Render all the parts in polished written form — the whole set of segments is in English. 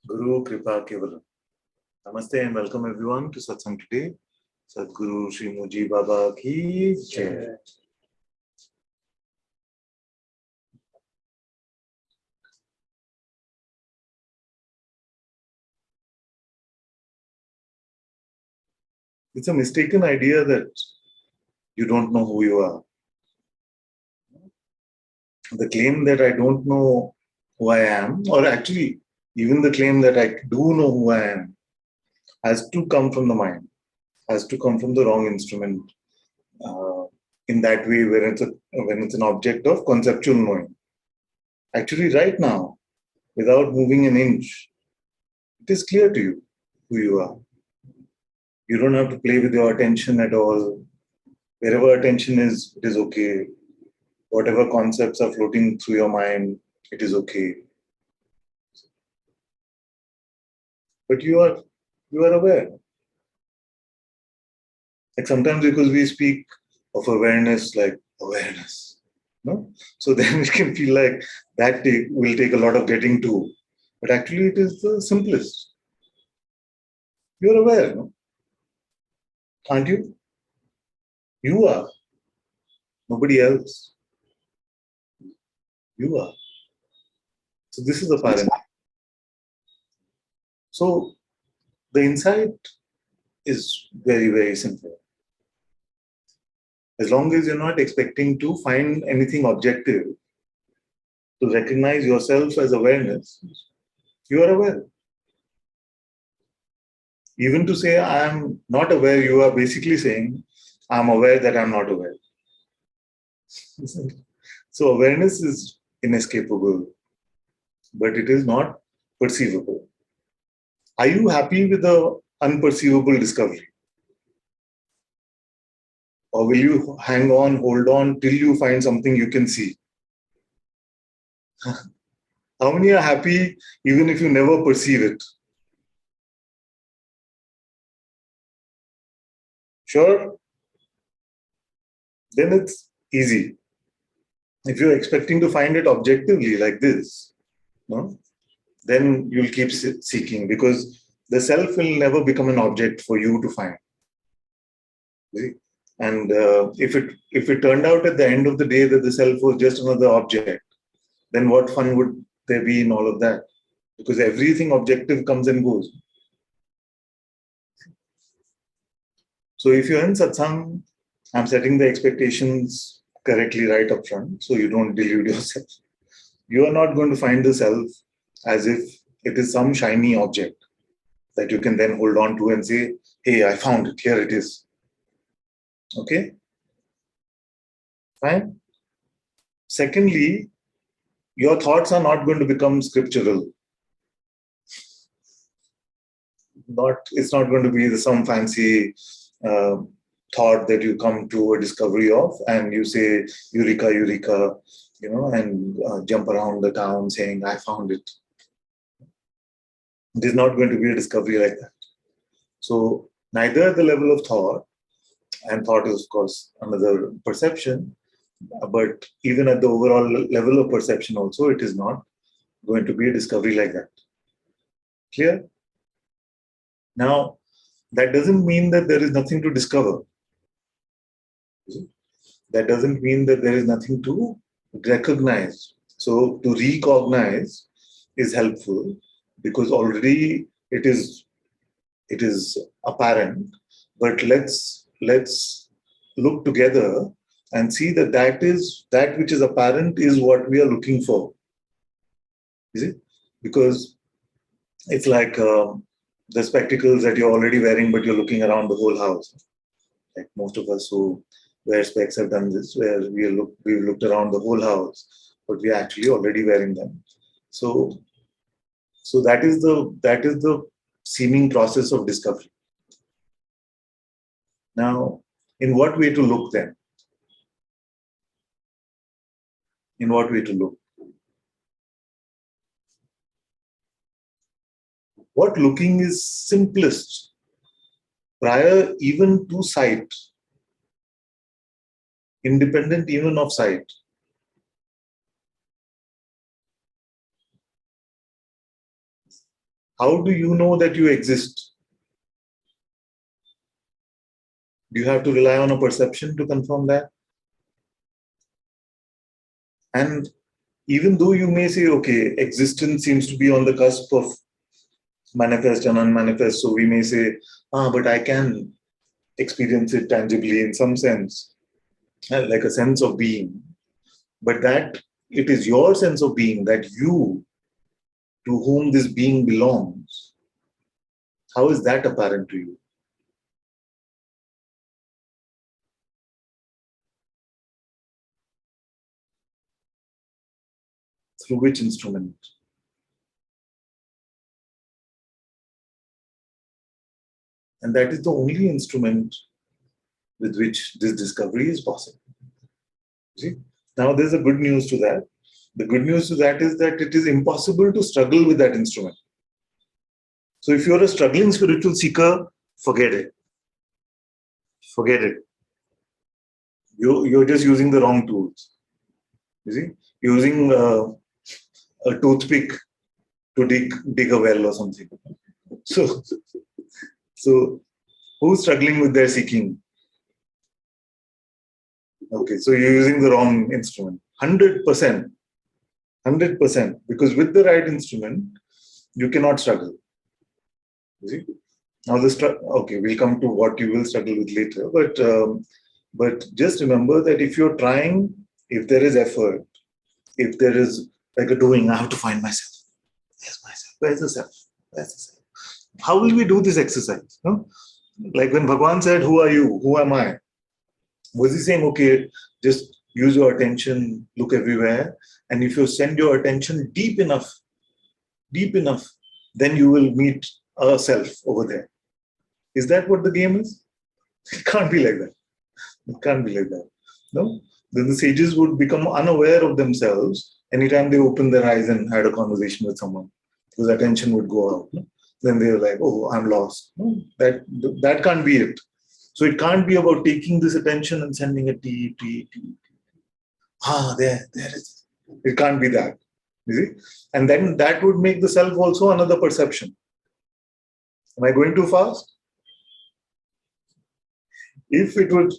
Guru Kripa Kevalam. Namaste and welcome everyone to Satsang today. Sadguru Sri Muji Baba ki Jai. It's a mistaken idea that you don't know who you are. The claim that I don't know who I am, or actually even the claim that I do know who I am, has to come from the mind, has to come from the wrong instrument. In that way, when it's an object of conceptual knowing. Actually, right now, without moving an inch, it is clear to you who you are. You don't have to play with your attention at all. Wherever attention is, it is okay. Whatever concepts are floating through your mind, it is okay. But you are aware. Like sometimes because we speak of awareness like awareness. No? So then it can feel like that will take a lot of getting to. But actually it is the simplest. You're aware, no? Aren't you? You are. Nobody else. You are. So this is the paradigm. So the insight is very, very simple. As long as you're not expecting to find anything objective, to recognize yourself as awareness, you are aware. Even to say I am not aware, you are basically saying I'm aware that I'm not aware. So awareness is inescapable, but it is not perceivable. Are you happy with the unperceivable discovery? Or will you hang on, hold on till you find something you can see? How many are happy even if you never perceive it? Sure? Then it's easy. If you're expecting to find it objectively like this, no, then you'll keep seeking because the self will never become an object for you to find. See? And if it turned out at the end of the day that the self was just another object, then what fun would there be in all of that? Because everything objective comes and goes. So if you're in satsang, I'm setting the expectations correctly right up front so you don't delude yourself. You are not going to find the self as if it is some shiny object that you can then hold on to and say, hey, I found it, here it is. Okay? Fine? Secondly, your thoughts are not going to become scriptural. It's not going to be some fancy thought that you come to a discovery of and you say, Eureka, Eureka, and jump around the town saying, I found it. It is not going to be a discovery like that. So neither at the level of thought, and thought is of course another perception, but even at the overall level of perception also, it is not going to be a discovery like that. Clear? Now, that doesn't mean that there is nothing to discover. That doesn't mean that there is nothing to recognize. So to recognize is helpful because already it is apparent. But let's look together and see that which is apparent is what we are looking for. Is it? Because it's like the spectacles that you're already wearing, but you're looking around the whole house. Like most of us who wear specs have done this, where we've looked around the whole house, but we're actually already wearing them. So that is the seeming process of discovery. Now, in what way to look then? In what way to look? What looking is simplest, prior even to sight, independent even of sight. How do you know that you exist? Do you have to rely on a perception to confirm that? And even though you may say, okay, existence seems to be on the cusp of manifest and unmanifest, so we may say, but I can experience it tangibly in some sense, like a sense of being. But that it is your sense of being, that you, to whom this being belongs, how is that apparent to you? Through which instrument? And that is the only instrument with which this discovery is possible. See? Now, there's a good news to that. The good news to that is that it is impossible to struggle with that instrument. So, if you're a struggling spiritual seeker, forget it. Forget it. You're just using the wrong tools. You see, using a toothpick to dig a well or something. So, so who's struggling with their seeking? Okay, so you're using the wrong instrument. 100%. 100%. Because with the right instrument, you cannot struggle. You see? Now okay, we'll come to what you will struggle with later. But just remember that if you're trying, if there is effort, if there is like a doing, I have to find myself. Where's myself? Where's the self? Where's the self? How will we do this exercise? No? Like when Bhagwan said, who are you? Who am I? Was he saying, okay, just use your attention, look everywhere, and if you send your attention deep enough, then you will meet a self over there. Is that what the game is? It can't be like that. It can't be like that. No? Then the sages would become unaware of themselves anytime they opened their eyes and had a conversation with someone, because attention would go out. No? Then they're like, oh, I'm lost. No? That can't be it. So it can't be about taking this attention and sending it deep. There it is. It can't be that. You see? And then that would make the self also another perception. Am I going too fast? If it would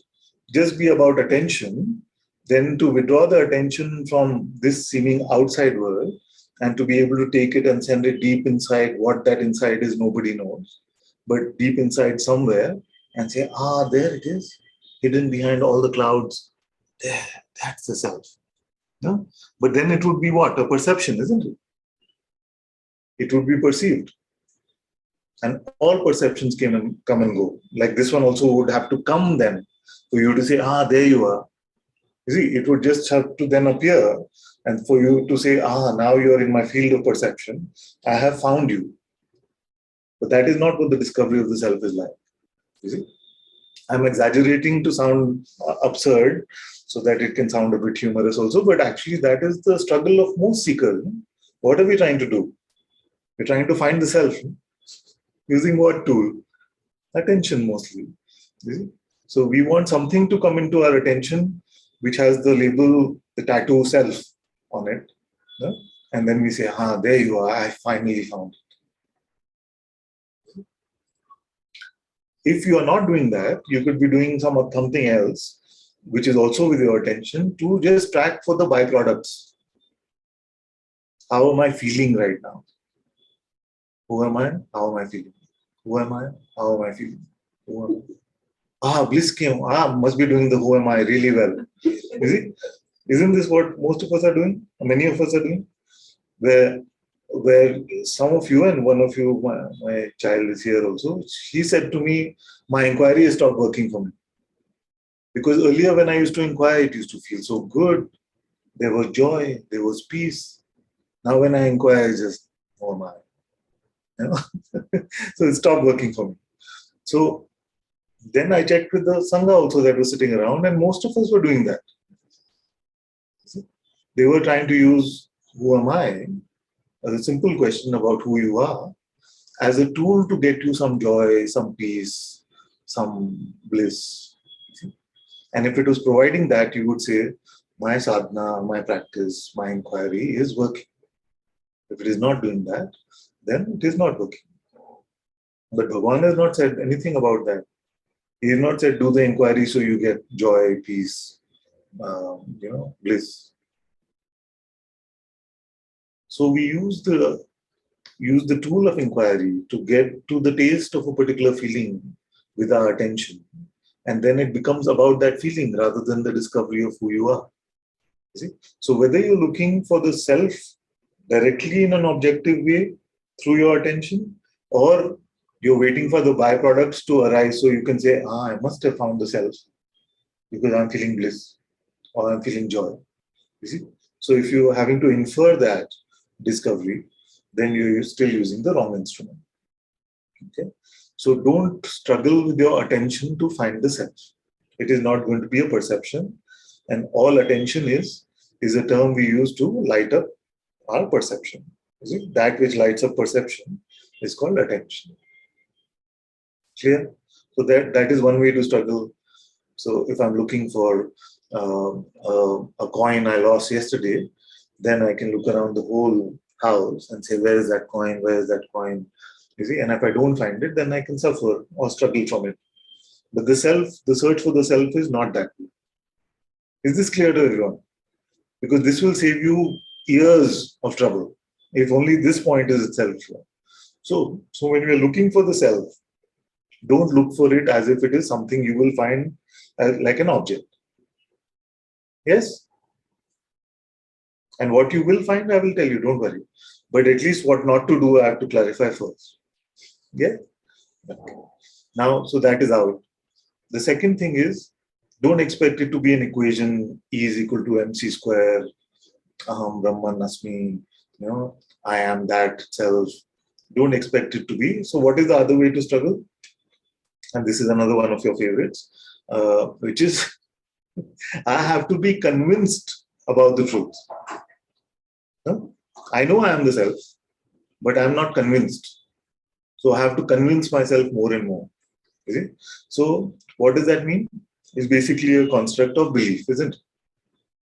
just be about attention, then to withdraw the attention from this seeming outside world and to be able to take it and send it deep inside, what that inside is, nobody knows, but deep inside somewhere, and say, there it is, hidden behind all the clouds. There, that's the self. No? But then it would be what? A perception, isn't it? It would be perceived. And all perceptions come and go. Like this one also would have to come then for you to say, there you are. You see, it would just have to then appear and for you to say, now you're in my field of perception. I have found you. But that is not what the discovery of the self is like. You see, I'm exaggerating to sound absurd so that it can sound a bit humorous also. But actually, that is the struggle of most seekers. What are we trying to do? We're trying to find the self. Using what tool? Attention mostly. You see? So we want something to come into our attention which has the label, the tattoo self on it. Yeah? And then we say, there you are, I finally found it. If you are not doing that, you could be doing something else, which is also with your attention, to just track for the byproducts. How am I feeling right now? Who am I? How am I feeling? Who am I? How am I feeling? Who am I? Bliss came. Must be doing the who am I really well. You see? Isn't this what most of us are doing? Many of us are doing? Where some of you, and one of you, my child is here also, he said to me, my inquiry has stopped working for me. Because earlier when I used to inquire, it used to feel so good. There was joy, there was peace. Now when I inquire, it's just, oh my. You know? So it stopped working for me. So then I checked with the Sangha also that was sitting around, and most of us were doing that. They were trying to use who am I as a simple question about who you are as a tool to get you some joy, some peace, some bliss. And if it was providing that, you would say, my sadhana, my practice, my inquiry is working. If it is not doing that, then it is not working. But Bhagavan has not said anything about that. He has not said do the inquiry so you get joy, peace, bliss. So we use the tool of inquiry to get to the taste of a particular feeling with our attention. And then it becomes about that feeling rather than the discovery of who you are. You see? So whether you're looking for the self directly in an objective way through your attention, or you're waiting for the byproducts to arise so you can say, I must have found the self because I'm feeling bliss or I'm feeling joy. You see? So if you're having to infer that discovery, then you're still using the wrong instrument. Okay? So don't struggle with your attention to find the self. It is not going to be a perception, and all attention is a term we use to light up our perception. You see? That which lights up perception is called attention. Clear? So that is one way to struggle. So if I'm looking for a coin I lost yesterday, then I can look around the whole house and say, where is that coin? Where is that coin? You see, and if I don't find it, then I can suffer or struggle from it. But the search for the self is not that way. Is this clear to everyone? Because this will save you years of trouble if only this point is itself clear. So when you're looking for the self, don't look for it as if it is something you will find like an object. Yes? And what you will find, I will tell you, don't worry. But at least what not to do, I have to clarify first. Yeah? Okay. Now, so that is out. The second thing is, don't expect it to be an equation, E is equal to MC square, Aham Brahman Asmi, I am that self. Don't expect it to be. So what is the other way to struggle? And this is another one of your favorites, which is, I have to be convinced about the truth. I know I am the self, but I am not convinced. So I have to convince myself more and more. You see? So what does that mean? It's basically a construct of belief, isn't it?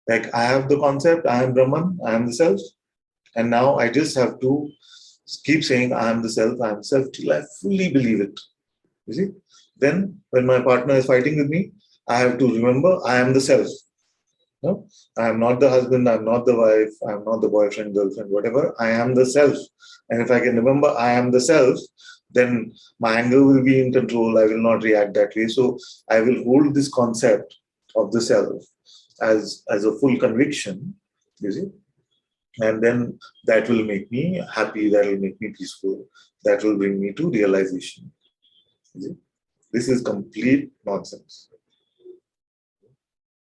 Like I have the concept, I am Brahman, I am the self, and now I just have to keep saying I am the self till I fully believe it. You see? Then when my partner is fighting with me, I have to remember I am the self. No? I am not the husband, I am not the wife, I am not the boyfriend, girlfriend, whatever. I am the self. And if I can remember I am the self, then my anger will be in control. I will not react that way. So I will hold this concept of the self as a full conviction, you see. And then that will make me happy, that will make me peaceful, that will bring me to realization. You see? This is complete nonsense.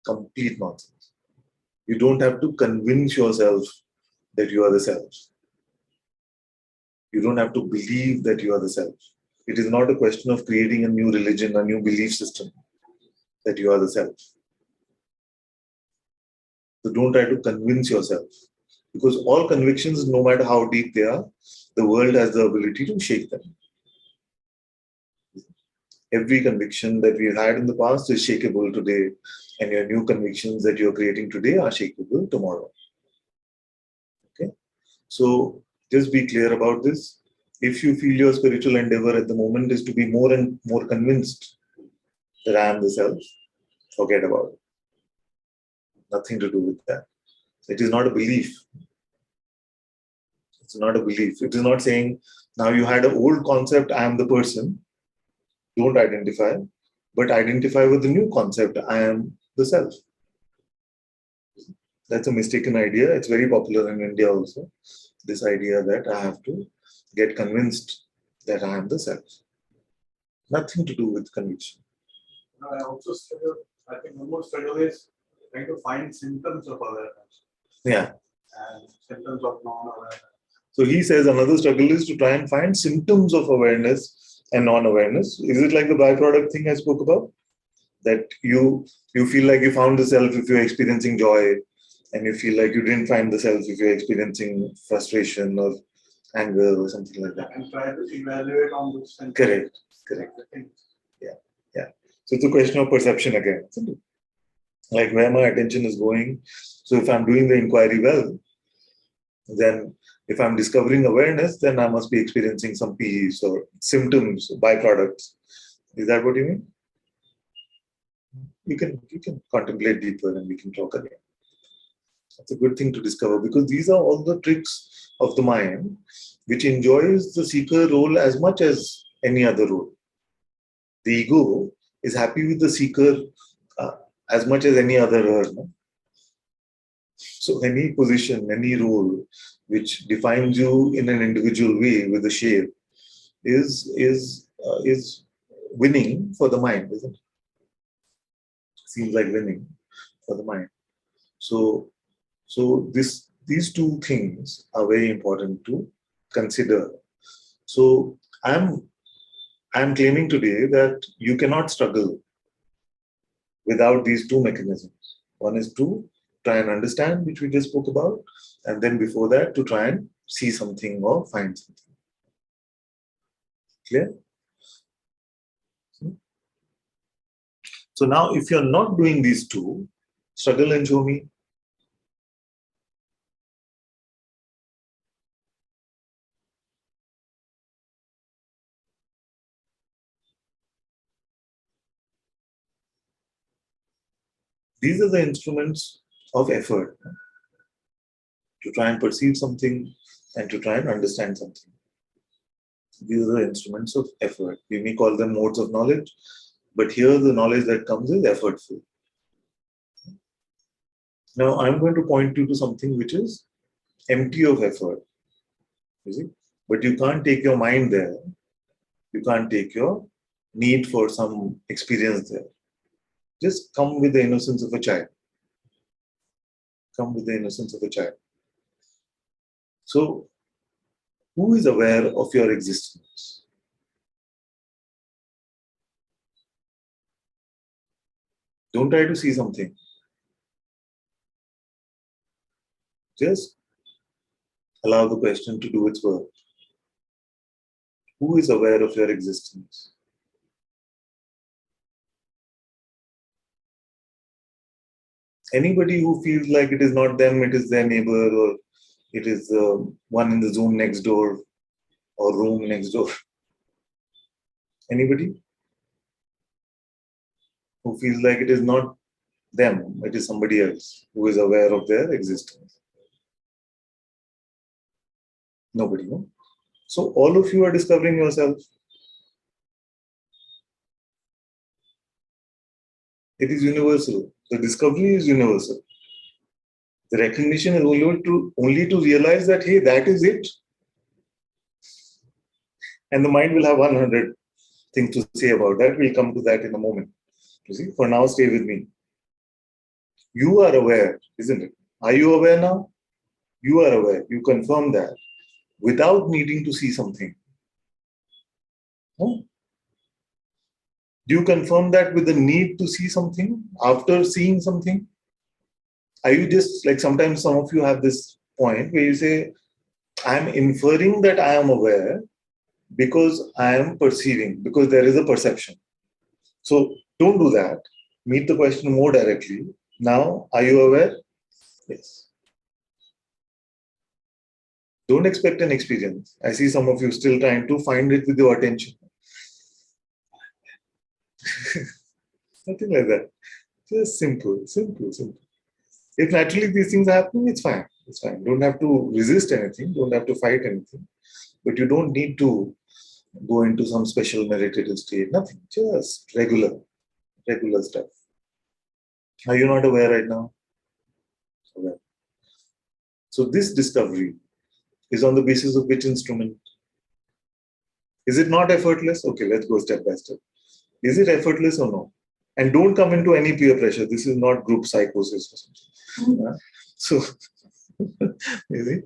Complete nonsense. You don't have to convince yourself that you are the self. You don't have to believe that you are the self. It is not a question of creating a new religion, a new belief system, that you are the self. So don't try to convince yourself. Because all convictions, no matter how deep they are, the world has the ability to shake them. Every conviction that we've had in the past is shakeable today, and your new convictions that you're creating today are shakeable tomorrow. Okay? So just be clear about this. If you feel your spiritual endeavor at the moment is to be more and more convinced that I am the self, forget about it. Nothing to do with that. It is not a belief. It's not a belief. It is not saying, now you had an old concept, I am the person. Don't identify, but identify with the new concept, I am the self. That's a mistaken idea. It's very popular in India also. This idea that I have to get convinced that I am the self. Nothing to do with conviction. I also struggle, I think one more struggle is trying to find symptoms of awareness. Yeah. And symptoms of non-awareness. So he says another struggle is to try and find symptoms of awareness and non-awareness. Is it like the byproduct thing I spoke about? That you feel like you found the self if you're experiencing joy, and you feel like you didn't find the self if you're experiencing frustration or anger or something like that. And try to evaluate on those symptoms. Correct. Yeah. So it's a question of perception again, isn't it? Like where my attention is going. So if I'm doing the inquiry well, Then if I'm discovering awareness, then I must be experiencing some peace or symptoms, byproducts. Is that what you mean? You can contemplate deeper and we can talk again. That's a good thing to discover because these are all the tricks of the mind which enjoys the seeker role as much as any other role. The ego is happy with the seeker uh, as much as any other role. No? So any position, any role which defines you in an individual way with a shape is winning for the mind, isn't it? Seems like winning for the mind. So these two things are very important to consider. So I'm claiming today that you cannot struggle without these two mechanisms. One is to try and understand, which we just spoke about, and then before that to try and see something or find something. Clear? So now if you're not doing these two, struggle and show me. These are the instruments of effort to try and perceive something and to try and understand something. These are the instruments of effort. We may call them modes of knowledge, but here the knowledge that comes is effortful. Now I'm going to point you to something which is empty of effort. You see? But you can't take your mind there. You can't take your need for some experience there. Just come with the innocence of a child. Come with the innocence of a child. So, who is aware of your existence? Don't try to see something. Just allow the question to do its work. Who is aware of your existence? Anybody who feels like it is not them, it is their neighbor, or it is one in the Zoom next door or room next door. Anybody who feels like it is not them, it is somebody else who is aware of their existence. Nobody, no? So all of you are discovering yourself. It is universal. The discovery is universal. The recognition is only to realize that, hey, that is it. And the mind will have 100 things to say about that. We'll come to that in a moment. You see, for now, stay with me. You are aware, isn't it? Are you aware now? You are aware. You confirm that without needing to see something. No? Do you confirm that with the need to see something after seeing something? Are you just like sometimes some of you have this point where you say, I'm inferring that I am aware because I am perceiving, because there is a perception. So don't do that. Meet the question more directly. Now, are you aware? Yes. Don't expect an experience. I see some of you still trying to find it with your attention. Nothing like that. Just simple, simple, simple. If naturally these things happen, it's fine. It's fine. Don't have to resist anything. Don't have to fight anything. But you don't need to go into some special meditative state. Nothing. Just regular stuff. Are you not aware right now? Aware. So this discovery is on the basis of which instrument? Is it not effortless? Okay, let's go step by step. Is it effortless or no? And don't come into any peer pressure. This is not group psychosis or something. So, you see,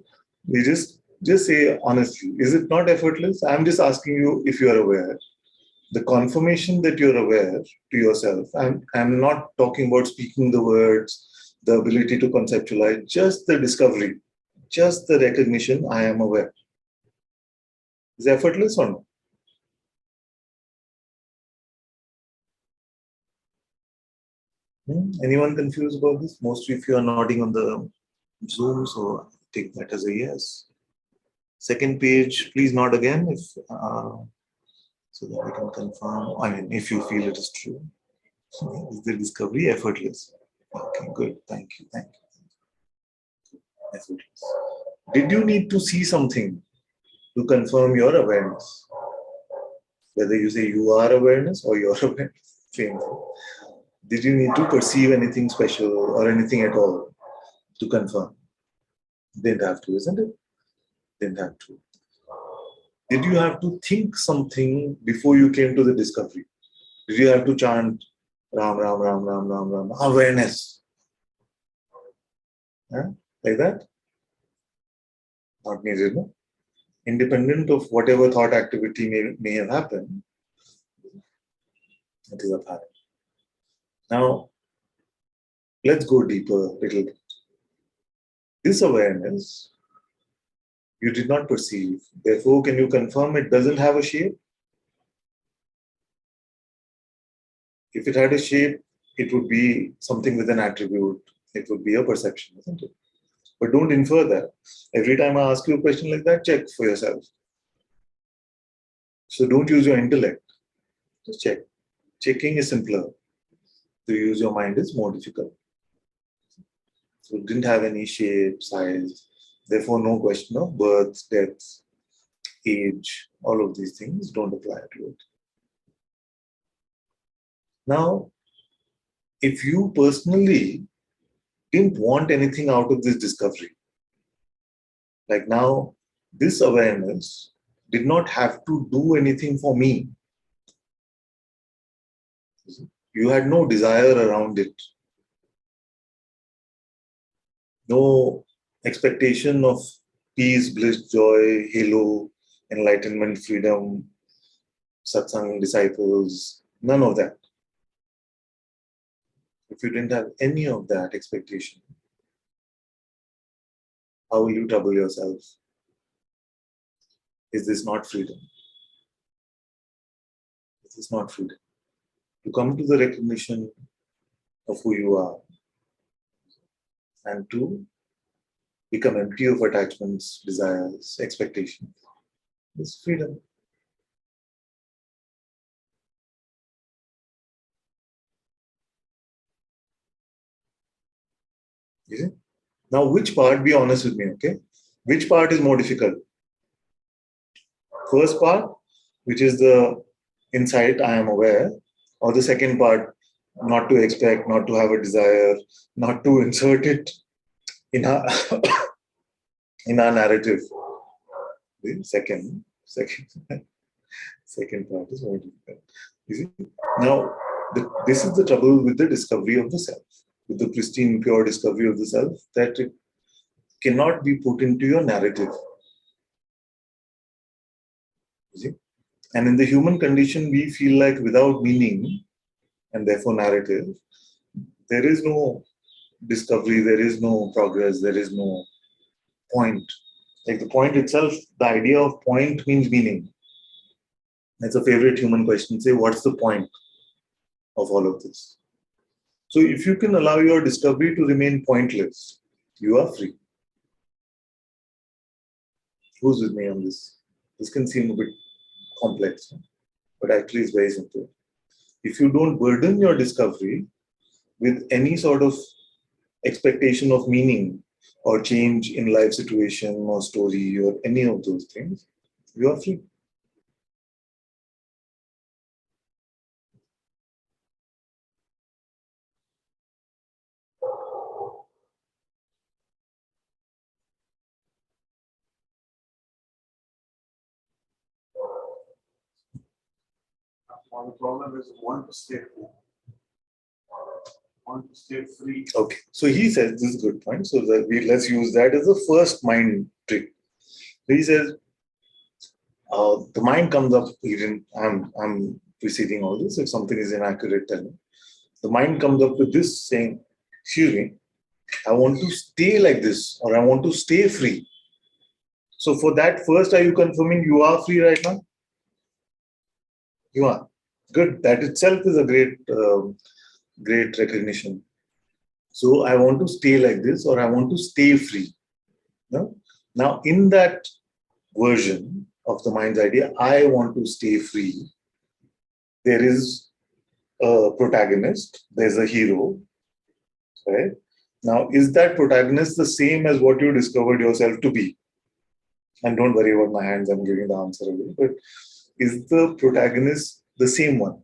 we just say honestly, is it not effortless? I'm just asking you if you are aware. The confirmation that you're aware to yourself. I'm not talking about speaking the words, the ability to conceptualize, just the discovery, just the recognition, I am aware. Is effortless or no? Anyone confused about this? Most of you are nodding on the Zoom, so Take that as a yes. Second page, please nod again if so that we can confirm. I mean, if you feel it is true. Is the discovery effortless? Okay, good. Thank you. Thank you. Effortless. Did you need to see something to confirm your awareness? Whether you say you are awareness or your awareness, same thing. Did you need to perceive anything special or anything at all to confirm? Didn't have to, isn't it? Didn't have to. Did you have to think something before you came to the discovery? Did you have to chant Ram, Ram, Ram, Ram, Ram, Ram, awareness? Yeah? Like that? Not needed, no? Independent of whatever thought activity may have happened, it is apparent. Now, let's go deeper a little bit. This awareness you did not perceive. Therefore, can you confirm it doesn't have a shape? If it had a shape, it would be something with an attribute. It would be a perception, isn't it? But don't infer that. Every time I ask you a question like that, check for yourself. So don't use your intellect. Just check. Checking is simpler. To use your mind is more difficult. So it didn't have any shape, size. Therefore, no question of birth, death, age. All of these things don't apply to it. Now, if you personally didn't want anything out of this discovery, like now, this awareness did not have to do anything for me. You had no desire around it, no expectation of peace, bliss, joy, halo, enlightenment, freedom, satsang, disciples, none of that. If you didn't have any of that expectation, how will you trouble yourself? Is this not freedom? Is this not freedom? To come to the recognition of who you are and to become empty of attachments, desires, expectations. This freedom. You see? Now, which part, be honest with me, okay? Which part is more difficult? First part, which is the insight, I am aware, or the second part, not to expect, not to have a desire, not to insert it in our in our narrative. The second part is more difficult. You see? Now, this is the trouble with the discovery of the self, with the pristine, pure discovery of the self, that it cannot be put into your narrative. You see? And in the human condition, we feel like without meaning and therefore narrative, there is no discovery, there is no progress, there is no point. Like the point itself, the idea of point means meaning. That's a favorite human question. Say, what's the point of all of this? So if you can allow your discovery to remain pointless, you are free. Who's with me on this? This can seem a bit complex, but actually it's very simple. If you don't burden your discovery with any sort of expectation of meaning or change in life situation or story or any of those things, you are free. One problem is want to stay free. Want to stay free. Okay, so he says this is a good point. So that let's use that as the first mind trick. He says the mind comes up. I'm preceding all this. If something is inaccurate, tell me. The mind comes up with this saying, "Excuse me, I want to stay like this, or I want to stay free." So for that, first, are you confirming you are free right now? You are. Good. That itself is a great recognition. So I want to stay like this, or I want to stay free. No? Now, in that version of the mind's idea, I want to stay free. There is a protagonist, there's a hero, right? Now, is that protagonist the same as what you discovered yourself to be? And don't worry about my hands, I'm giving the answer away. But is the protagonist the same one?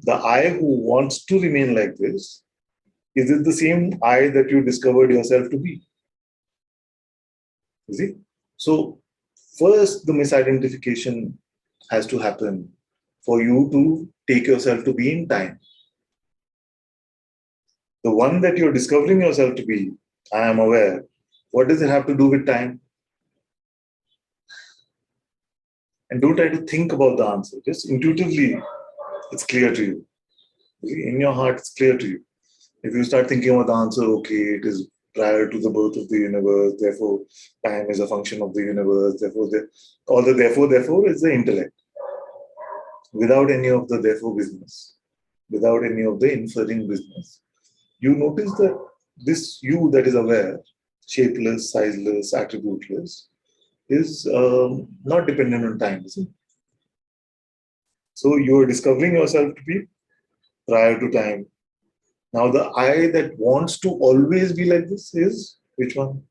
The I who wants to remain like this, is it the same I that you discovered yourself to be? You see? So, first, the misidentification has to happen for you to take yourself to be in time. The one that you're discovering yourself to be, I am aware. What does it have to do with time? And don't try to think about the answer. Just intuitively, it's clear to you. In your heart, it's clear to you. If you start thinking about the answer, okay, it is prior to the birth of the universe, therefore time is a function of the universe, therefore all the therefore is the intellect. Without any of the therefore business, without any of the inferring business. You notice that this you that is aware, shapeless, sizeless, attributeless, is not dependent on time. Is it? So you are discovering yourself to be prior to time. Now the I that wants to always be like this is which one?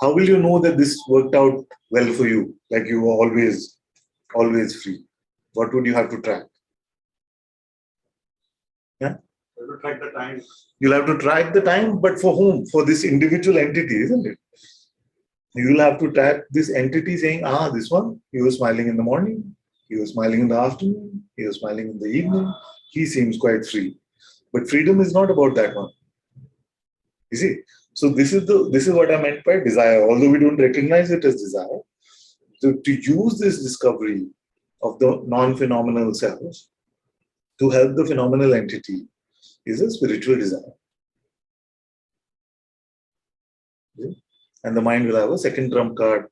How will you know that this worked out well for you? Like you were always free. What would you have to track? Yeah. You have to track the time. You'll have to track the time, but for whom? For this individual entity, isn't it? You'll have to track this entity saying, this one, he was smiling in the morning, he was smiling in the afternoon, he was smiling in the evening, he seems quite free. But freedom is not about that one. You see? So this is what I meant by desire, although we don't recognize it as desire. So to use this discovery of the non-phenomenal self to help the phenomenal entity is a spiritual desire. Okay? And the mind will have a second trump card,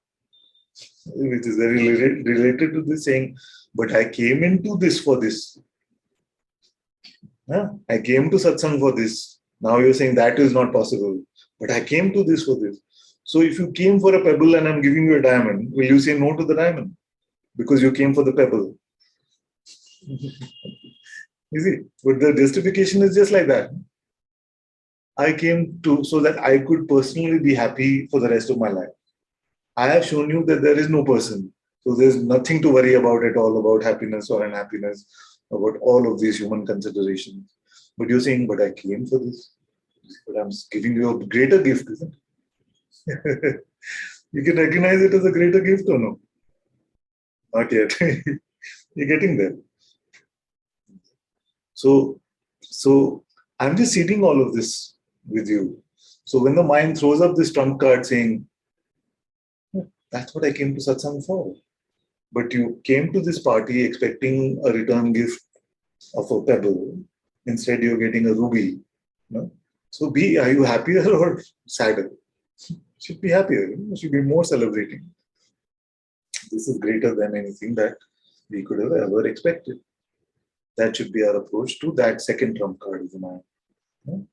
which is very related to this, saying, but I came into this for this. Yeah? I came to satsang for this. Now you're saying that is not possible. But I came to this for this. So if you came for a pebble and I'm giving you a diamond, will you say no to the diamond? Because you came for the pebble. You see, but the justification is just like that. I came to so that I could personally be happy for the rest of my life. I have shown you that there is no person. So there's nothing to worry about at all about happiness or unhappiness, about all of these human considerations. But you're saying, but I came for this. But I'm giving you a greater gift, isn't it? You can recognize it as a greater gift or no? Not yet. You're getting there. So I'm just seeding all of this with you. So when the mind throws up this trump card saying, that's what I came to satsang for. But you came to this party expecting a return gift of a pebble. Instead, you're getting a ruby. No? So are you happier or sadder? Should be happier. Should be more celebrating. This is greater than anything that we could have ever expected. That should be our approach to that second trump card of the mind. No?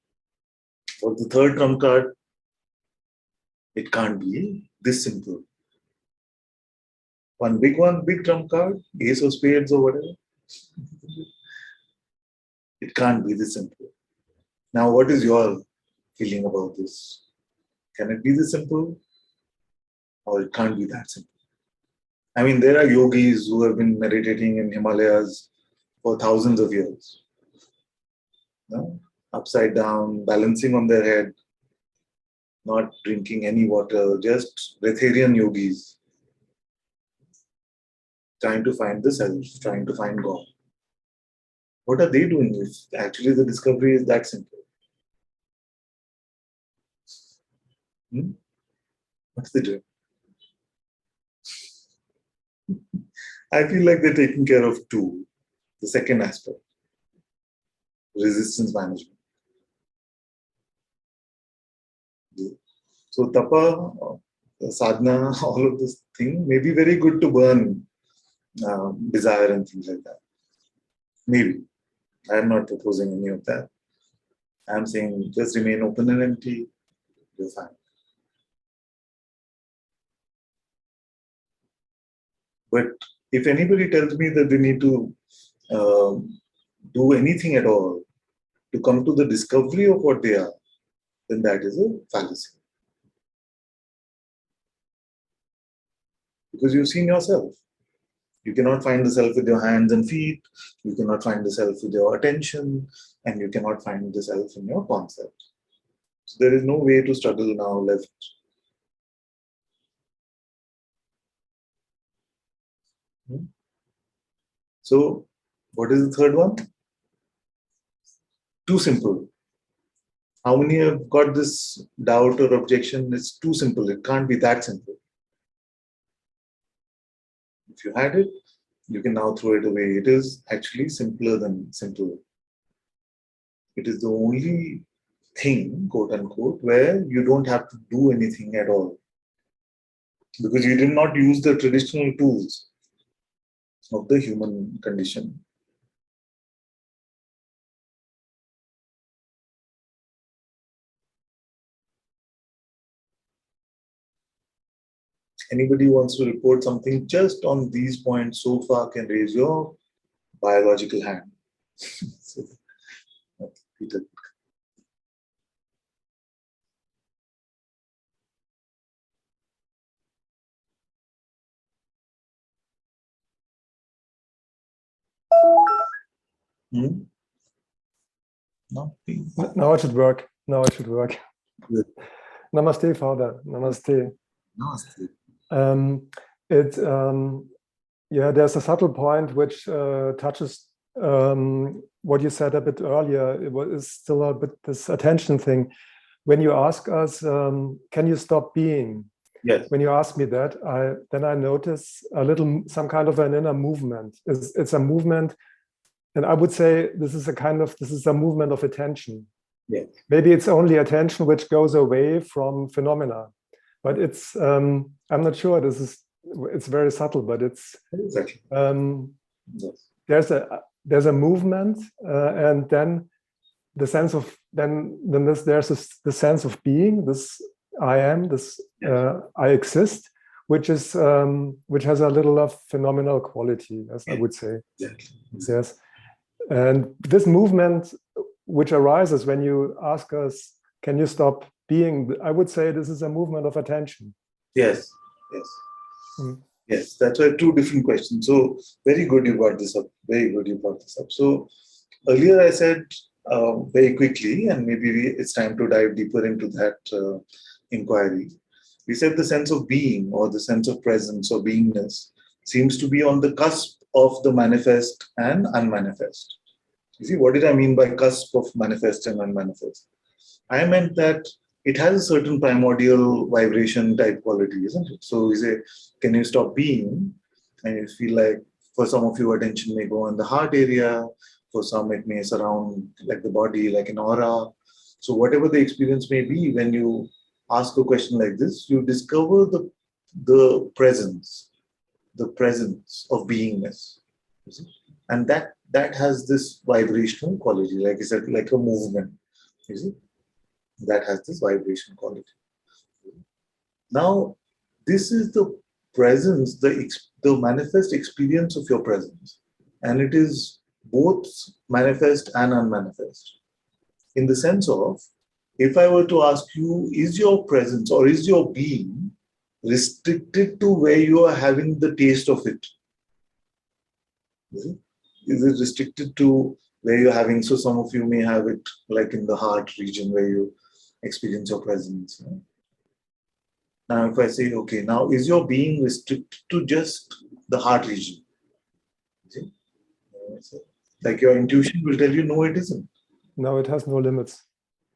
For the third trump card, it can't be this simple. One, big trump card, ace of spades or whatever. It can't be this simple. Now, what is your feeling about this? Can it be this simple? Or it can't be that simple? I mean, there are yogis who have been meditating in Himalayas for thousands of years. No? Upside down, balancing on their head, not drinking any water, just breatharian yogis, trying to find the self, trying to find God. What are they doing if actually the discovery is that simple? What's they doing? I feel like they're taking care of two. The second aspect, resistance management. So tapa, sadhana, all of this thing may be very good to burn desire and things like that. Maybe. I'm not proposing any of that. I'm saying just remain open and empty, you're fine. But if anybody tells me that they need to do anything at all to come to the discovery of what they are, then that is a fallacy. Because you've seen yourself. You cannot find the self with your hands and feet. You cannot find the self with your attention. And you cannot find the self in your concept. So there is no way to struggle now left. So, what is the third one? Too simple. How many have got this doubt or objection? It's too simple. It can't be that simple. If you had it, you can now throw it away. It is actually simpler than simple. It is the only thing, quote unquote, where you don't have to do anything at all. Because you did not use the traditional tools of the human condition. Anybody who wants to report something just on these points so far can raise your biological hand. So, Peter. Hmm? No? Now it should work. Now it should work. Good. Namaste, Father. Namaste. Namaste. Yeah, there's a subtle point which touches what you said a bit earlier. It is still a bit this attention thing. When you ask us, can you stop being? Yes. When you ask me that, then I notice some kind of an inner movement. It's a movement, and I would say this is a movement of attention. Yes. Maybe it's only attention which goes away from phenomena, but it's I'm not sure. It's very subtle, but it's Exactly. Yes. There's a movement, and then the sense of there's the sense of being. This I am. This I exist, which has a little of phenomenal quality, as I would say. Exactly. Yes, and this movement which arises when you ask us, can you stop being? I would say this is a movement of attention. Yes. Yes. Yes, that's why two different questions. So very good you brought this up. Very good you brought this up. So earlier I said very quickly, and maybe it's time to dive deeper into that inquiry. We said the sense of being or the sense of presence or beingness seems to be on the cusp of the manifest and unmanifest. You see, what did I mean by cusp of manifest and unmanifest? I meant that it has a certain primordial vibration type quality, isn't it? So we say, can you stop being? And you feel like for some of you, attention may go in the heart area. For some, it may surround like the body, like an aura. So whatever the experience may be, when you ask a question like this, you discover the presence of beingness. You see? And that has this vibrational quality, like I said, like a movement. You see? That has this vibration quality. Now, this is the presence, the manifest experience of your presence. And it is both manifest and unmanifest. In the sense of, if I were to ask you, is your presence or is your being restricted to where you are having the taste of it? Is it restricted to where you're having, so some of you may have it like in the heart region where you experience your presence. Now, if I say, okay, now is your being restricted to just the heart region? See? Like your intuition will tell you, no, it isn't. No, it has no limits.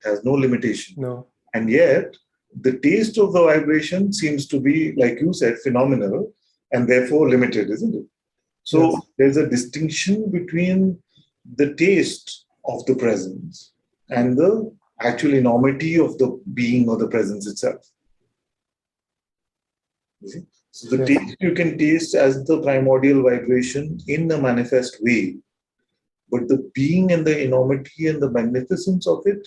It has no limitation. No. And yet, the taste of the vibration seems to be, like you said, phenomenal and therefore limited, isn't it? So yes. There's a distinction between the taste of the presence and the actual enormity of the being or the presence itself. You see? So the taste you can taste as the primordial vibration in a manifest way, but the being and the enormity and the magnificence of it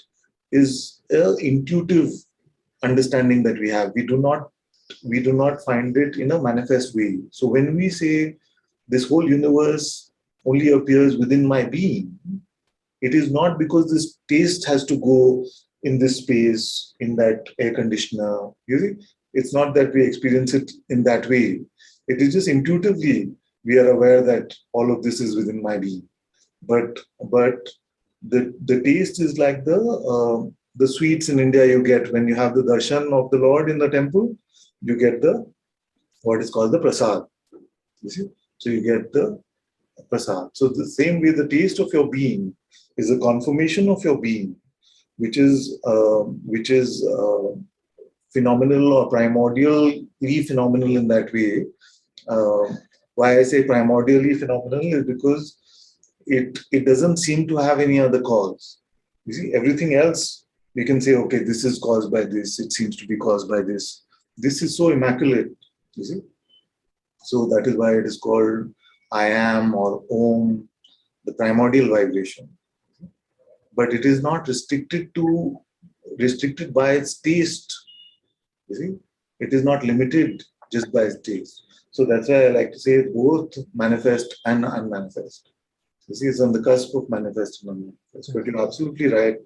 is an intuitive understanding that we have. We do not we do not find it in a manifest way. So when we say this whole universe only appears within my being, it is not because this taste has to go in this space, in that air conditioner. You see, it's not that we experience it in that way. It is just intuitively we are aware that all of this is within my being. But the taste is like the sweets in India you get when you have the darshan of the Lord in the temple. You get the what is called the prasad. You see, so you get the prasad. So the same way, the taste of your being is a confirmation of your being, which is phenomenal or primordially phenomenal in that way. Why I say primordially phenomenal is because it doesn't seem to have any other cause. You see, everything else we can say, okay, this is caused by this. It seems to be caused by this. This is so immaculate. You see, so that is why it is called I am or Om, the primordial vibration. But it is not restricted by its taste. You see, it is not limited just by its taste. So that's why I like to say both manifest and unmanifest. You see, it's on the cusp of manifest and unmanifest. But you're absolutely right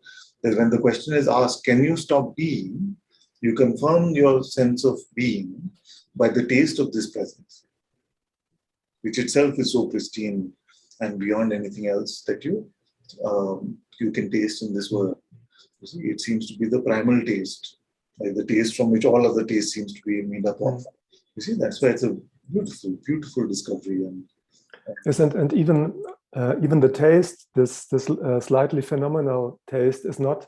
that when the question is asked, can you stop being? You confirm your sense of being by the taste of this presence, which itself is so pristine and beyond anything else that you can taste in this world. You see, it seems to be the primal taste, like the taste from which all other taste seems to be made up of. You see, that's why it's a beautiful, beautiful discovery. Yes, and even the taste, this slightly phenomenal taste, is not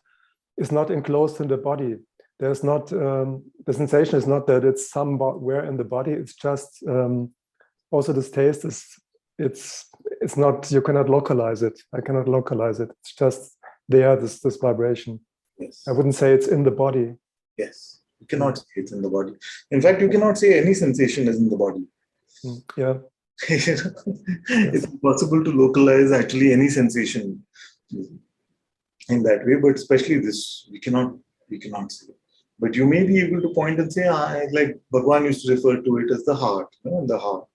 enclosed in the body. There's not the sensation is not that it's somewhere in the body. It's just also this taste is it's not, you cannot localize it. I cannot localize it. It's just there, this vibration. Yes. I wouldn't say it's in the body. Yes. You cannot say it's in the body. In fact, you cannot say any sensation is in the body. Yeah. It's impossible to localize actually any sensation in that way, but especially this, we cannot say. But you may be able to point and say, like Bhagwan used to refer to it as the heart, the heart.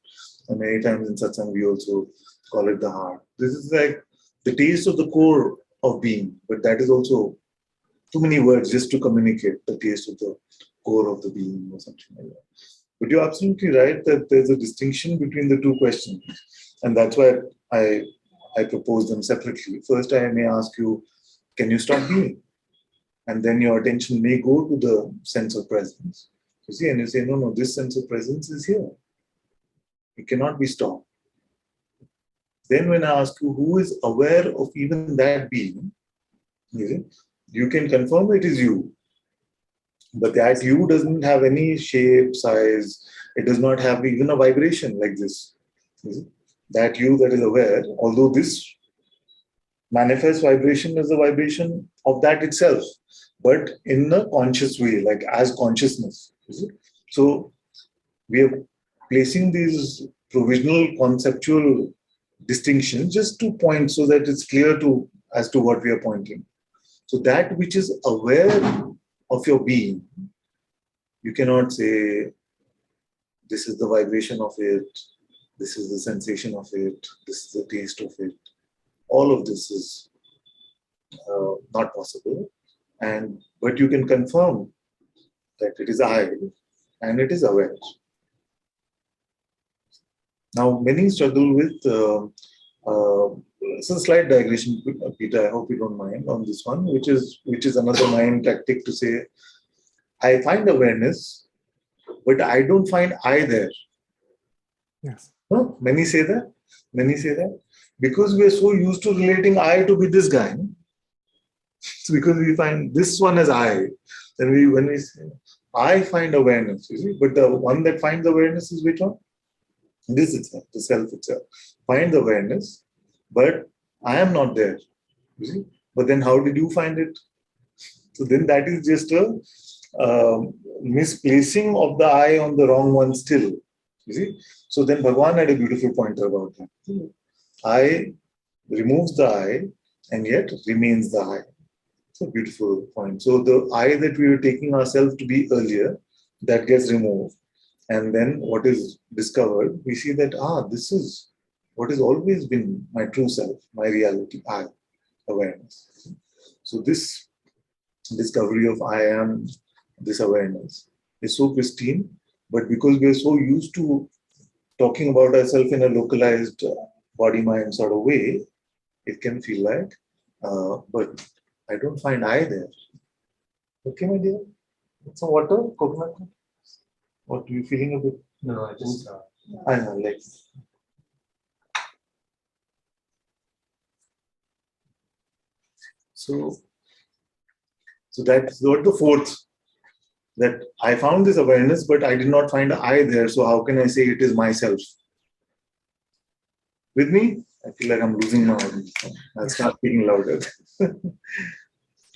And many times in Satsang, we also call it the heart. This is like the taste of the core of being, but that is also too many words just to communicate the taste of the core of the being or something like that. But you're absolutely right that there's a distinction between the two questions. And that's why I propose them separately. First, I may ask you, can you stop being? And then your attention may go to the sense of presence. You see, and you say, no, this sense of presence is here. It cannot be stopped. Then when I ask you, who is aware of even that being, you can confirm it is you. But that you doesn't have any shape, size. It does not have even a vibration like this. That you that is aware, although this manifest vibration is the vibration of that itself, but in a conscious way, like as consciousness. So we are placing these provisional conceptual distinctions just to point so that it's clear as to what we are pointing. So that which is aware of your being, you cannot say this is the vibration of it, this is the sensation of it, this is the taste of it. All of this is not possible, but you can confirm that it is I and it is aware. Now, many struggle with it's a slight digression, Peter. I hope you don't mind on this one, which is another mind tactic to say, I find awareness, but I don't find I there. Yes. No, many say that. Because we are so used to relating I to be this guy. So because we find this one as I, then when we say I find awareness, you see, but the one that finds awareness is which one? This itself, the self itself. Find awareness, but I am not there. You see? But then how did you find it? So then that is just a misplacing of the I on the wrong one still. You see? So then Bhagwan had a beautiful pointer about that. I removes the I and yet remains the I. It's a beautiful point. So the I that we were taking ourselves to be earlier that gets removed. And then what is discovered, we see that, this is what has always been my true self, my reality, I, awareness. So this discovery of I am, this awareness, is so pristine, but because we are so used to talking about ourselves in a localized body-mind sort of way, it can feel like, but I don't find I there. Okay, my dear? Some water, coconut? What are you feeling a bit? No, I just. I know, like. So that's what the fourth, that I found this awareness, but I did not find I there. So how can I say it is myself? With me? I feel like I'm losing my audience. I'll start speaking louder.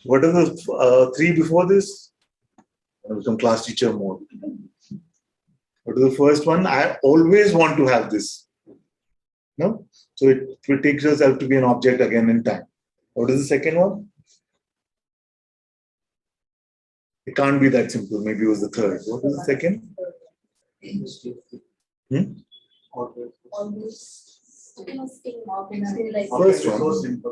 What are the three before this? I'll become class teacher mode. What is the first one? I always want to have this. No? So it takes yourself to be an object again in time. What is the second one? It can't be that simple. Maybe it was the third. What is the second? First one.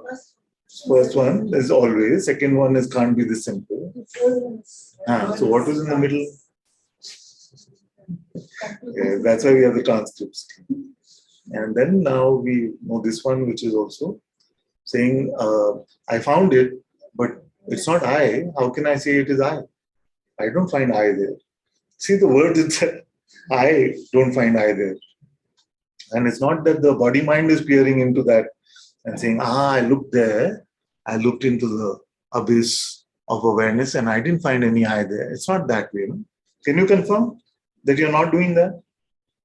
First one is always. Second one is can't be this simple. So what was in the middle? Yeah, that's why we have the transcripts. And then now we know this one, which is also saying, I found it, but it's not I. How can I say it is I? I don't find I there. See the word itself. I don't find I there. And it's not that the body mind is peering into that and saying, I looked there. I looked into the abyss of awareness and I didn't find any I there. It's not that way. No? Can you confirm that you're not doing that?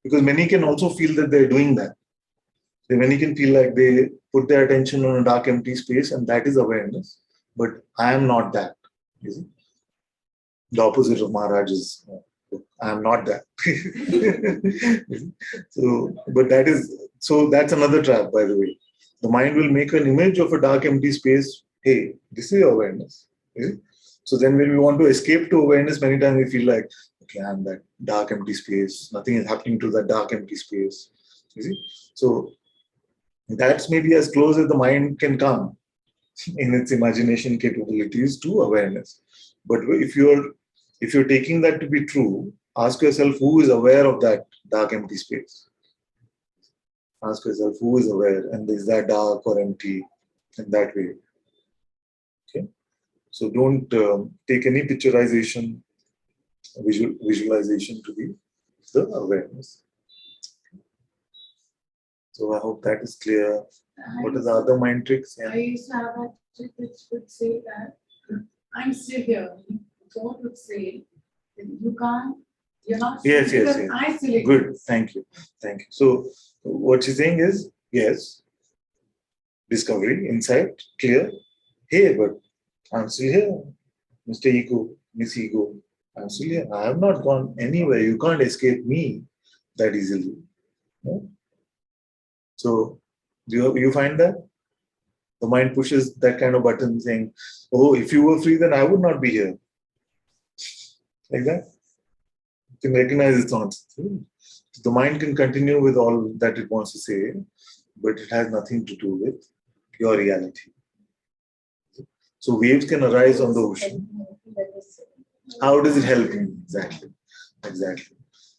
Because many can also feel that they're doing that. Many can feel like they put their attention on a dark, empty space, and that is awareness. But I am not that. You see? The opposite of Maharaj's. I am not that. So that's another trap, by the way. The mind will make an image of a dark, empty space. Hey, this is awareness. You see? So then when we want to escape to awareness, many times we feel like, okay, I'm that dark, empty space. Nothing is happening to that dark, empty space. You see? So that's maybe as close as the mind can come in its imagination capabilities to awareness. But if you're taking that to be true, ask yourself who is aware of that dark, empty space. Ask yourself who is aware, and is that dark or empty in that way. Okay, so don't take any picturization, visualization to be the awareness. So I hope that is clear. What are the other mind tricks? I used to have a trick which would say that I'm still here. God would say that you can't, you're not Yes. I still exist. Good. Thank you. So what she's saying is, yes, discovery, insight, clear. Hey, but I'm still here. Mr. Ego, Miss Ego, I'm still here. I have not gone anywhere. You can't escape me that easily. No? So do you find that? The mind pushes that kind of button saying, oh, if you were free, then I would not be here. Like that. You can recognize it's not. The mind can continue with all that it wants to say, but it has nothing to do with your reality. So waves can arise on the ocean. How does it help me? Exactly.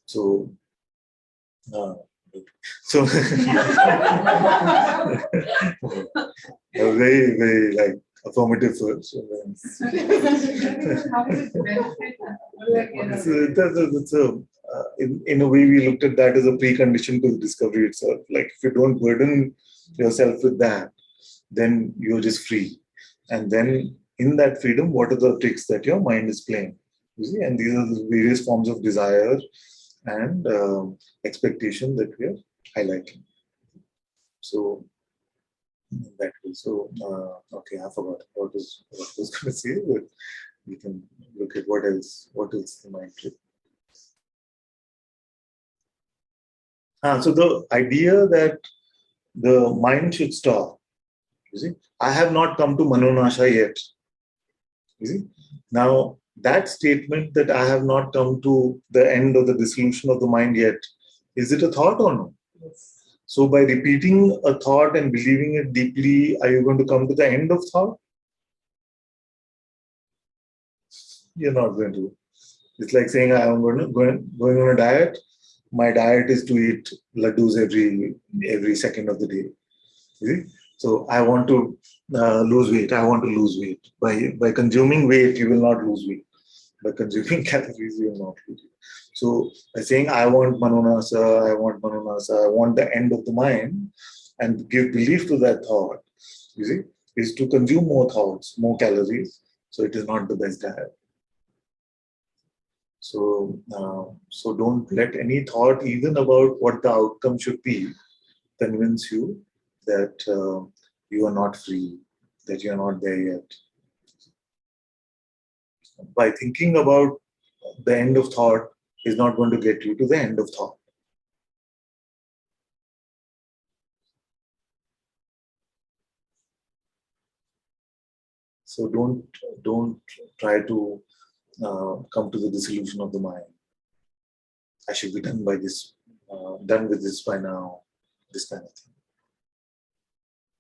So very, very like affirmative first. In a way, we looked at that as a precondition to the discovery itself. Like if you don't burden yourself with that, then you're just free. And then in that freedom, what are the tricks that your mind is playing? You see, and these are the various forms of desire and expectation that we are highlighting. So that way. So okay, I forgot what I was going to say, but we can look at what else the mind trick. So the idea that the mind should stop. You see, I have not come to Manonasha yet. You see, now that statement that I have not come to the end of the dissolution of the mind yet, is it a thought or no? Yes. So by repeating a thought and believing it deeply, are you going to come to the end of thought? You're not going to. It's like saying I'm going on a diet. My diet is to eat laddus every second of the day. See? So I want to lose weight. I want to lose weight. By consuming weight, you will not lose weight. By consuming calories, you will not lose weight. So by saying I want manonasa, I want the end of the mind, and give belief to that thought, you see, is to consume more thoughts, more calories. So it is not the best diet. So don't let any thought, even about what the outcome should be, convince you that you are not free, that you are not there yet. By thinking about the end of thought is not going to get you to the end of thought. So don't try to come to the dissolution of the mind. I should be done with this by now. This kind of thing.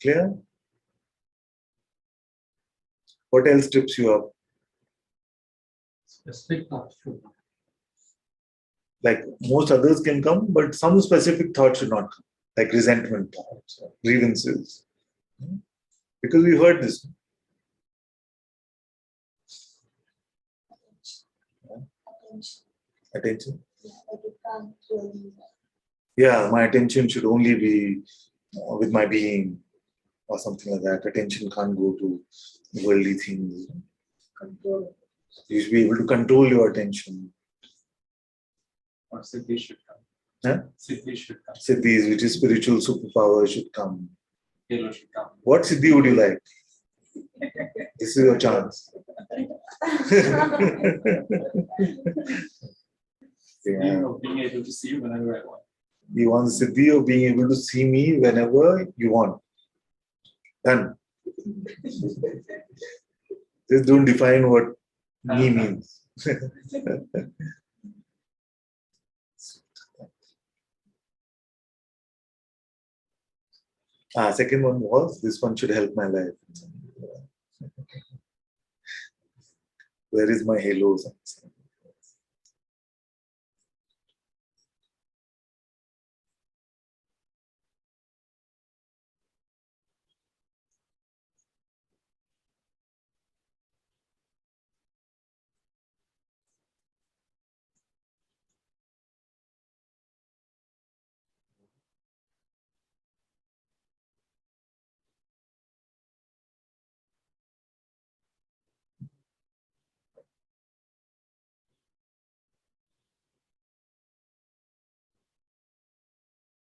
Clear? What else trips you up? Specific thoughts should not. Like most others can come, but some specific thoughts should not come, like resentment thoughts, grievances. Because we heard this. Attention. Yeah, my attention should only be with my being or something like that. Attention can't go to worldly things. Control. You should be able to control your attention. Or siddhi should come. Huh? Siddhi should come. Siddhis, which is spiritual superpower, should come. Halo should come. What siddhi would you like? This is your chance. Being able to see you whenever I want. You want the siddhi of being able to see me whenever you want. Done. Just don't define what me means. Second one was, this one should help my life. Where is my halo?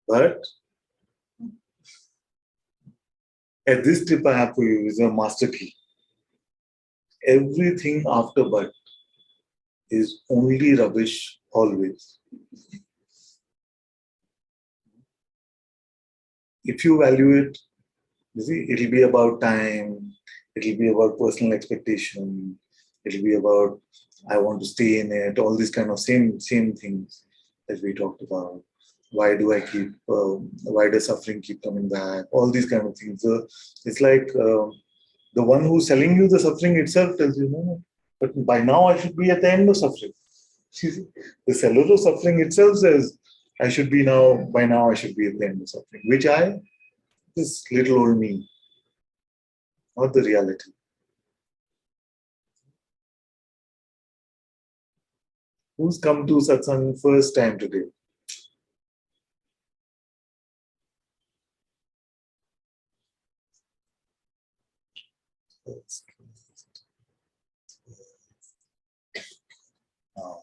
But at this tip I have for you is a master key. Everything after but is only rubbish always. If you value it, you see, it'll be about time, it'll be about personal expectation, it'll be about I want to stay in it, all these kind of same things that we talked about. Why does suffering keep coming back? All these kind of things. It's like the one who's selling you the suffering itself tells you, no, but by now I should be at the end of suffering. The seller of suffering itself says, by now I should be at the end of suffering. Which this little old me, not the reality. Who's come to Satsang first time today?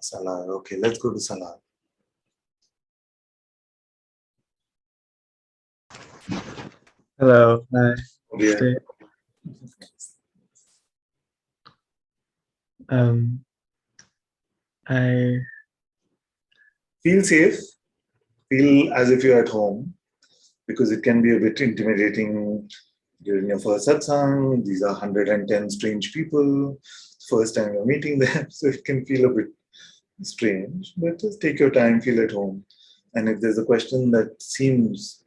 Salah. Okay, let's go to Salah. Hello. Hi. Yeah. Okay. I Feel safe. Feel as if you're at home, because it can be a bit intimidating during your first satsang. These are 110 strange people. First time you're meeting them, so it can feel a bit strange, but just take your time, feel at home. And if there's a question that seems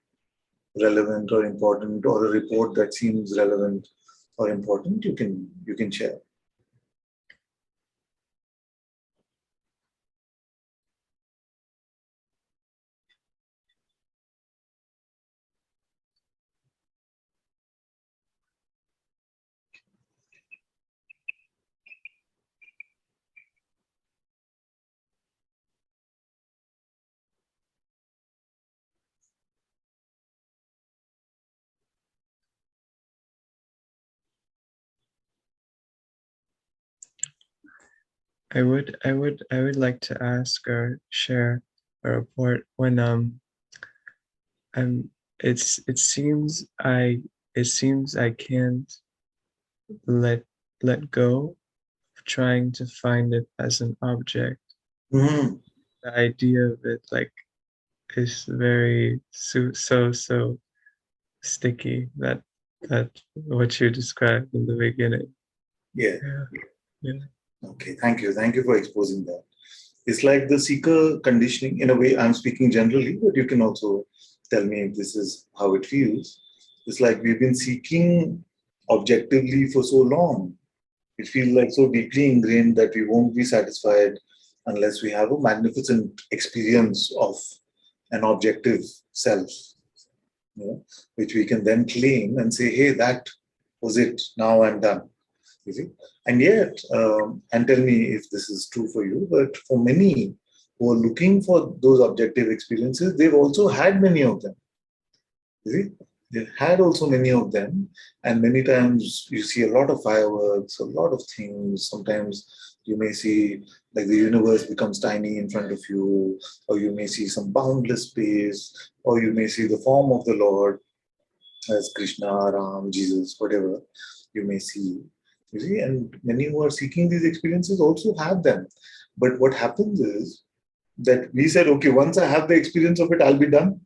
relevant or important, or a report that seems relevant or important, you can share. I would like to ask or share a report when it seems I can't let go of trying to find it as an object. Mm-hmm. The idea of it is very so sticky, that what you described in the beginning. Yeah. Yeah. Okay, thank you. Thank you for exposing that. It's like the seeker conditioning. In a way, I'm speaking generally, but you can also tell me if this is how it feels. It's like we've been seeking objectively for so long. It feels like so deeply ingrained that we won't be satisfied unless we have a magnificent experience of an objective self, which we can then claim and say, hey, that was it. Now I'm done. You see? And yet, and tell me if this is true for you, but for many who are looking for those objective experiences, they've also had many of them. You see? They've had also many of them, and many times you see a lot of fireworks, a lot of things. Sometimes you may see like the universe becomes tiny in front of you, or you may see some boundless space, or you may see the form of the Lord as Krishna, Ram, Jesus, whatever you may see. You see, and many who are seeking these experiences also have them. But what happens is that we said, okay, once I have the experience of it, I'll be done.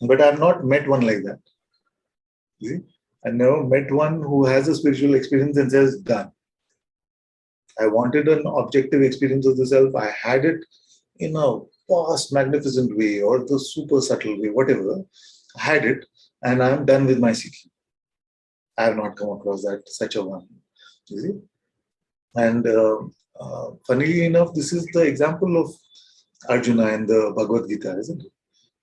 But I've not met one like that. You see? I never met one who has a spiritual experience and says, done. I wanted an objective experience of the self. I had it in a vast, magnificent way or the super subtle way, whatever. I had it, and I'm done with my seeking. I have not come across such a one. You see? And funnily enough, this is the example of Arjuna in the Bhagavad Gita, isn't it?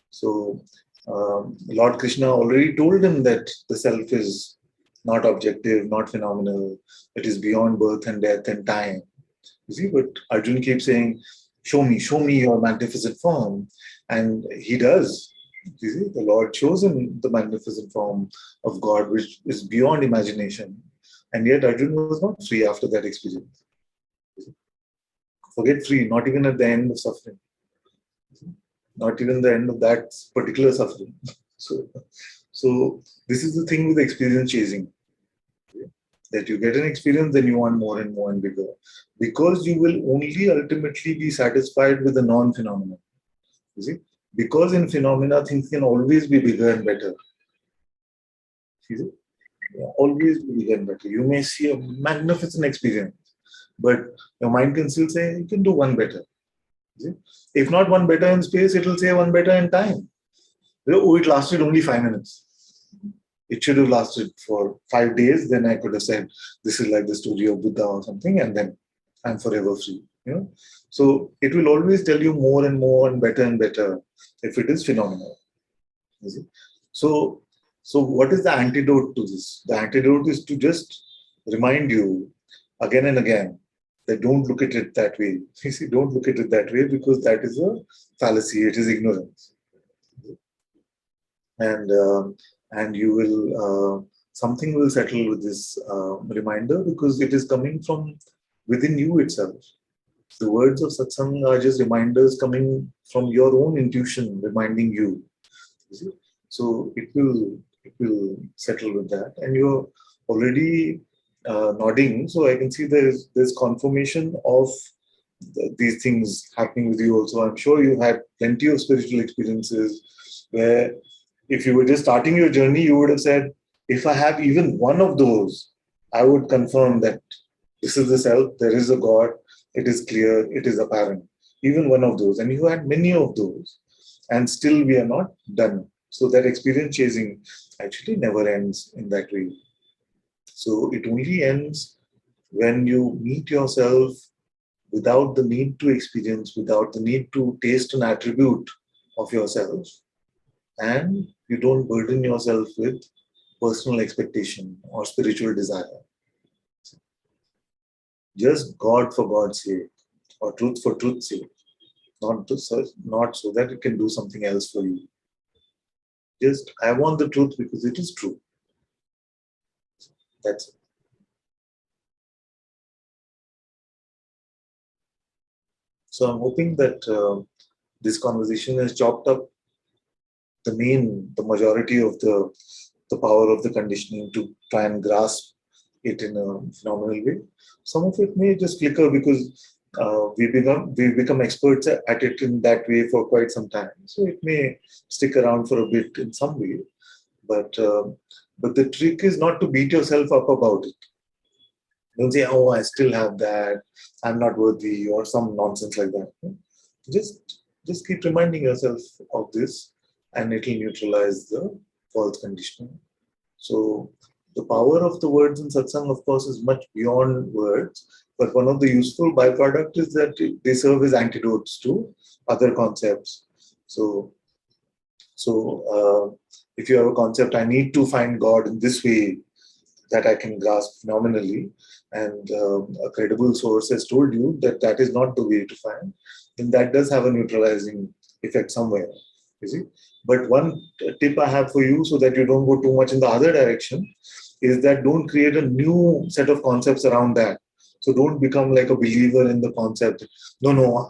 So Lord Krishna already told him that the self is not objective, not phenomenal. It is beyond birth and death and time. You see, but Arjuna keeps saying, show me your magnificent form. And he does. You see, the Lord shows him the magnificent form of God, which is beyond imagination. And yet Arjuna was not free after that experience. Forget free, not even at the end of suffering. Not even the end of that particular suffering. So this is the thing with experience chasing. That you get an experience, then you want more and more and bigger. Because you will only ultimately be satisfied with the non-phenomenon. You see? Because in phenomena, things can always be bigger and better. You see? Always be bigger and better. You may see a magnificent experience, but your mind can still say, you can do one better. You see? If not one better in space, it will say one better in time. Oh, it lasted only 5 minutes. It should have lasted for 5 days. Then I could have said, this is like the story of Buddha or something, and then I'm forever free. So it will always tell you more and better if it is phenomenal. You see? So what is the antidote to this? The antidote is to just remind you again and again that don't look at it that way. You see, don't look at it that way, because that is a fallacy. It is ignorance. And you will something will settle with this reminder, because it is coming from within you itself. The words of satsang are just reminders coming from your own intuition, reminding you. You see? So it will settle with that, and you're already nodding. So I can see there's confirmation of these things happening with you also. I'm sure you had plenty of spiritual experiences where, if you were just starting your journey, you would have said, if I have even one of those, I would confirm that This is the self, there is a God, it is clear, it is apparent. Even one of those. And you had many of those, and still we are not done. So that experience chasing actually never ends in that way. So it only ends when you meet yourself without the need to experience, without the need to taste an attribute of yourself, and you don't burden yourself with personal expectation or spiritual desire. Just God for God's sake, or truth for truth's sake, not so that it can do something else for you. Just, I want the truth because it is true. That's it. So I'm hoping that this conversation has chopped up the majority of the power of the conditioning to try and grasp it in a phenomenal way. Some of it may just flicker because we've become experts at it in that way for quite some time. So it may stick around for a bit in some way, but the trick is not to beat yourself up about it. Don't say, "Oh, I still have that. I'm not worthy," or some nonsense like that. Just keep reminding yourself of this, and it will neutralize the false conditioning. So the power of the words in satsang, of course, is much beyond words. But one of the useful byproducts is that they serve as antidotes to other concepts. So if you have a concept, I need to find God in this way that I can grasp phenomenally, and a credible source has told you that that is not the way to find, then that does have a neutralizing effect somewhere, you see. But one tip I have for you, so that you don't go too much in the other direction, is that don't create a new set of concepts around that. So don't become like a believer in the concept. No,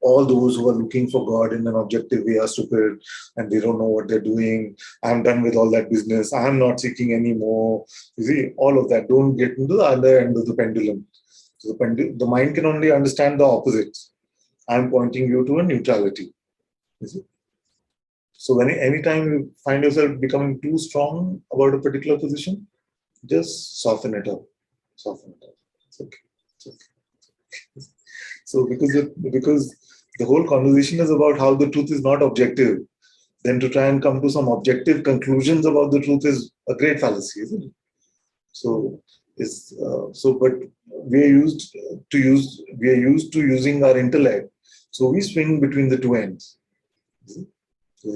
all those who are looking for God in an objective way are stupid and they don't know what they're doing. I'm done with all that business. I'm not seeking anymore. You see, all of that. Don't get into the other end of the pendulum. So the mind can only understand the opposites. I'm pointing you to a neutrality. You see? So anytime you find yourself becoming too strong about a particular position, just soften it up. Soften it up. It's okay. It's okay. So because the whole conversation is about how the truth is not objective, then to try and come to some objective conclusions about the truth is a great fallacy, isn't it? So but we are used to using our intellect. So we swing between the two ends. So,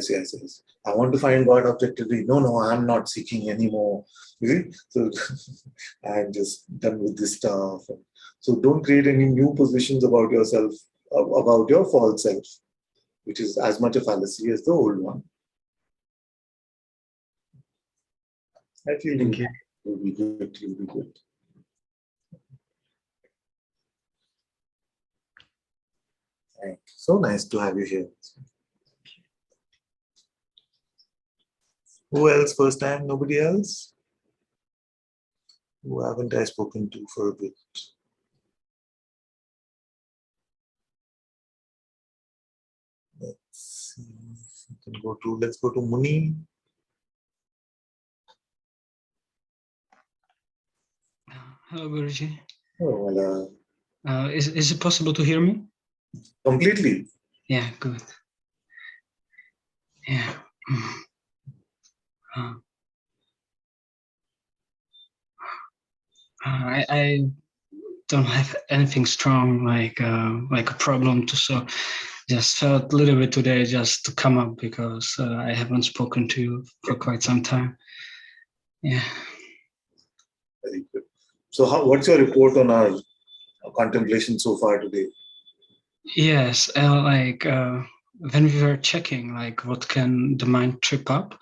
yes. I want to find God objectively. No, I'm not seeking anymore. You see? So I'm just done with this stuff. So don't create any new positions about yourself, about your false self, which is as much a fallacy as the old one. I feel you'll be good. You'll be good. Thank you. So nice to have you here. Who else? First time? Nobody else? Who haven't I spoken to for a bit? Let's see. Let's go to Muni. Hello, Guruji. Oh, well, Is it possible to hear me? completely. Yeah, good. Yeah. I don't have anything strong like a problem to solve. Just felt a little bit today just to come up because I haven't spoken to you for quite some time. Yeah. Very good. So, what's your report on our contemplation so far today? Yes, when we were checking like what can the mind trip up,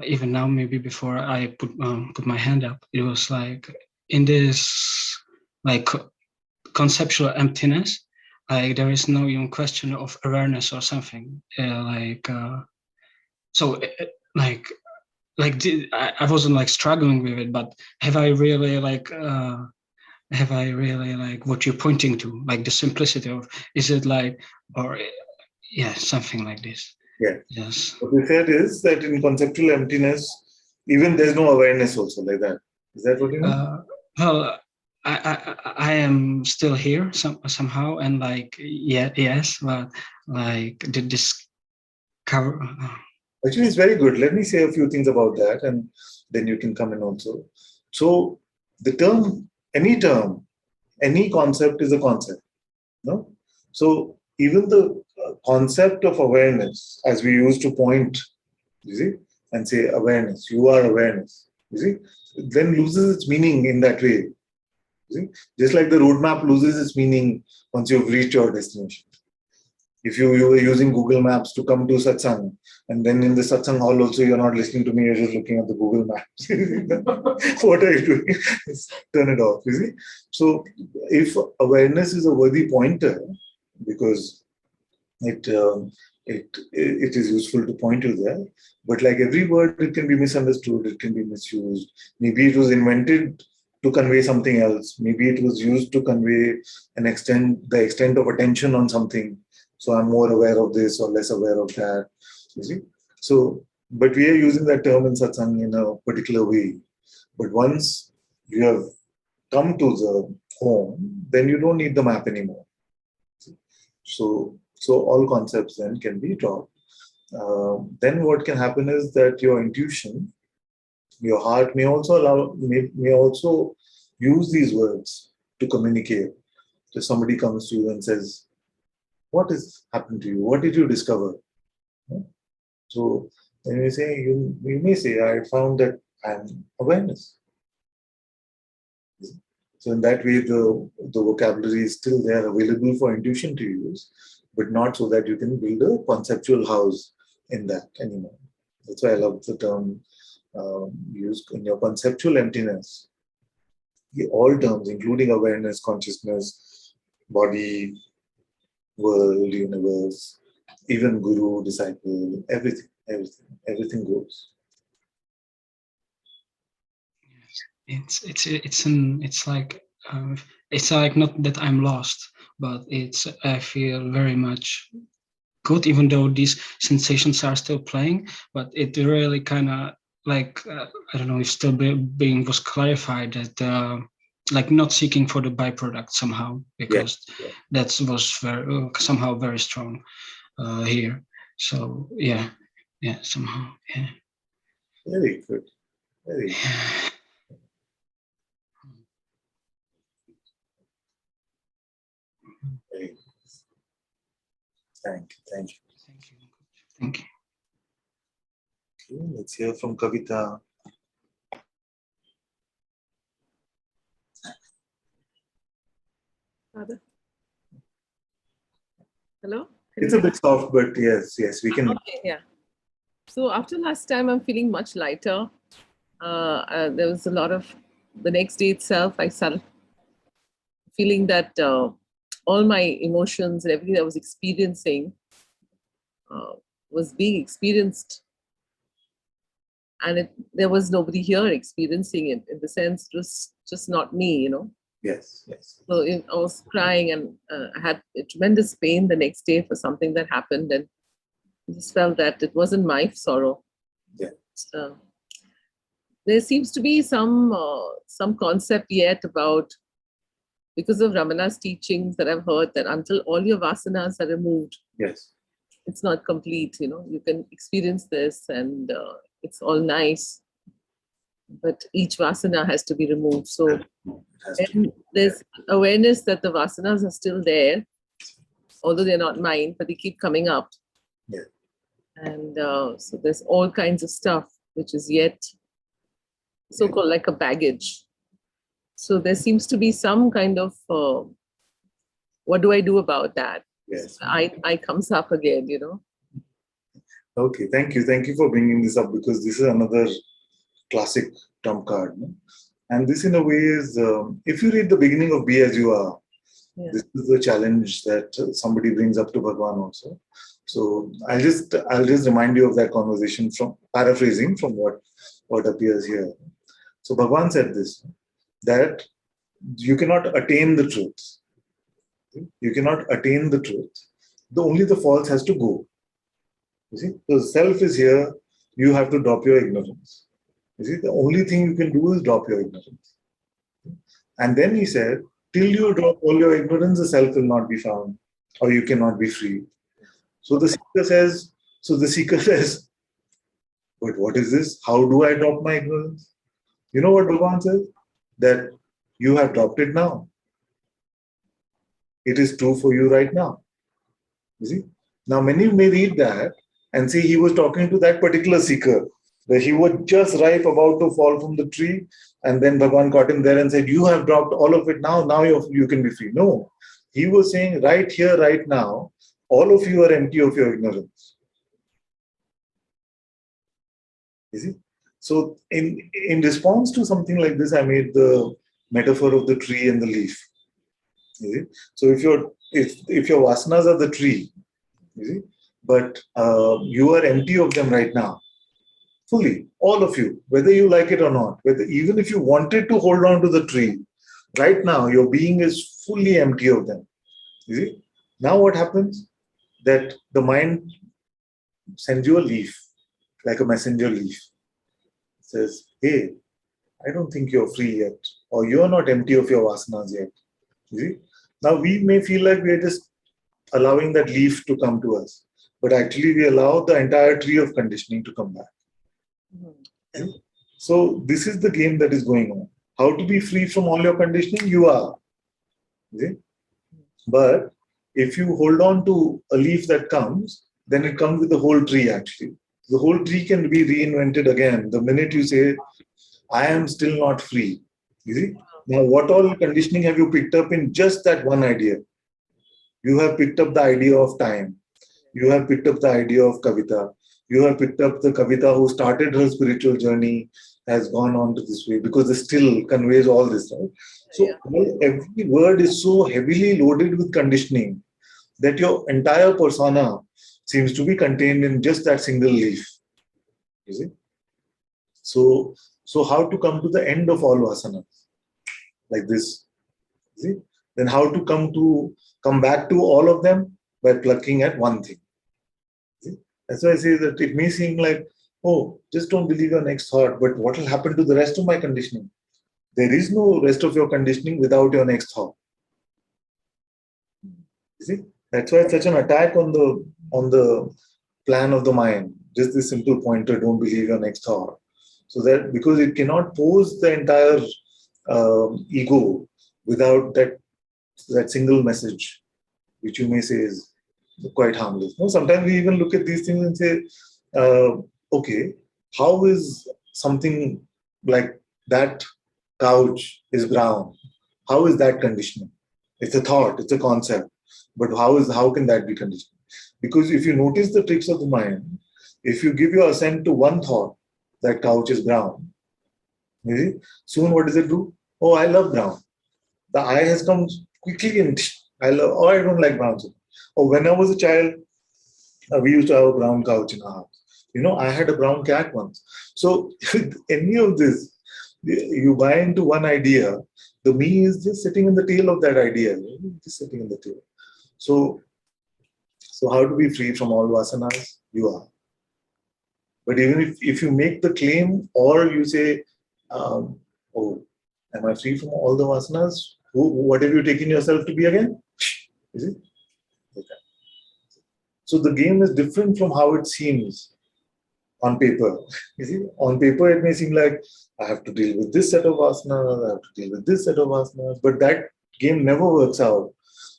even now maybe before I put my hand up, it was like in this like conceptual emptiness, like there is no even question of awareness or something. I wasn't like struggling with it, but have I really like what you're pointing to, like the simplicity of, is it like, or yeah, something like this? Yeah. Yes. What we said is that in conceptual emptiness, Even there's no awareness also like that. Is that what you mean? Well, I am still here somehow, and like yes, but like this cover. Actually, it's very good. Let me say a few things about that, and then you can come in also. So, the term, any concept is a concept. No? So, even the concept of awareness, as we used to point, you see, and say awareness, you are awareness, you see, then loses its meaning in that way. You see? Just like the roadmap loses its meaning once you've reached your destination. If you were using Google Maps to come to Satsang, and then in the Satsang hall also you're not listening to me, you're just looking at the Google Maps. What are you doing? Turn it off, you see. So if awareness is a worthy pointer, because it is useful to point you there, but like every word, it can be misunderstood, it can be misused. Maybe it was invented to convey something else. Maybe it was used to convey the extent of attention on something. So I'm more aware of this or less aware of that. You see? So, but we are using that term in satsang in a particular way. But once you have come to the home, then you don't need the map anymore. So all concepts then can be dropped. Then what can happen is that your intuition, your heart may also may also use these words to communicate. So somebody comes to you and says, "What has happened to you? What did you discover?" So then you may say, "I found that I'm awareness." So in that way, the vocabulary is still there, available for intuition to use, but not so that you can build a conceptual house in that anymore. That's why I love the term used in your conceptual emptiness. All terms, including awareness, consciousness, body, world, universe, even guru, disciple, everything goes. It's like not that I'm lost, but I feel very much good, even though these sensations are still playing. But it really kind of like I don't know if still being was clarified that like not seeking for the byproduct somehow, because that was very somehow very strong here. So yeah, somehow Very good. Very good. Very good. Thank you. Thank you. Okay, let's hear from Kavita. Father. Hello? It's a bit soft, but yes, we can. Okay, yeah. So after last time, I'm feeling much lighter. There was a lot of, the next day itself, I started feeling that all my emotions and everything I was experiencing was being experienced. And there was nobody here experiencing it, in the sense it was just not me, you know. Yes. So I was crying, and I had a tremendous pain the next day for something that happened, and I just felt that it wasn't my sorrow. Yeah. There seems to be some concept yet about, because of Ramana's teachings that I've heard, that until all your vasanas are removed, Yes. it's not complete. You know, you can experience this, and it's all nice, but each vasana has to be removed. So there's awareness that the vasanas are still there, although they're not mine, but they keep coming up. Yeah. And so there's all kinds of stuff which is yet so-called like a baggage. So there seems to be some kind of, what do I do about that? Yes. I comes up again, you know. Okay, thank you for bringing this up, because this is another classic trump card. No? And this in a way is, if you read the beginning of Be As You Are, this is the challenge that somebody brings up to Bhagwan also. So I'll just remind you of that conversation, from paraphrasing from what appears here. So Bhagwan said this, that you cannot attain the truth. You cannot attain the truth. Only the false has to go. You see, so self is here. You have to drop your ignorance. You see, the only thing you can do is drop your ignorance. And then he said, till you drop all your ignorance, the self will not be found, or you cannot be free. So the seeker says, but what is this? How do I drop my ignorance? You know what Bhagavan says? That you have dropped it now. It is true for you right now. You see? Now many may read that and see he was talking to that particular seeker, that he was just ripe about to fall from the tree, and then Bhagavan caught him there and said, you have dropped all of it now, now you can be free. No, he was saying right here, right now, all of you are empty of your ignorance. You see? So in response to something like this, I made the metaphor of the tree and the leaf. You see? So if your vasanas are the tree, you see, but you are empty of them right now, fully, all of you, whether you like it or not, whether even if you wanted to hold on to the tree, right now your being is fully empty of them. You see? Now what happens? That the mind sends you a leaf, like a messenger leaf. It says, hey, I don't think you're free yet, or you're not empty of your vasanas yet. You see? Now we may feel like we're just allowing that leaf to come to us, but actually we allow the entire tree of conditioning to come back. Mhm. So this is the game that is going on. How to be free from all your conditioning? You are. See? But if you hold on to a leaf that comes, then it comes with the whole tree actually. The whole tree can be reinvented again the minute you say, I am still not free. You see? Now, what all conditioning have you picked up in just that one idea? You have picked up the idea of time. You have picked up the idea of Kavita. You have picked up the Kavita who started her spiritual journey, has gone on to this way, because the still conveys all this, right? So every word is so heavily loaded with conditioning that your entire persona seems to be contained in just that single leaf. You see? So how to come to the end of all vasanas? Like this. See? Then how to come back to all of them? By plucking at one thing. See? That's why I say that it may seem like, oh, just don't believe your next thought, but what will happen to the rest of my conditioning? There is no rest of your conditioning without your next thought. You see? That's why it's such an attack on the plan of the mind. Just this simple pointer, don't believe your next thought. So that because it cannot pose the entire ego without that single message, which you may say is quite harmless. No, sometimes we even look at these things and say, okay, how is something like that couch is brown? How is that conditioning? It's a thought, it's a concept. But how can that be conditioning? Because if you notice the tricks of the mind, if you give your assent to one thought, that couch is brown, you see, soon what does it do? Oh, I love brown. The I has come quickly and I don't like brown. Or when I was a child, we used to have a brown couch in our house. I had a brown cat once. So any of this, you buy into one idea, the me is just sitting in the tail of that idea, just sitting in the tail. So how to be free from all vasanas? You are. But even if you make the claim or you say, oh, am I free from all the vasanas? What have you taken yourself to be again? Is it? Okay. So the game is different from how it seems on paper. You see, on paper it may seem like I have to deal with this set of vasanas, I have to deal with this set of vasanas, but that game never works out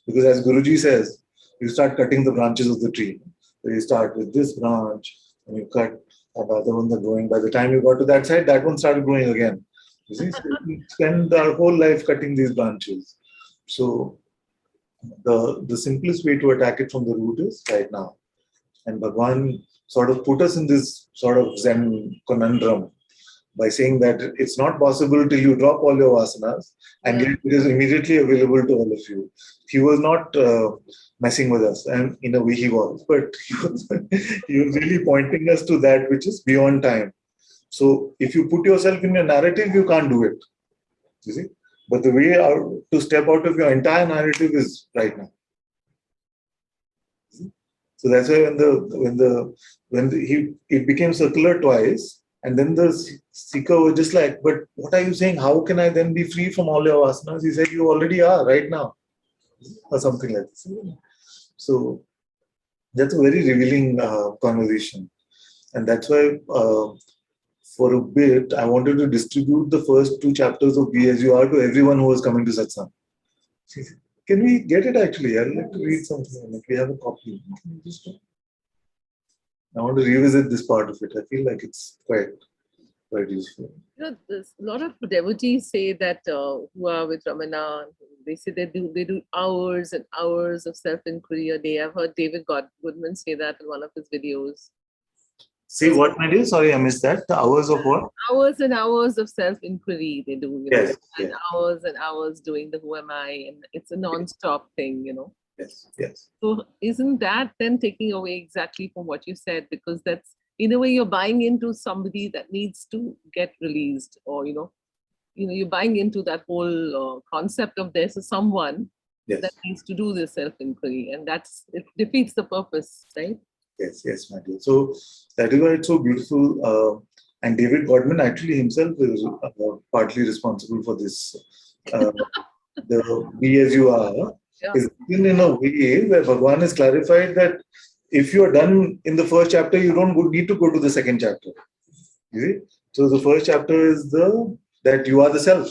because, as Guruji says, you start cutting the branches of the tree. So you start with this branch, and you cut, and the other ones are growing. By the time you got to that side, that one started growing again. You see, so we spend our whole life cutting these branches. So the simplest way to attack it from the root is right now. And Bhagwan sort of put us in this sort of Zen conundrum by saying that it's not possible till you drop all your vasanas, and yet it is immediately available to all of you. He was not messing with us, and in a way he was, but he was really pointing us to that which is beyond time. So if you put yourself in a narrative, you can't do it. You see? But the way out, to step out of your entire narrative is right now. So that's why it became circular twice, And then the seeker was just like, but what are you saying? How can I then be free from all your vasanas? He said, you already are right now, or something like this. So that's a very revealing conversation. And that's why for a bit, I wanted to distribute the first 2 chapters of Be As You Are to everyone who was coming to Satsang. Can we get it actually? I'd like to read something. If we have a copy, I want to revisit this part of it. I feel like it's quite useful. There's a lot of devotees say that who are with Ramana, they say they do hours and hours of self-inquiry a day. I've heard David Goodman say that in one of his videos. See what, my dear? Sorry, I missed that. The hours of what? Hours and hours of self-inquiry they do. Yes, and yes. hours and hours doing the who am I, and it's a non-stop thing, Yes, yes. So isn't that then taking away exactly from what you said? Because that's, in a way, you're buying into somebody that needs to get released, or you're buying into that whole concept of there's someone Yes. that needs to do this self-inquiry, and it defeats the purpose, right? Yes, my dear. So that is why it's so beautiful. And David Godman actually himself is partly responsible for this. The Be As You Are is written in a way where Bhagavan has clarified that if you are done in the first chapter, you don't need to go to the second chapter. You see? So the first chapter is that you are the self.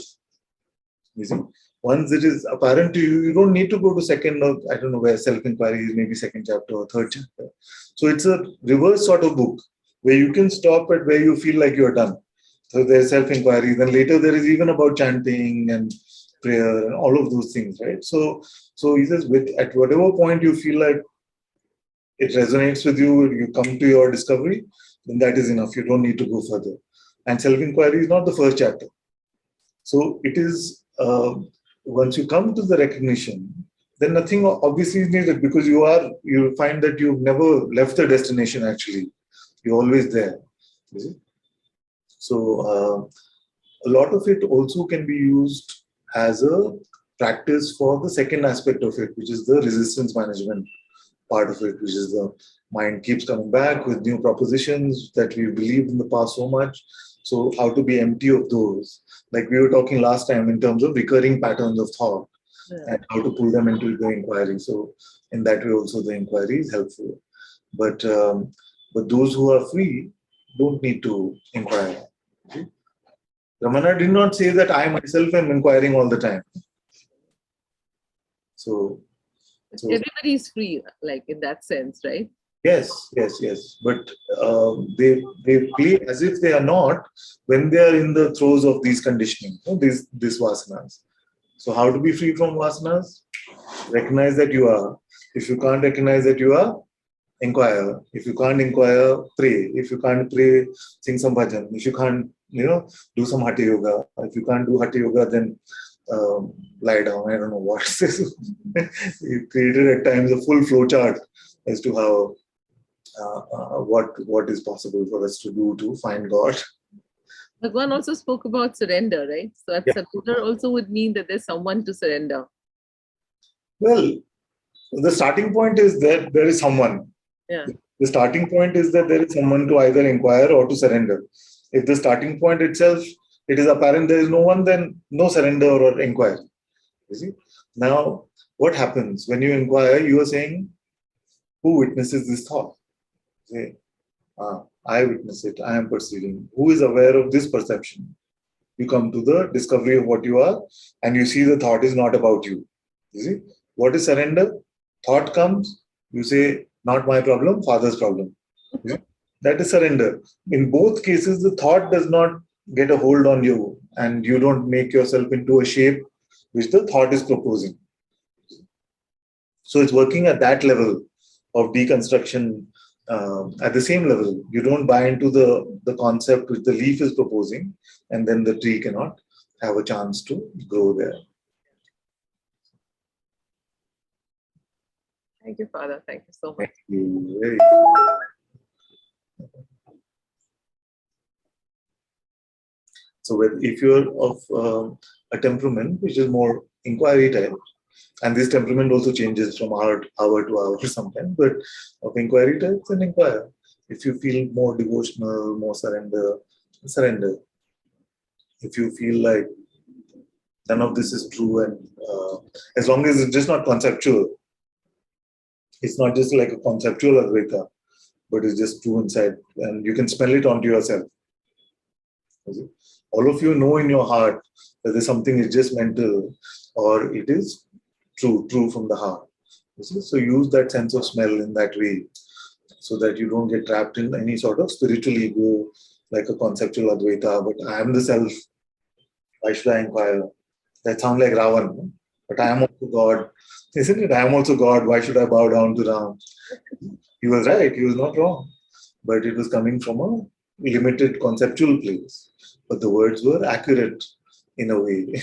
You see? Once it is apparent to you, you don't need to go to second, or I don't know where self-inquiry is, maybe second chapter or third chapter. So it's a reverse sort of book where you can stop at where you feel like you're done. So there's self-inquiry. Then later there is even about chanting and prayer and all of those things, right? So he says, at whatever point you feel like it resonates with you, you come to your discovery, then that is enough. You don't need to go further. And self-inquiry is not the first chapter. So it is, once you come to the recognition, then nothing obviously is needed, because you find that you've never left the destination actually. You're always there. You see? So a lot of it also can be used as a practice for the second aspect of it, which is the resistance management part of it, which is the mind keeps coming back with new propositions that we believed in the past so much. So how to be empty of those, like we were talking last time in terms of recurring patterns of thought, and how to pull them into the inquiry. So in that way also the inquiry is helpful. But those who are free don't need to inquire. Okay? Ramana did not say that I myself am inquiring all the time. So everybody is free, like in that sense, right? Yes. But they play as if they are not when they are in the throes of these conditioning, these vasanas. So how to be free from vasanas? Recognize that you are. If you can't recognize that you are, inquire. If you can't inquire, pray. If you can't pray, sing some bhajan. If you can't, do some hatha yoga. If you can't do hatha yoga, then lie down. I don't know what it is. It created at times a full flow chart as to how what is possible for us to do to find God. Bhagwan also spoke about surrender, right? So surrender also would mean that there's someone to surrender. Well, the starting point is that there is someone. Yeah. The starting point is that there is someone to either inquire or to surrender. If the starting point itself, it is apparent there is no one, then no surrender or inquiry. You see? Now, what happens when you inquire? You are saying, who witnesses this thought? Say, I witness it, I am perceiving. Who is aware of this perception? You come to the discovery of what you are, and you see the thought is not about you. You see? What is surrender? Thought comes, you say, not my problem, Father's problem. You see? That is surrender. In both cases, the thought does not get a hold on you, and you don't make yourself into a shape which the thought is proposing. So it's working at that level of deconstruction. At the same level, you don't buy into the concept which the leaf is proposing, and then the tree cannot have a chance to grow there. Thank you, Father. Thank you so much. Thank you. So if you're of a temperament which is more inquiry type, and this temperament also changes from hour to hour sometimes, but of inquiry type, then inquire. If you feel more devotional, more surrender, surrender. If you feel like none of this is true, and as long as it's just not conceptual, it's not just like a conceptual Advaita, but it's just true inside, and you can smell it onto yourself. All of you know in your heart whether something is just mental or it is true from the heart. So use that sense of smell in that way, so that you don't get trapped in any sort of spiritual ego, like a conceptual Advaita. But I am the self. Why should I inquire? That sounds like Ravan. But I am also God. Isn't it? I am also God. Why should I bow down to Ram? He was right. He was not wrong. But it was coming from a limited conceptual place. But the words were accurate in a way.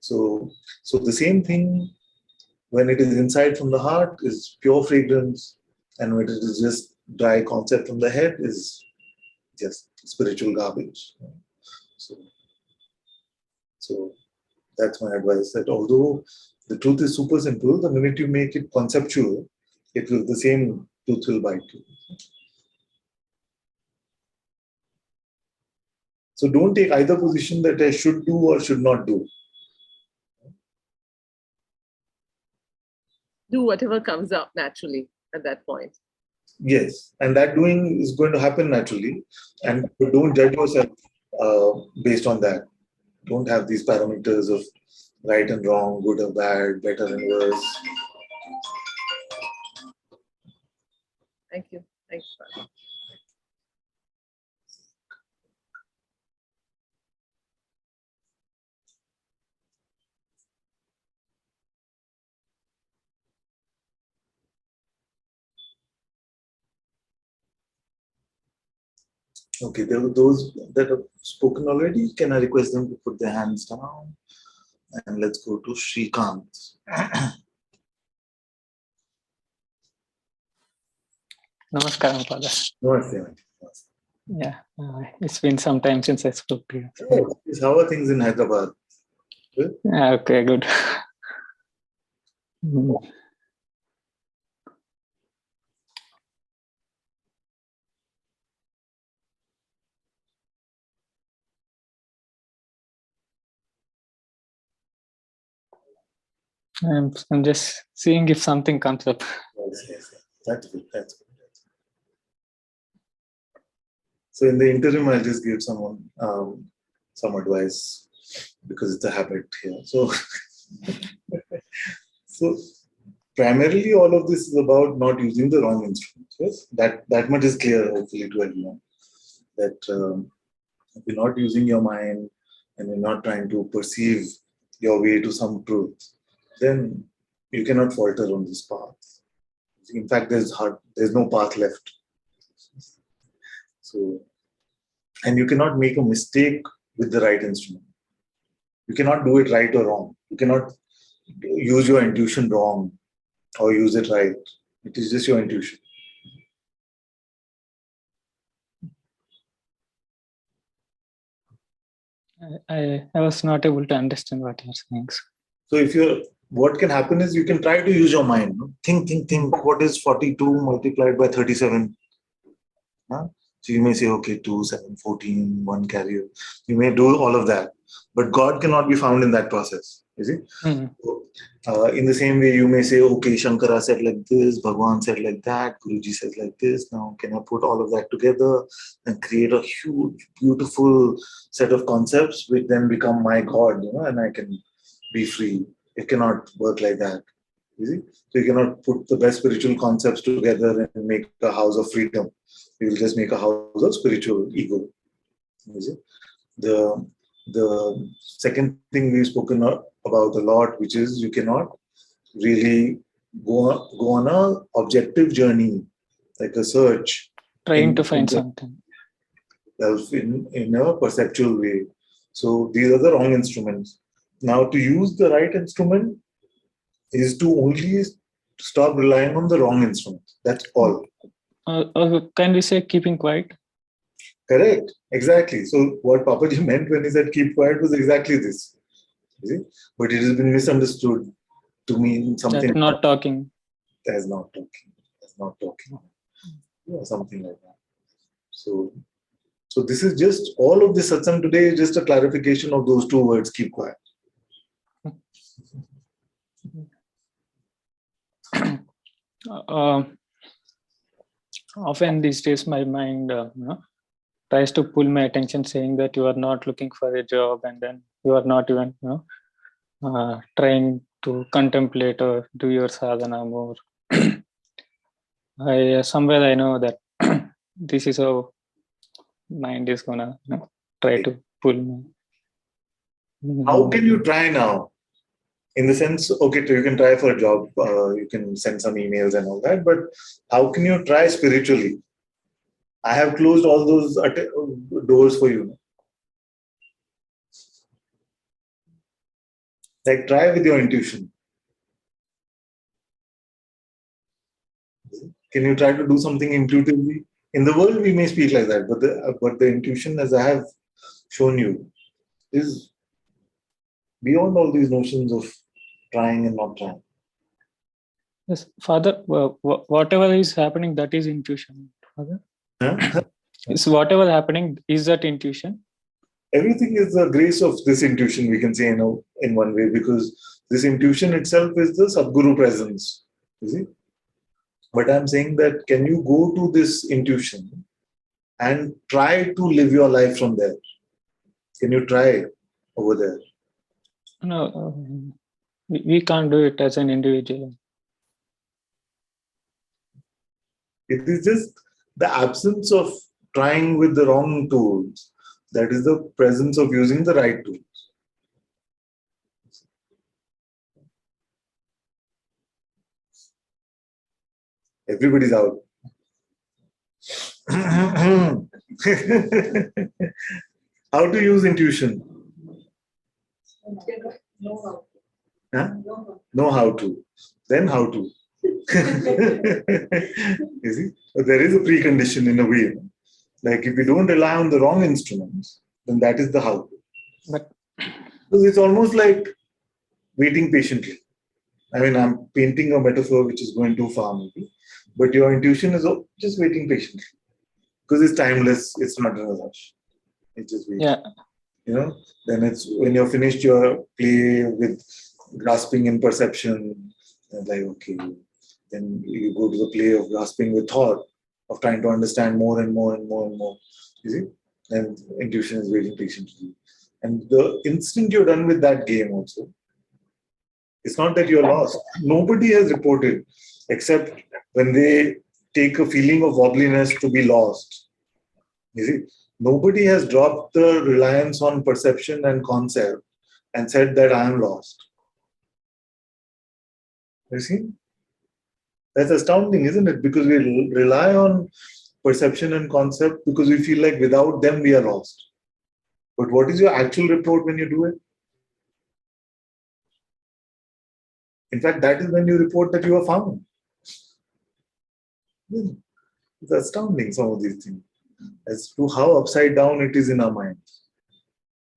so the same thing, when it is inside from the heart, is pure fragrance. And when it is just dry concept from the head, is just spiritual garbage. So that's my advice, that although the truth is super simple, the minute you make it conceptual, the same truth will bite you. So don't take either position that I should do or should not do. Do whatever comes up naturally at that point. Yes, and that doing is going to happen naturally, and don't judge yourself based on that. Don't have these parameters of right and wrong, good or bad, better and worse. Thank you. Thanks, Father. Okay, there were those that have spoken already. Can I request them to put their hands down? And let's go to Shrikant. Namaskaram, Father. Namaste. Yeah, it's been some time since I spoke to you. Yes, how are things in Hyderabad? Good? Okay, good. I'm just seeing if something comes up. Yes. That's good. So in the interim, I'll just give someone some advice, because it's a habit here. So primarily, all of this is about not using the wrong instruments. Yes, that much is clear, hopefully, to everyone. That if you're not using your mind and you're not trying to perceive your way to some truth, then you cannot falter on this path. In fact, there's no path left. So, and you cannot make a mistake with the right instrument. You cannot do it right or wrong. You cannot use your intuition wrong or use it right. It is just your intuition. I was not able to understand what you're saying. So what can happen is you can try to use your mind. Think. What is 42 multiplied by 37? Huh? So you may say, okay, 2, 7, 14, 1 carrier. You may do all of that. But God cannot be found in that process. You see? So, in the same way, you may say, okay, Shankara said like this, Bhagwan said like that, Guruji says like this. Now, can I put all of that together and create a huge, beautiful set of concepts which then become my God, and I can be free? It cannot work like that. You see? So you cannot put the best spiritual concepts together and make a house of freedom. You will just make a house of spiritual ego. You see? The second thing we've spoken about a lot, which is you cannot really go on a objective journey, like a search. Trying to find something. In a perceptual way. So these are the wrong instruments. Now, to use the right instrument is to only stop relying on the wrong instrument. That's all. Can we say keeping quiet? Correct. Exactly. So what Papaji meant when he said keep quiet was exactly this. You see? But it has been misunderstood to mean something. That not talking. As not talking. Yeah, something like that. So So this is just, all of this satsang today is just a clarification of those two words, keep quiet. Often these days, my mind tries to pull my attention, saying that you are not looking for a job, and then you are not even trying to contemplate or do your sadhana more. Somewhere I know that this is how mind is gonna try to pull me. How can you try now? In the sense, okay, so you can try for a job, you can send some emails and all that, but how can you try spiritually? I have closed all those doors for you. Like, try with your intuition. Can you try to do something intuitively? In the world, we may speak like that, but the intuition, as I have shown you, is beyond all these notions of trying and not trying. Yes, Father, whatever is happening, that is intuition, Father. Huh? Is whatever happening, is that intuition? Everything is the grace of this intuition, we can say, in one way, because this intuition itself is the Sadguru presence. You see? But I'm saying that, can you go to this intuition and try to live your life from there? Can you try over there? No, we can't do it as an individual. It is just the absence of trying with the wrong tools. That is the presence of using the right tools. Everybody's out. How to use intuition? Huh? Know how to. Then how to. You see? But there is a precondition in a way. Like, if you don't rely on the wrong instruments, then that is the how to. But Because it's almost like waiting patiently. I mean, I'm painting a metaphor which is going too far, maybe. But your intuition is just waiting patiently. Because it's timeless, it's not in a rush. It's just waiting. yeah, Then it's when you're finished your play with grasping in perception, and like, okay, then you go to the play of grasping with thought, of trying to understand more and more and more and more. You see? And intuition is waiting patiently. And the instant you're done with that game also, it's not that you're lost. Nobody has reported, except when they take a feeling of wobbliness to be lost. You see, nobody has dropped the reliance on perception and concept and said that I am lost. You see? That's astounding, isn't it? Because we rely on perception and concept because we feel like without them we are lost. But what is your actual report when you do it? In fact, that is when you report that you are found. It's astounding, some of these things, as to how upside down it is in our minds.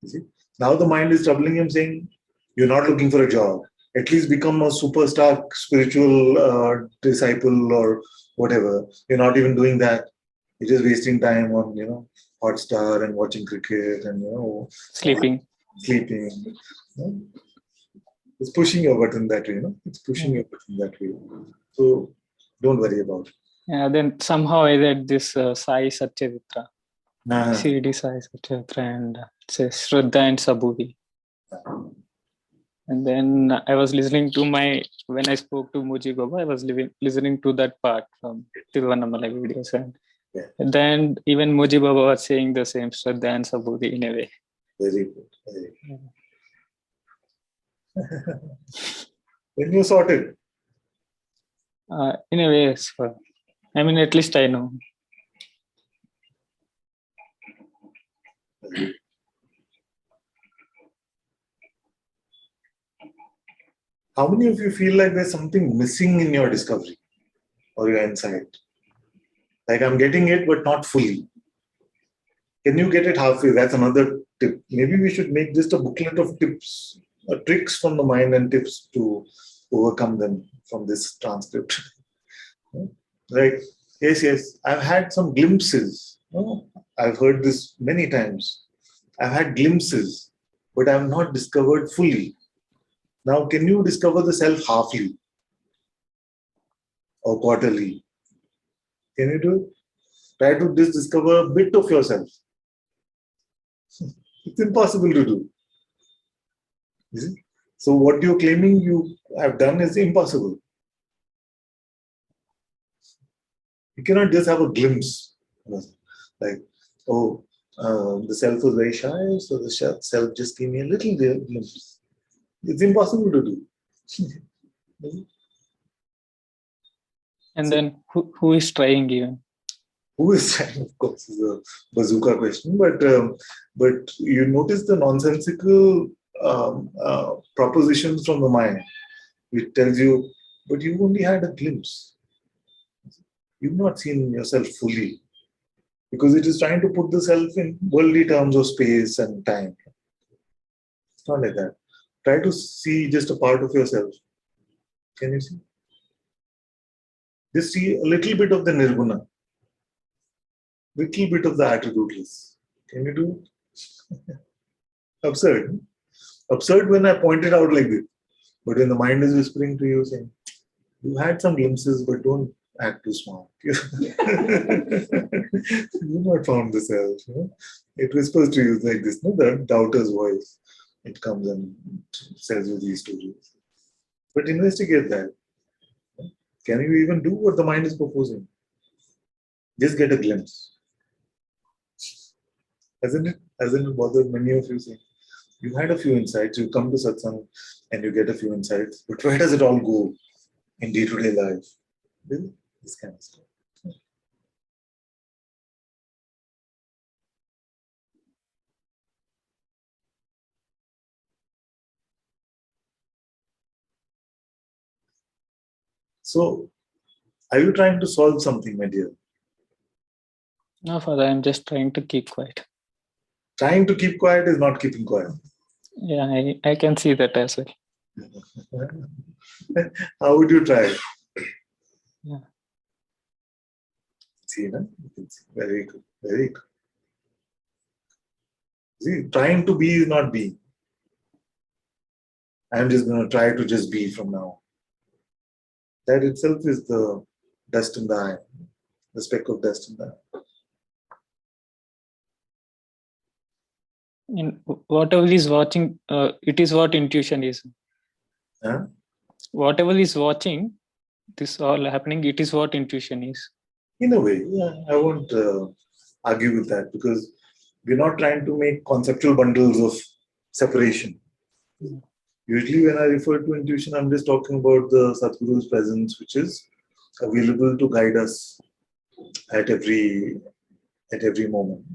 You see? Now the mind is troubling him, saying, you're not looking for a job. At least become a superstar spiritual disciple or whatever. You're not even doing that. You're just wasting time on, Hotstar and watching cricket and, sleeping. It's pushing your button that way, It's pushing your button that way. So don't worry about it. Yeah, then somehow I read this Sai Satyavitra. CD Sai Satyavitra, and it says Shraddha and Sabhuvi. And then I was listening to when I spoke to Muji Baba, I was listening to that part from Tiruvannamalai videos. And then even Muji Baba was saying the same, Shraddha and Sabhuvi in a way. Very good. Very good. When you sorted. In a way, at least I know. How many of you feel like there's something missing in your discovery or your insight? Like, I'm getting it, but not fully. Can you get it halfway? That's another tip. Maybe we should make just a booklet of tips, tricks from the mind and tips to overcome them from this transcript. Like, yes, I've had some glimpses. I've heard this many times. I've had glimpses, but I've not discovered fully. Now, can you discover the self halfly or quarterly? Can you do it? Try to just discover a bit of yourself. It's impossible to do. Is it? So what you're claiming you have done is impossible. You cannot just have a glimpse. Like, oh, the self was very shy, so the self just gave me a little glimpse. It's impossible to do. And then who is trying even? Who is trying, of course, is a bazooka question, but you notice the nonsensical propositions from the mind, which tells you, but you only had a glimpse. You've not seen yourself fully, because it is trying to put the self in worldly terms of space and time. It's not like that. Try to see just a part of yourself. Can you see? Just see a little bit of the nirguna, little bit of the attributeless. Can you do it? Absurd. Absurd when I point it out like this. But when the mind is whispering to you, saying, you had some glimpses, but don't act too smart. You've not found the self. You know? It whispers to you like this, no? The doubter's voice. It comes and tells you these stories. But investigate that. Can you even do what the mind is proposing? Just get a glimpse. Hasn't it bothered many of you saying, you had a few insights, you come to satsang and you get a few insights, but where does it all go in day-to-day life? Really? This kind of stuff. So, are you trying to solve something, my dear? No, Father, I'm just trying to keep quiet. Trying to keep quiet is not keeping quiet. Yeah, I can see that as well. How would you try? Yeah. See, no? You can see. Very good. Very good. See, trying to be is not being. I'm just going to try to just be from now. That itself is the dust in the eye, the speck of dust in the eye. And whatever is watching, it is what intuition is. Huh? Whatever is watching, this all happening, it is what intuition is. In a way, yeah, I won't argue with that, because we're not trying to make conceptual bundles of separation. Usually when I refer to intuition, I'm just talking about the Satguru's presence, which is available to guide us at every moment.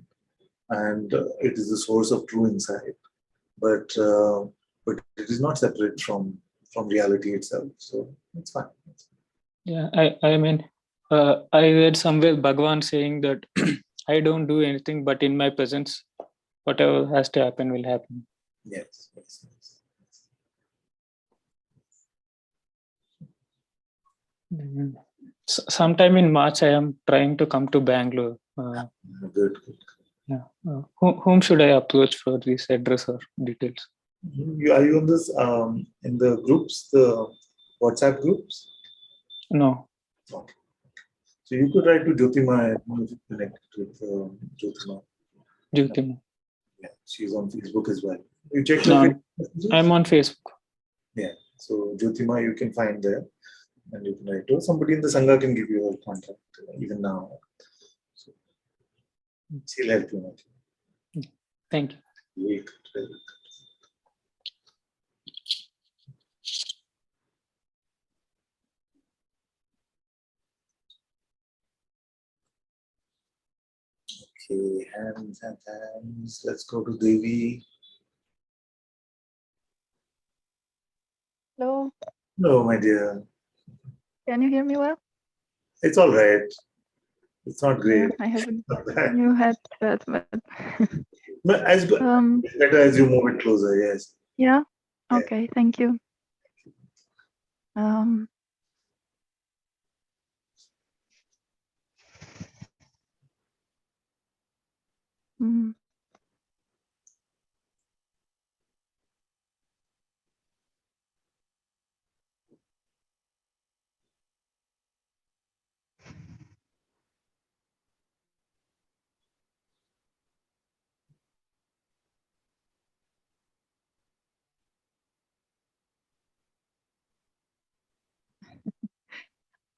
And it is the source of true insight. But it is not separate from reality itself. So it's fine. Yeah, I mean, I read somewhere Bhagavan saying that I don't do anything, but in my presence, whatever has to happen will happen. Yes. Sometime in March, I am trying to come to Bangalore. Good. Yeah. Whom should I approach for this address or details? Are you on this in the groups, the WhatsApp groups? No. Okay. So you could write to Jyotima and connect with Jyotima. Jyotima. Yeah, she's on Facebook as well. You check No, her Facebook? I'm on Facebook. Yeah. So Jyotima, you can find there, and you can write to her. Somebody in the Sangha can give you her contact even now. So she'll help you much. Thank you. Very good, very good. Okay, hands and hands. Let's go to Devi. Hello, Hello, my dear. can you hear me well? It's all right. It's not great. I have Not a bad. new headset, but But it's better as you move it closer. Yes. yeah, Yeah. okay, thank you. Um, Mm.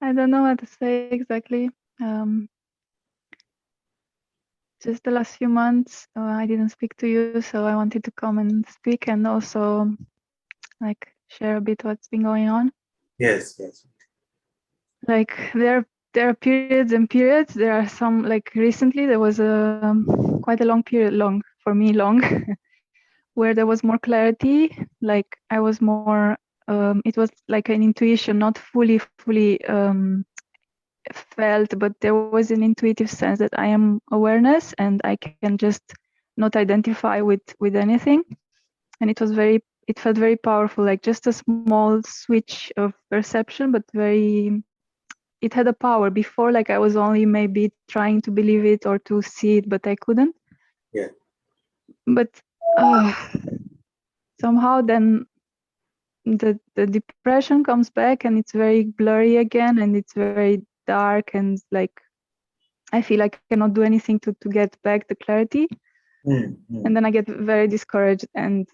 I don't know what to say exactly. Just the last few months, I didn't speak to you, so I wanted to come and speak and also like share a bit what's been going on. Yes, yes. Like there are periods and periods. There are some, like recently there was a quite a long period, long for me, long, where there was more clarity. Like I was more. It was like an intuition, not fully felt, but there was an intuitive sense that I am awareness and I can just not identify with anything. And it was very, it felt very powerful, like just a small switch of perception, but very, it had a power. Before, like I was only maybe trying to believe it or to see it, but I couldn't. Yeah. But somehow then the depression comes back and it's very blurry again and it's very dark and like I feel I cannot do anything to get back the clarity. And then I get very discouraged and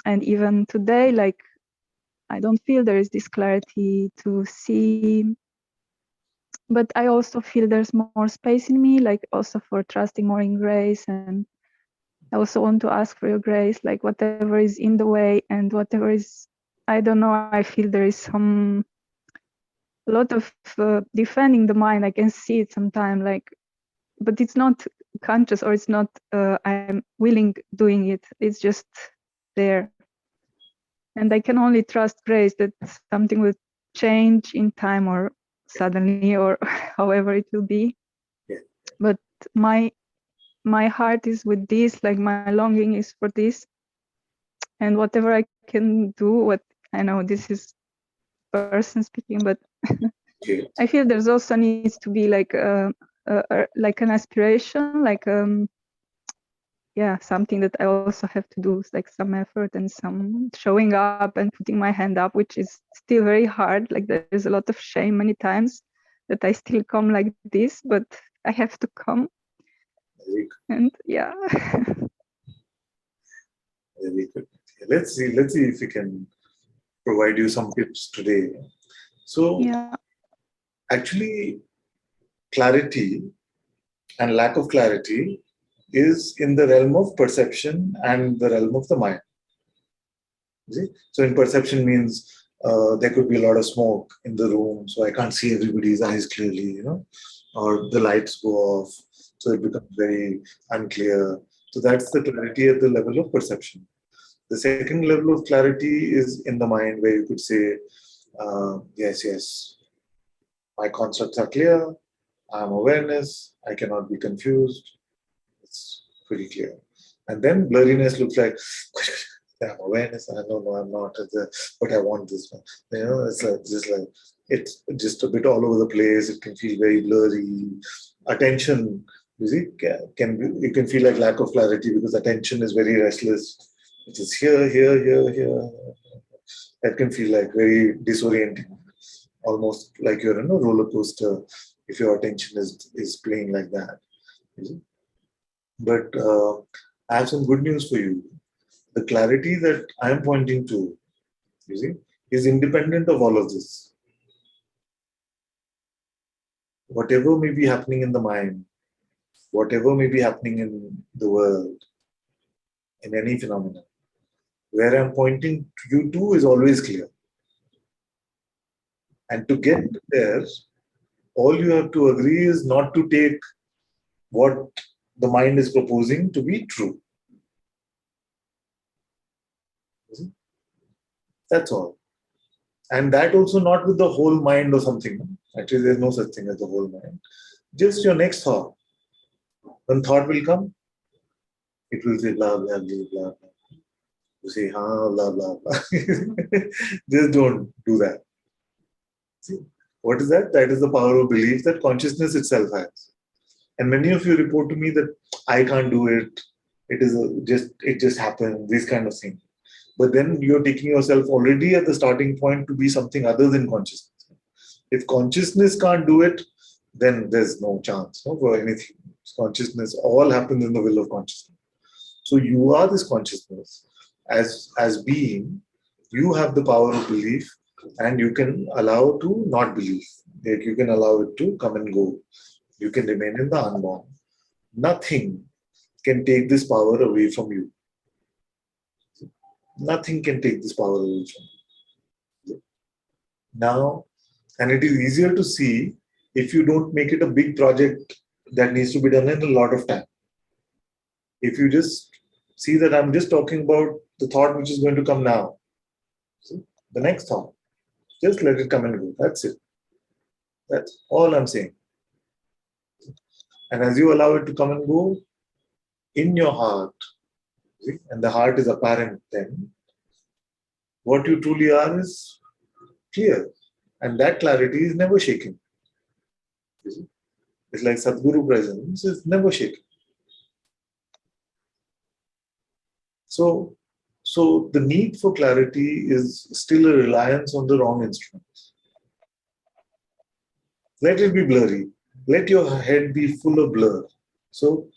even today, like I don't feel there is this clarity to see, but I also feel there's more space in me, like also for trusting more in grace. And I also want to ask for your grace, like whatever is in the way and whatever is, I don't know, I feel there is a lot of defending the mind. I can see it sometimes, like, but it's not conscious or it's not I'm willing doing it. It's just there. And I can only trust grace that something will change in time or suddenly or however it will be. Yeah. But my heart is with this, like my longing is for this. And whatever I can do, what I know this is person speaking, but I feel there's also needs to be like like an aspiration, like yeah, something that I also have to do, like some effort and some showing up and putting my hand up, which is still very hard. Like there's a lot of shame many times that I still come like this, but I have to come. And yeah. Very good. Let's see if we can provide you some tips today. So yeah. actually, clarity and lack of clarity is in the realm of perception and the realm of the mind. See? So in perception means there could be a lot of smoke in the room, so I can't see everybody's eyes clearly, or the lights go off, so it becomes very unclear. So that's the clarity at the level of perception. The second level of clarity is in the mind, where you could say, yes, my concepts are clear, I'm awareness, I cannot be confused, it's pretty clear. And then blurriness looks like, I'm awareness, I know, no, I'm not, but I want this one. It's just a bit all over the place, it can feel very blurry. Attention, you see, you can feel like lack of clarity because attention is very restless. It is here. That can feel like very disorienting, almost like you're in a roller coaster if your attention is playing like that. But I have some good news for you. The clarity that I am pointing to, you see, is independent of all of this. Whatever may be happening in the mind, whatever may be happening in the world, in any phenomenon, where I'm pointing to you to is always clear. And to get there, all you have to agree is not to take what the mind is proposing to be true. That's all. And that also not with the whole mind or something. Actually, there's no such thing as the whole mind. Just your next thought. When thought will come, it will say blah, blah, blah, blah. You say, blah, blah, blah. Just don't do that. See, what is that? That is the power of belief that consciousness itself has. And many of you report to me that I can't do it. It just happens, this kind of thing. But then you're taking yourself already at the starting point to be something other than consciousness. If consciousness can't do it, then there's no chance for anything. Consciousness, all happens in the will of consciousness. So you are this consciousness. As being, you have the power of belief, and you can allow to not believe. Like you can allow it to come and go. You can remain in the unborn. Nothing can take this power away from you. Nothing can take this power away from you. Now, and it is easier to see if you don't make it a big project that needs to be done in a lot of time. If you just see that I'm just talking about the thought which is going to come now. See? The next thought. Just let it come and go. That's it. That's all I'm saying. And as you allow it to come and go in your heart, see, and the heart is apparent then, what you truly are is clear. And that clarity is never shaken. You see? It's like Sadguru presence is never shaken. So the need for clarity is still a reliance on the wrong instruments. Let it be blurry. Let your head be full of blur. So,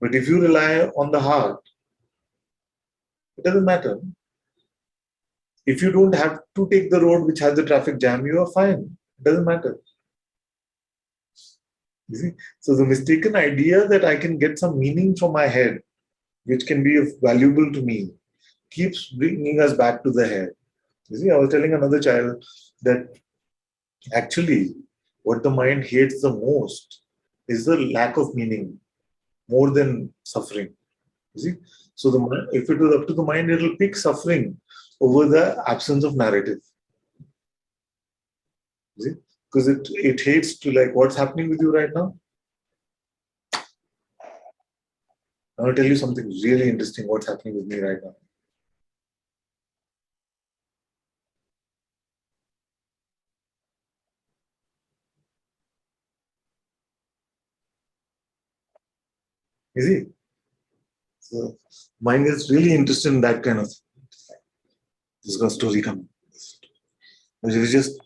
but if you rely on the heart, it doesn't matter. If you don't have to take the road which has the traffic jam, you are fine. It doesn't matter. You see? So the mistaken idea that I can get some meaning from my head, which can be valuable to me, keeps bringing us back to the head. You see, I was telling another child that actually what the mind hates the most is the lack of meaning more than suffering. You see? So the mind, if it was up to the mind, it will pick suffering over the absence of narrative. You see? Because it hates to like what's happening with you right now. I want to tell you something really interesting what's happening with me right now. You see? So mind is really interested in that kind of thing. There's got a story coming. It's just,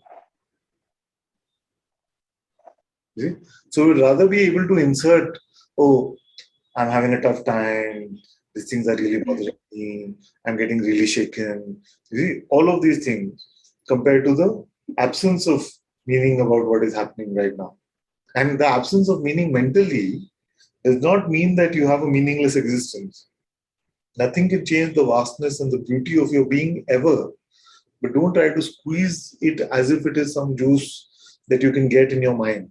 you see? So we'd rather be able to insert, oh, I'm having a tough time, these things are really bothering me, I'm getting really shaken. You see, all of these things compared to the absence of meaning about what is happening right now. And the absence of meaning mentally does not mean that you have a meaningless existence. Nothing can change the vastness and the beauty of your being ever. But don't try to squeeze it as if it is some juice that you can get in your mind.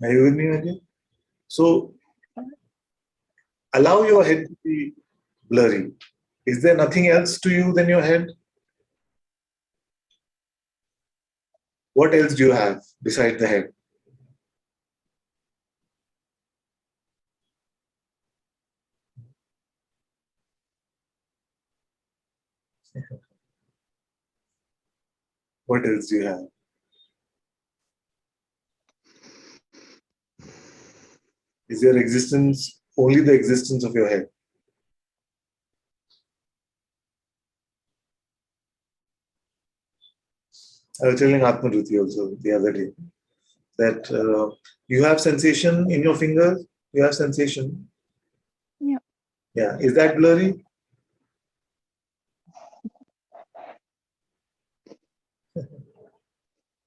Are you with me again? So, allow your head to be blurry. Is there nothing else to you than your head? What else do you have beside the head? What else do you have? Is your existence only the existence of your head? I was telling Atmaruti also the other day that you have sensation in your fingers. You have sensation. Yeah. Yeah. Is that blurry?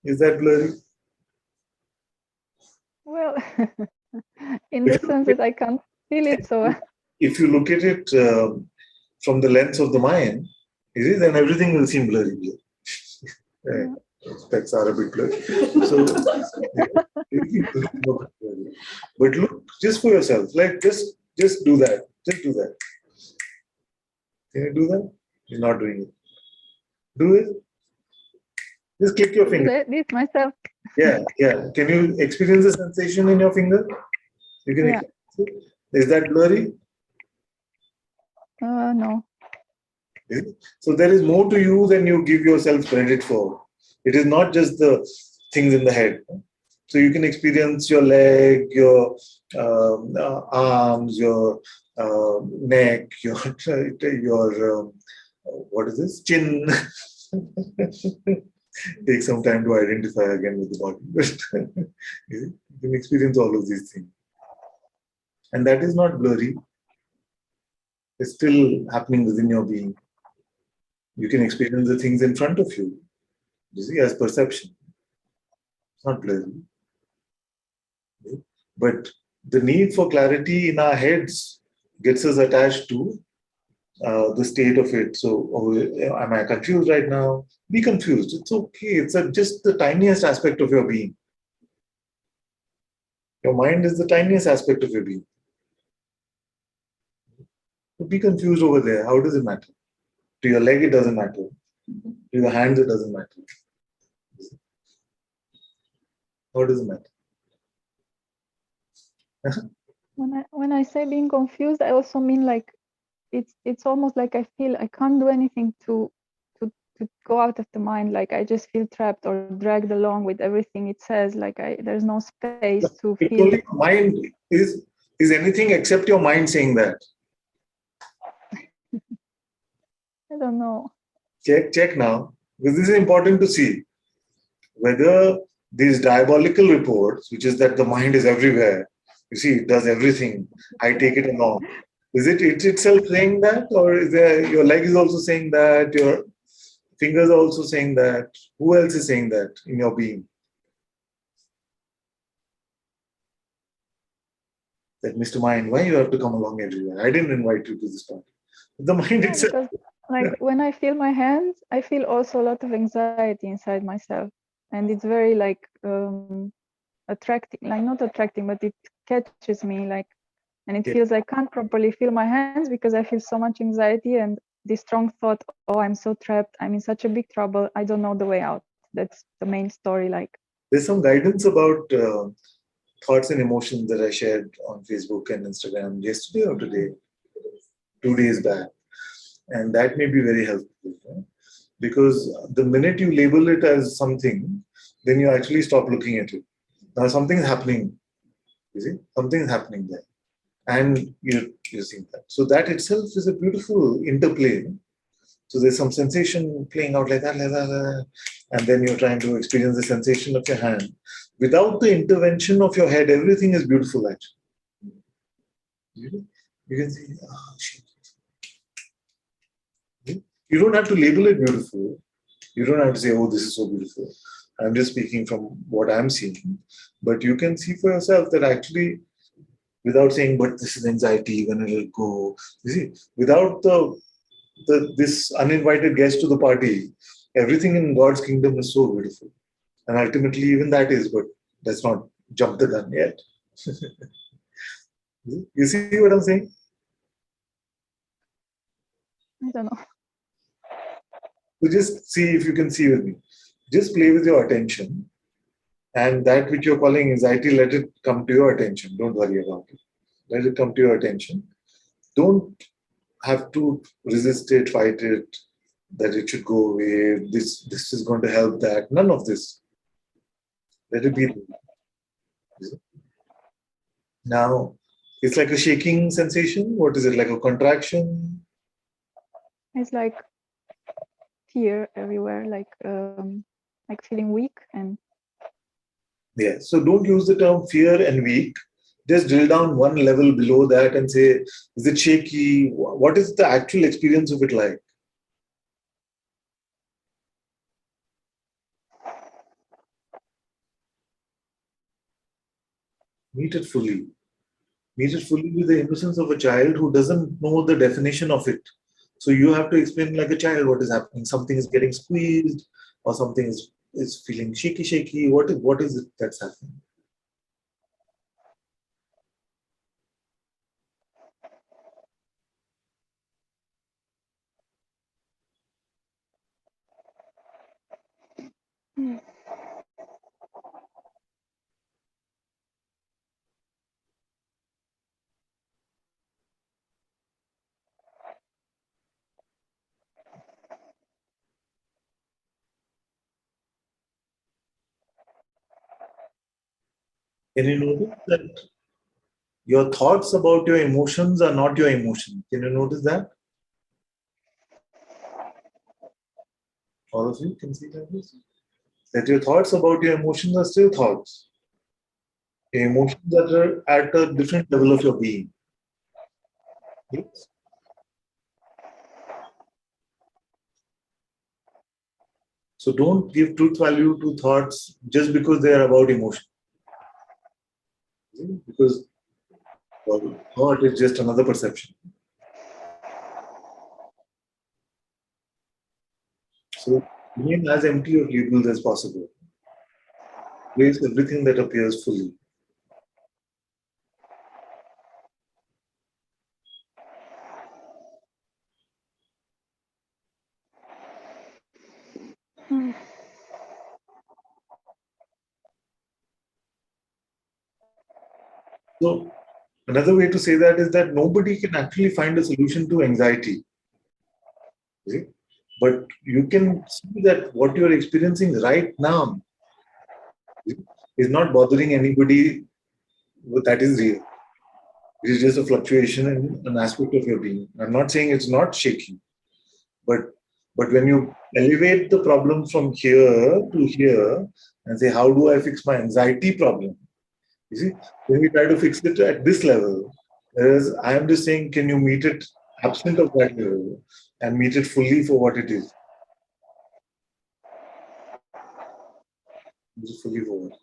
Is that blurry? Well, in the sense that I can't feel it, so if you look at it from the lens of the mind, then everything will seem blurry. yeah. Specs are a bit blurry. So, but look just for yourself. Like just do that. Just do that. Can you do that? You're not doing it. Do it. Just click your finger. This myself. Yeah. Can you experience the sensation in your finger? You can. Yeah. Is that blurry? No. So there is more to you than you give yourself credit for. It is not just the things in the head. So you can experience your leg, your arms, your neck, your what is this? Chin. Take some time to identify again with the body. But you can experience all of these things. And that is not blurry. It's still happening within your being. You can experience the things in front of you see, as perception. It's not blurry. But the need for clarity in our heads gets us attached to the state of it. So, am I confused right now? Be confused. It's okay. It's just the tiniest aspect of your being. Your mind is the tiniest aspect of your being. So be confused over there. How does it matter? To your leg, it doesn't matter. To your hands, it doesn't matter. How does it matter? When I say being confused, I also mean like it's almost like I feel I can't do anything to go out of the mind. Like I just feel trapped or dragged along with everything it says. Like there's no space to It's feel. only mind is anything except your mind saying that. I don't know. Check now, because this is important to see whether these diabolical reports, which is that the mind is everywhere, you see, it does everything. I take it along. Is it itself saying that, or is there your leg is also saying that, your fingers are also saying that? Who else is saying that in your being? That Mr. Mind, why you have to come along everywhere? I didn't invite you to this party. The mind Yeah, itself. because like when I feel my hands, I feel also a lot of anxiety inside myself, and it's very like attracting, like not attracting, but it catches me like, and it Yeah. feels I can't properly feel my hands because I feel so much anxiety and this strong thought, oh, I'm so trapped, I'm in such a big trouble, I don't know the way out. That's the main story. Like There's some guidance about thoughts and emotions that I shared on Facebook and Instagram yesterday or today, 2 days back. And that may be very helpful. Right? Because the minute you label it as something, then you actually stop looking at it. Now something's happening, you see, something's happening there. And you see that. So that itself is a beautiful interplay. So there's some sensation playing out like that, and then you're trying to experience the sensation of your hand. Without the intervention of your head, everything is beautiful actually. You can see, oh, shit. You don't have to label it beautiful. You don't have to say, oh, this is so beautiful. I'm just speaking from what I'm seeing. But you can see for yourself that actually, without saying, but this is anxiety, when it'll go. You see, without this uninvited guest to the party, everything in God's kingdom is so beautiful. And ultimately, even that is, but let's not jump the gun yet. You see what I'm saying? I don't know. So just see if you can see with me. Just play with your attention. And that which you're calling anxiety, let it come to your attention. Don't worry about it. Let it come to your attention. Don't have to resist it, fight it, that it should go away. This is going to help that. None of this. Let it be. Now, it's like a shaking sensation. What is it? Like a contraction? It's like fear everywhere, like feeling weak and Yeah. So don't use the term fear and weak. Just drill down one level below that and say, is it shaky? What is the actual experience of it like? Meet it fully. Meet it fully with the innocence of a child who doesn't know the definition of it. So you have to explain like a child what is happening. Something is getting squeezed, or something is feeling shaky. What is it that's happening? Can you notice that your thoughts about your emotions are not your emotions? Can you notice that? All of you can see that? That your thoughts about your emotions are still thoughts. Your emotions that are at a different level of your being. Yes? So don't give truth value to thoughts just because they are about emotion. Because thought is just another perception. So remain as empty of labels as possible. Place everything that appears fully. So another way to say that is that nobody can actually find a solution to anxiety. See? But you can see that what you're experiencing right now is not bothering anybody that is real. It is just a fluctuation in an aspect of your being. I'm not saying it's not shaking, but when you elevate the problem from here to here and say, how do I fix my anxiety problem? You see, when we try to fix it at this level, whereas I am just saying, can you meet it absent of that level and meet it fully for what it is? Meet it fully for what?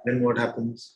Then what happens?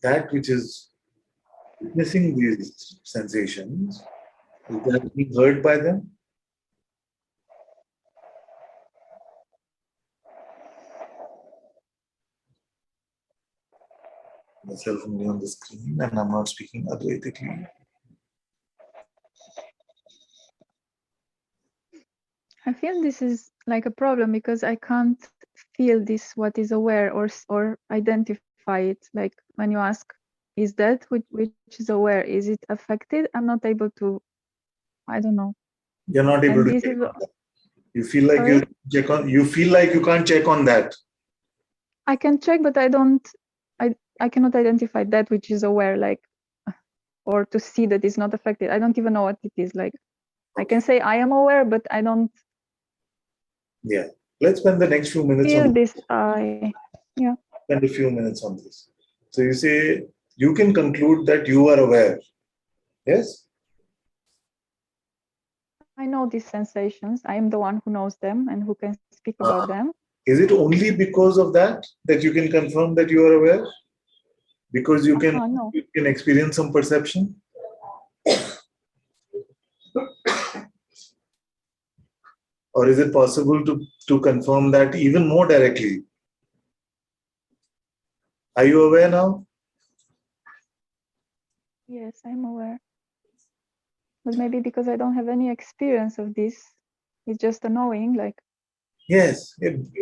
That which is witnessing these sensations, is that being hurt by them? Myself only on the screen, and I'm not speaking Advaitically. I feel this is like a problem because I can't feel this what is aware or identify it. Like when you ask, is that which is aware? Is it affected? I'm not able to. I don't know. You're not able And to this check is on that. You feel like sorry? you feel like you can't check on that. I can check, but I don't. I cannot identify that which is aware, like, or to see that it's not affected. I don't even know what it is. Like, I can say I am aware, but I don't Yeah. Let's spend the next few minutes feel on this. Yeah. spend a few minutes on this. So you say you can conclude that you are aware. Yes? I know these sensations. I am the one who knows them and who can speak about them. Is it only because of that that you can confirm that you are aware? Because No. you can experience some perception? Or is it possible to confirm that even more directly? Are you aware now? Yes, I'm aware. But maybe because I don't have any experience of this, it's just a knowing, like, Yes,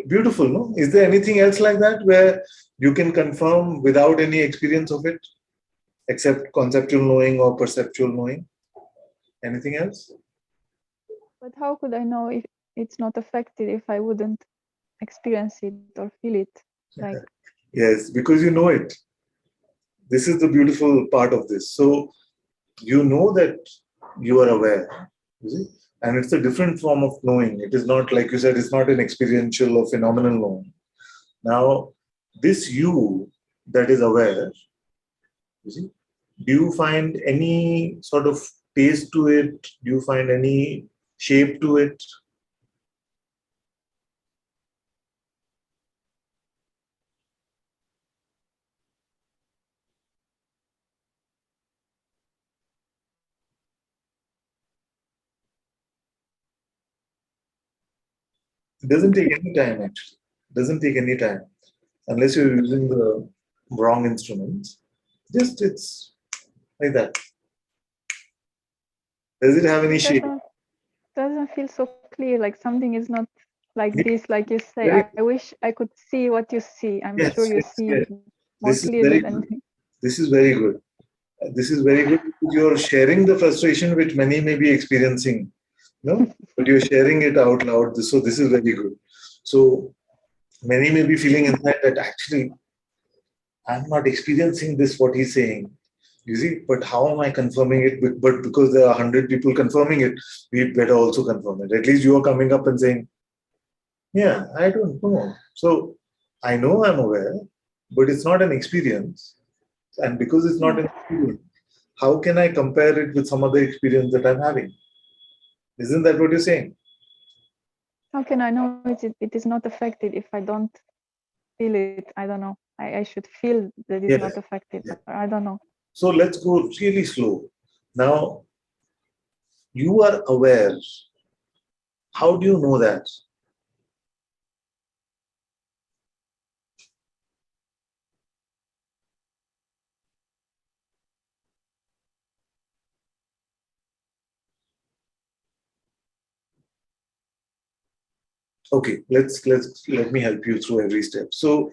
beautiful, no? Is there anything else like that where you can confirm without any experience of it, except conceptual knowing or perceptual knowing? Anything else? but how could I know if it's not affected if I wouldn't experience it or feel it? Like, Yes, because you know it. This is the beautiful part of this. So you know that you are aware, you see? And it's a different form of knowing. It is not, like you said, it's not an experiential or phenomenal knowing. Now, this you that is aware, you see, do you find any sort of taste to it? Do you find any shape to it? It doesn't take any time actually. It doesn't take any time unless you're using the wrong instruments. Just it's like that. Does it have any It shape? doesn't feel so clear, like something is not like Yes, this, like you say. very, I wish I could see what you see. I'm sure yes, you yes, see yes. it more This is clearly very than good. me. This is very good. This is very good because you're sharing the frustration which many may be experiencing, no? But you're sharing it out loud. So this is very good. So many may be feeling inside that actually I'm not experiencing this, what he's saying. You see, but how am I confirming it? But because there are 100 people confirming it, we better also confirm it. At least you are coming up and saying, yeah, I don't know. So I know I'm aware, but it's not an experience. And because it's not Yeah. an experience, how can I compare it with some other experience that I'm having? Isn't that what you're saying? How can I know it is not affected if I don't feel it? I don't know. I should feel that it's Yes. not affected. Yes. I don't know. So let's go really slow. Now, you are aware. How do you know that? Okay, let me help you through every step. So,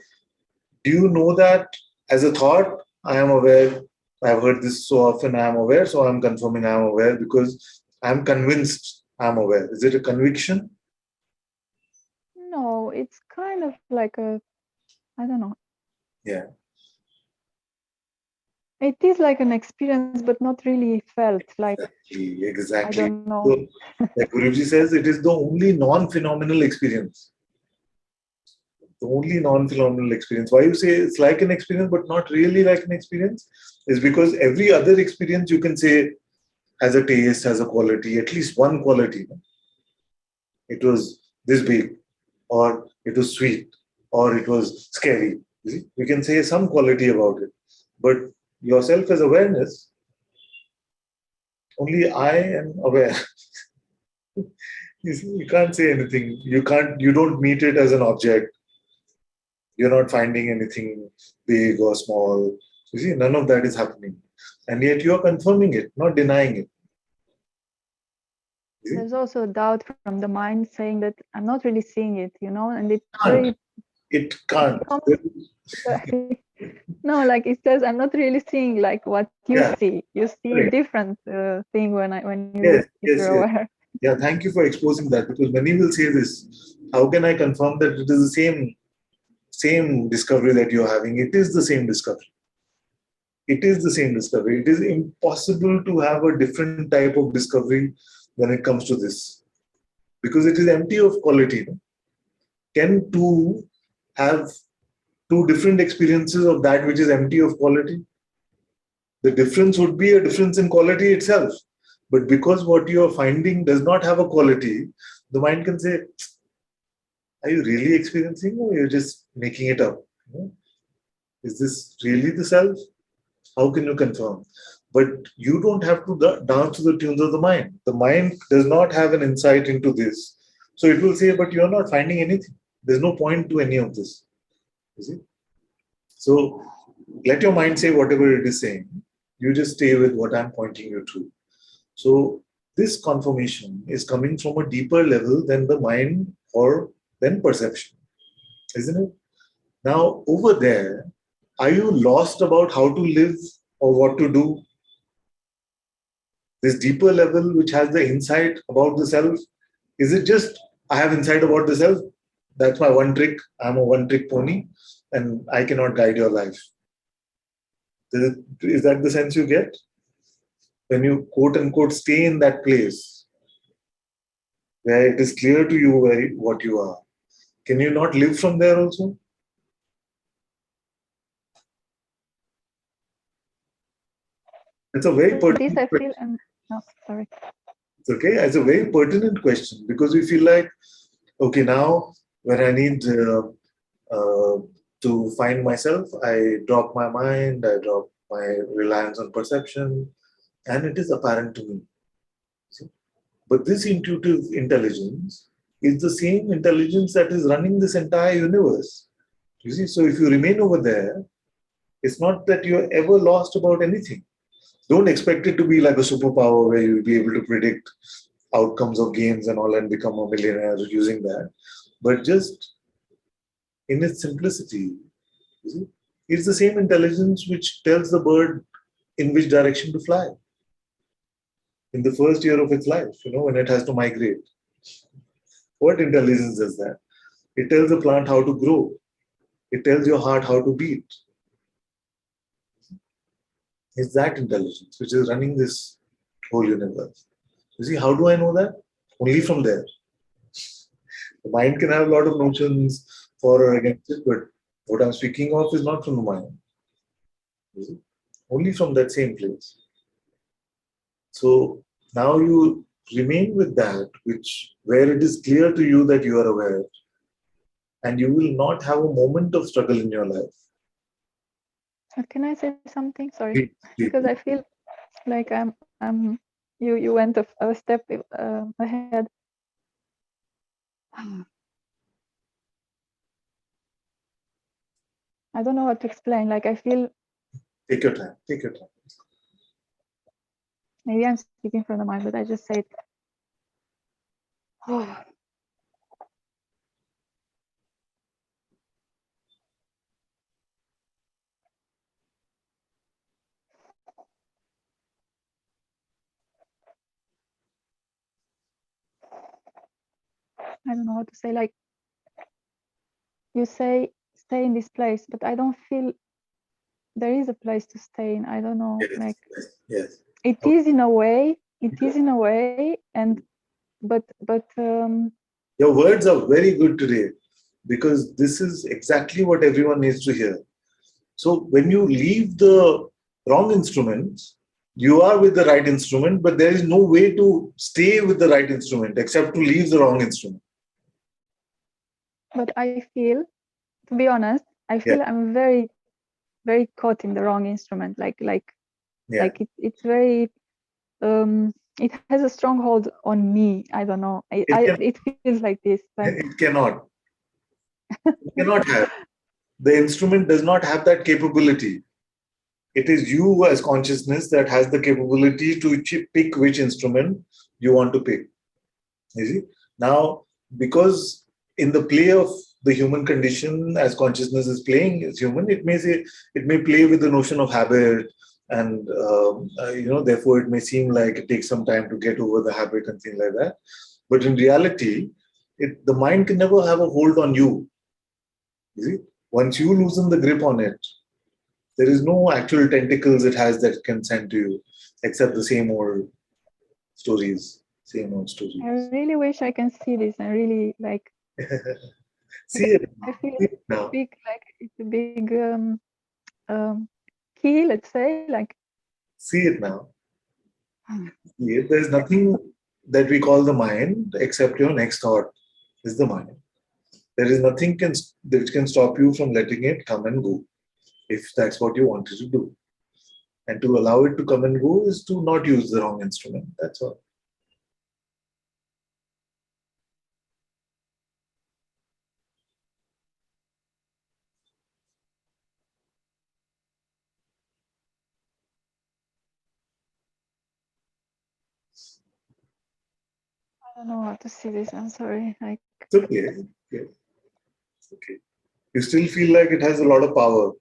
do you know that as a thought, I am aware? I've heard this so often, I am aware, so I'm confirming I am aware because I'm convinced I'm aware. Is it a conviction? No, it's kind of like I don't know. Yeah, It is like an experience, but not really felt. Like exactly, I exactly. don't know. So, like Guruji says, it is the only non-phenomenal experience. The only non-phenomenal experience. Why you say it's like an experience, but not really like an experience, is because every other experience you can say has a taste, has a quality, at least one quality. It was this big, or it was sweet, or it was scary. You see? You can say some quality about it. But yourself as awareness, only I am aware. You see, you can't say anything. You don't meet it as an object. You're not finding anything big or small. You see, none of that is happening. And yet you're confirming it, not denying it. You see? There's also a doubt from the mind saying that I'm not really seeing it, and it's Can't. very, It it can't. becomes, no, like it says, I'm not really seeing like what you Yeah, see. You see a correct. different thing Yes, if yes, you're yes. aware. Yeah, thank you for exposing that because many will say this. How can I confirm that it is the same discovery that you're having? It is the same discovery. It is the same discovery. It is impossible to have a different type of discovery when it comes to this because it is empty of quality. No? Can two have two different experiences of that which is empty of quality? The difference would be a difference in quality itself. But because what you are finding does not have a quality, the mind can say, are you really experiencing or you're just making it up? Is this really the self? How can you confirm? But you don't have to dance to the tunes of the mind. The mind does not have an insight into this. So it will say, but you're not finding anything. There's no point to any of this. You see? So let your mind say whatever it is saying. You just stay with what I'm pointing you to. So this confirmation is coming from a deeper level than the mind or than perception, isn't it? Now, over there, are you lost about how to live or what to do? This deeper level, which has the insight about the self, is it just I have insight about the self? That's my one trick. I'm a one trick pony and I cannot guide your life. Is that the sense you get? When you quote unquote stay in that place where it is clear to you what you are, can you not live from there also? It's a very This pertinent I feel, question. and no, sorry. It's okay. It's a very pertinent question because we feel like, okay, now when I need uh, to find myself, I drop my mind, I drop my reliance on perception, and it is apparent to me. See? But this intuitive intelligence is the same intelligence that is running this entire universe. You see, so if you remain over there, it's not that you're ever lost about anything. Don't expect it to be like a superpower where you'll be able to predict outcomes of games and all and become a millionaire using that. But just in its simplicity, you see, it's the same intelligence which tells the bird in which direction to fly in the first year of its life, when it has to migrate. What intelligence does that? It tells the plant how to grow. It tells your heart how to beat. It's that intelligence which is running this whole universe. You see, how do I know that? Only from there. The mind can have a lot of notions for or against it, but what I'm speaking of is not from the mind. You see? Only from that same place. So now you remain with that, where it is clear to you that you are aware, and you will not have a moment of struggle in your life. Can I say something? Sorry, Please. because I feel like you went a step ahead. I don't know what to explain. Like I feel. Take your time. Take your time. Maybe I'm speaking from the mind, but I just say it. I don't know how to say. Like you say, stay in this place, but I don't feel there is a place to stay in. I don't know. Yes, Like yes. it is in a way. It is in a way, and but. Your words are very good today, because this is exactly what everyone needs to hear. So when you leave the wrong instruments, you are with the right instrument, but there is no way to stay with the right instrument except to leave the wrong instrument. But I feel, to be honest, I feel Yeah. I'm very, very caught in the wrong instrument. Yeah. Like it's very. It has a stronghold on me. I don't know. It feels like this. Like It cannot. It cannot have. The instrument does not have that capability. It is you as consciousness that has the capability to pick which instrument you want to pick. You see? Now, because in the play of the human condition, as consciousness is playing as human, it may play with the notion of habit, and therefore it may seem like it takes some time to get over the habit and things like that. But in reality, the mind can never have a hold on you. You see, once you loosen the grip on it, there is no actual tentacles it has that can send to you, except the same old stories. Same old stories. I really wish I can see this. I really like. See it. I feel See it now. big, like it's a big key. Let's say, like. See it now. See it. There's nothing that we call the mind except your next thought is the mind. There is nothing that can stop you from letting it come and go, if that's what you wanted to do. And to allow it to come and go is to not use the wrong instrument. That's all. I don't know how to see this. I'm sorry. Like. It's okay. Yeah. It's okay. You still feel like it has a lot of power.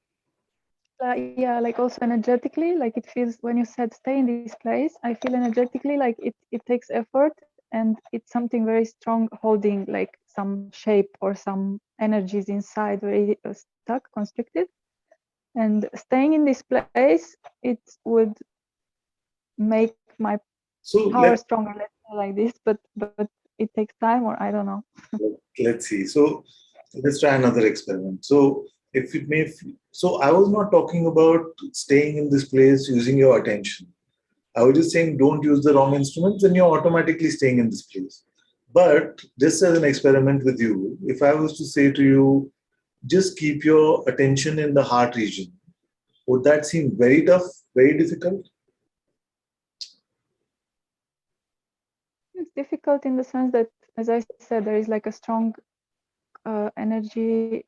Yeah, like also energetically, like it feels when you said stay in this place, I feel energetically like it takes effort, and it's something very strong holding like some shape or some energies inside very stuck, constricted. And staying in this place, it would make my power stronger, let's say like this, but it takes time, or I don't know. Let's see. So let's try another experiment. So I was not talking about staying in this place using your attention. I was just saying don't use the wrong instruments and you're automatically staying in this place. But just as an experiment with you, if I was to say to you, just keep your attention in the heart region, would that seem very tough, very difficult? It's difficult in the sense that as I said, there is like a strong energy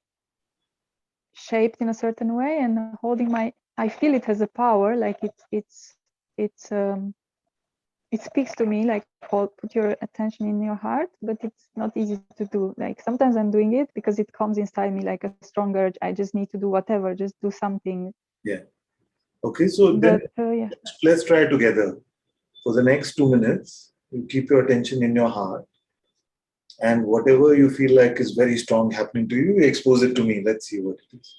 shaped in a certain way, and holding my, I feel it has a power, like it speaks to me, like put your attention in your heart, but it's not easy to do. Like sometimes I'm doing it because it comes inside me like a strong urge. I just need to do whatever, just do something. Yeah. Okay, so then yeah. let's try together. For the next 2 minutes, you keep your attention in your heart, and whatever you feel like is very strong happening to you, you expose it to me. Let's see what it is.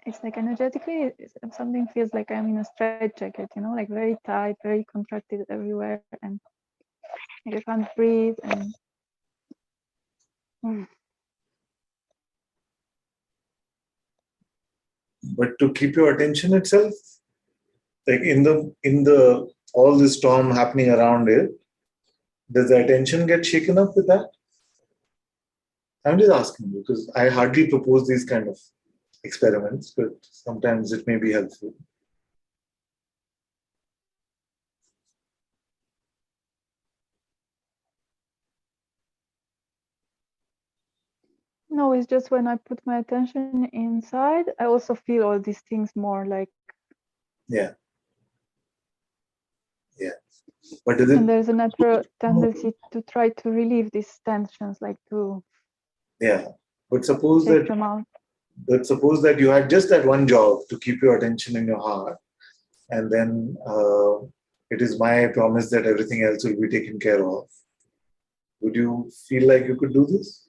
It's like energetically, something feels like I'm in a straight jacket, you know, like very tight, very contracted everywhere, and like I can't breathe. And But to keep your attention itself, like in the all the storm happening around it, does the attention get shaken up with that? I'm just asking because I hardly propose these kind of experiments, but sometimes it may be helpful. no, it's just when I put my attention inside, I also feel all these things more like. Yeah. But is it? And there's a natural tendency to try to relieve these tensions, like to. Yeah. But suppose take that. them out. But suppose that you had just that one job to keep your attention in your heart, and then it is my promise that everything else will be taken care of. Would you feel like you could do this?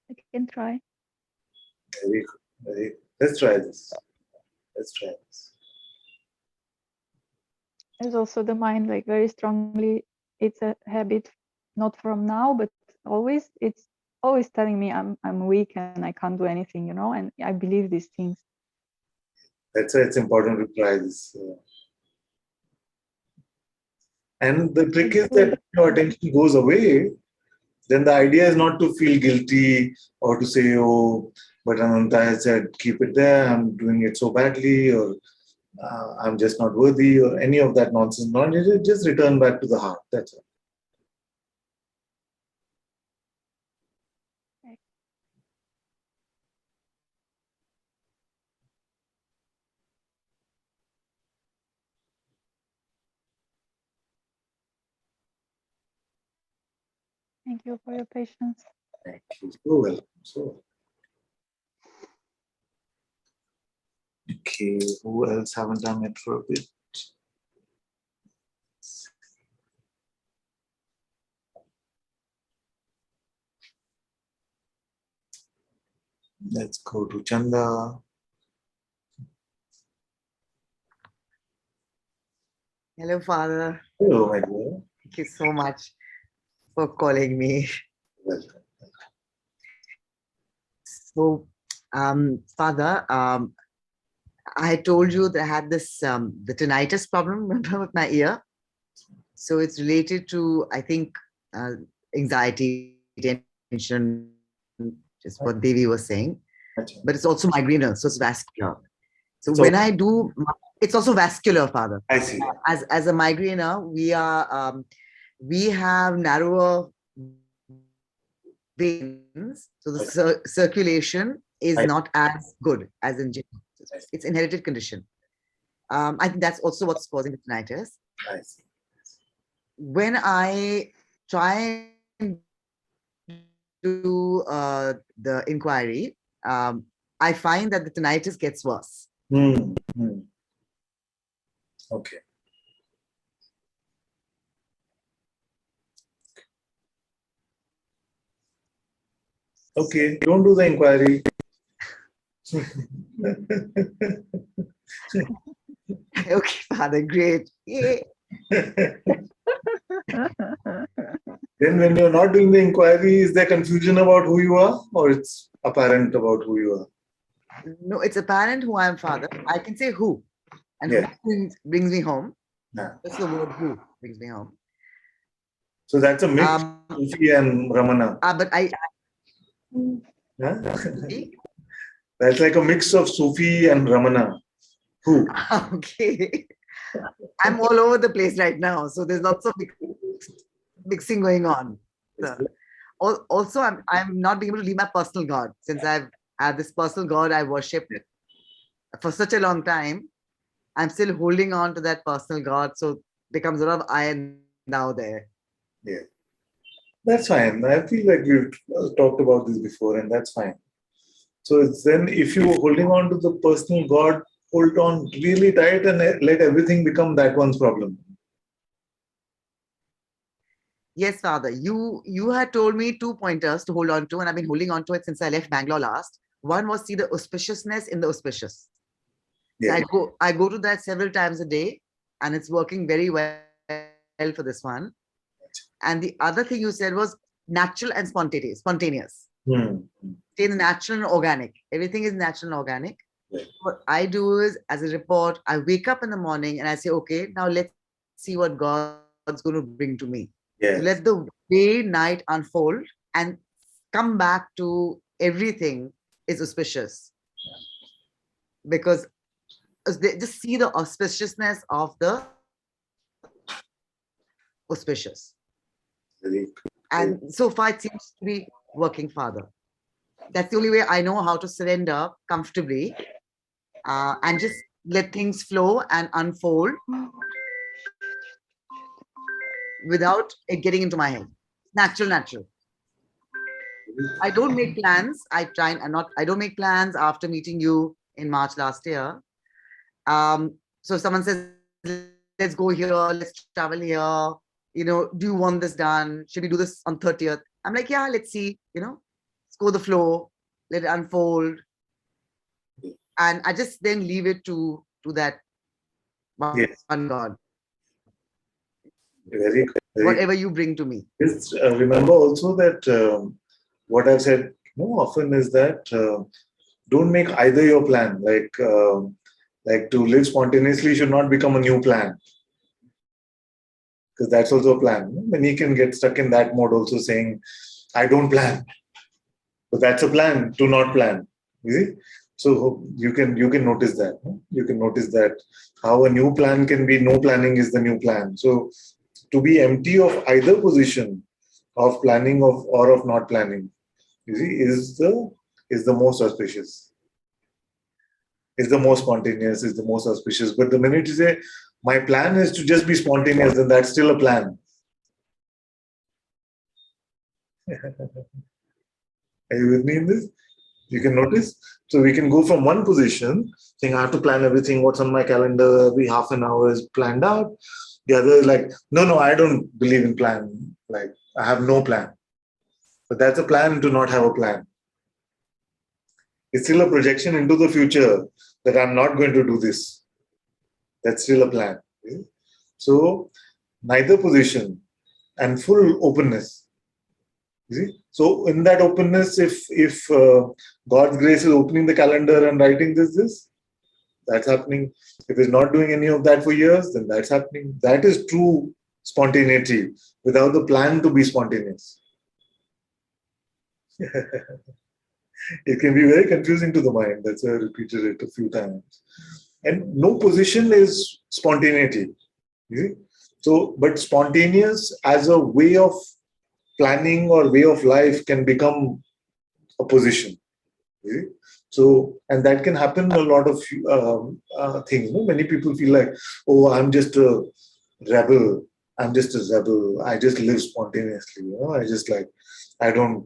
I can try. Very good. Very good. Let's try this. Let's try this. There's also the mind, like very strongly, it's a habit, not from now, but always. It's always telling me I'm weak and I can't do anything, you know, and I believe these things. That's why it's important to try this. And the trick is that if your attention goes away, then the idea is not to feel guilty or to say, oh, but Ananta has said, keep it there, I'm doing it so badly, or I'm just not worthy, or any of that nonsense. Not just return back to the heart. That's all. Thank you for your patience. Thank you. So well. So well. Okay, who else haven't done it for a bit? Let's go to Chanda. Hello, Father. Hello, my dear. Thank you so much for calling me. Welcome. So, Father, I told you that I had this the tinnitus problem, remember, with my ear. So it's related to, I think, anxiety, tension, just what Devi was saying. But it's also migraine, so it's vascular. So when I do, it's also vascular, Father. I see. As a migrainer, we have narrower veins, so the circulation is not as good as in general. It's inherited condition. I think that's also what's causing the tinnitus. I see. When I try and do the inquiry, I find that the tinnitus gets worse. Okay. Okay, don't do the inquiry. Okay, Father, great. Yay. Then when you're not doing the inquiry, is there confusion about who you are, or it's apparent about who you are? No, it's apparent who I am, Father. I can say who, and Yeah. who brings me home. Yeah. That's the word who brings me home. So that's a mix of Sufi and Ramana. But I. Yeah? That's like a mix of Sufi and Ramana. Who? Okay. I'm all over the place right now, so there's lots of mixing going on. So, also, I'm not being able to leave my personal God, since I've had this personal God I worshipped for such a long time. I'm still holding on to that personal God, so becomes a lot of I and thou there. Yeah. That's fine. I feel like we've talked about this before, and that's fine. So it's then if you're holding on to the personal God, hold on really tight and let everything become that one's problem. Yes, Father. You had told me 2 pointers to hold on to, and I've been holding on to it since I left Bangalore last. One was see the auspiciousness in the auspicious. Yeah. So I go to that several times a day, and it's working very well for this one. And the other thing you said was natural and spontaneous. Say the natural and organic. Everything is natural and organic. Yeah. What I do is, as a report, I wake up in the morning and I say, okay, now let's see what God's going to bring to me. Yes. So let the day, night unfold and come back to everything is auspicious. Because just see the auspiciousness of the auspicious. And so far it seems to be working, Father. That's the only way I know how to surrender comfortably and just let things flow and unfold without it getting into my head. Natural. I don't make plans. I don't make plans after meeting you in March last year. So if someone says, let's go here, let's travel here, do you want this done? Should we do this on 30th? I'm like, yeah, let's see, let's go with the flow, let it unfold. And I just then leave it to that one God. Very whatever you bring to me. Just remember also that what I've said often is that don't make either your plan. Like to live spontaneously should not become a new plan. Because that's also a plan. Many can get stuck in that mode also saying, I don't plan. But that's a plan to not plan. You see? So you can notice that. You can notice that how a new plan can be no planning is the new plan. So to be empty of either position of planning or of not planning, you see, is the most auspicious. Is the most spontaneous, is the most auspicious. But the minute you say, my plan is to just be spontaneous, then that's still a plan. Are you with me in this? You can notice. So we can go from one position, saying I have to plan everything, what's on my calendar, every half an hour is planned out. The other is like, no, I don't believe in plan. Like, I have no plan. But that's a plan to not have a plan. It's still a projection into the future that I'm not going to do this. That's still a plan. Okay? So neither position and full openness. You see? So in that openness, if God's grace is opening the calendar and writing this, that's happening. If it's not doing any of that for years, then that's happening. That is true spontaneity without the plan to be spontaneous. It can be very confusing to the mind. That's why I repeated it a few times. And no position is spontaneity. You see? So, but spontaneous as a way of planning or way of life can become a position. You see? So, and that can happen a lot of things. Many people feel like, oh, I'm just a rebel. I'm just a rebel. I just live spontaneously. I just like, I don't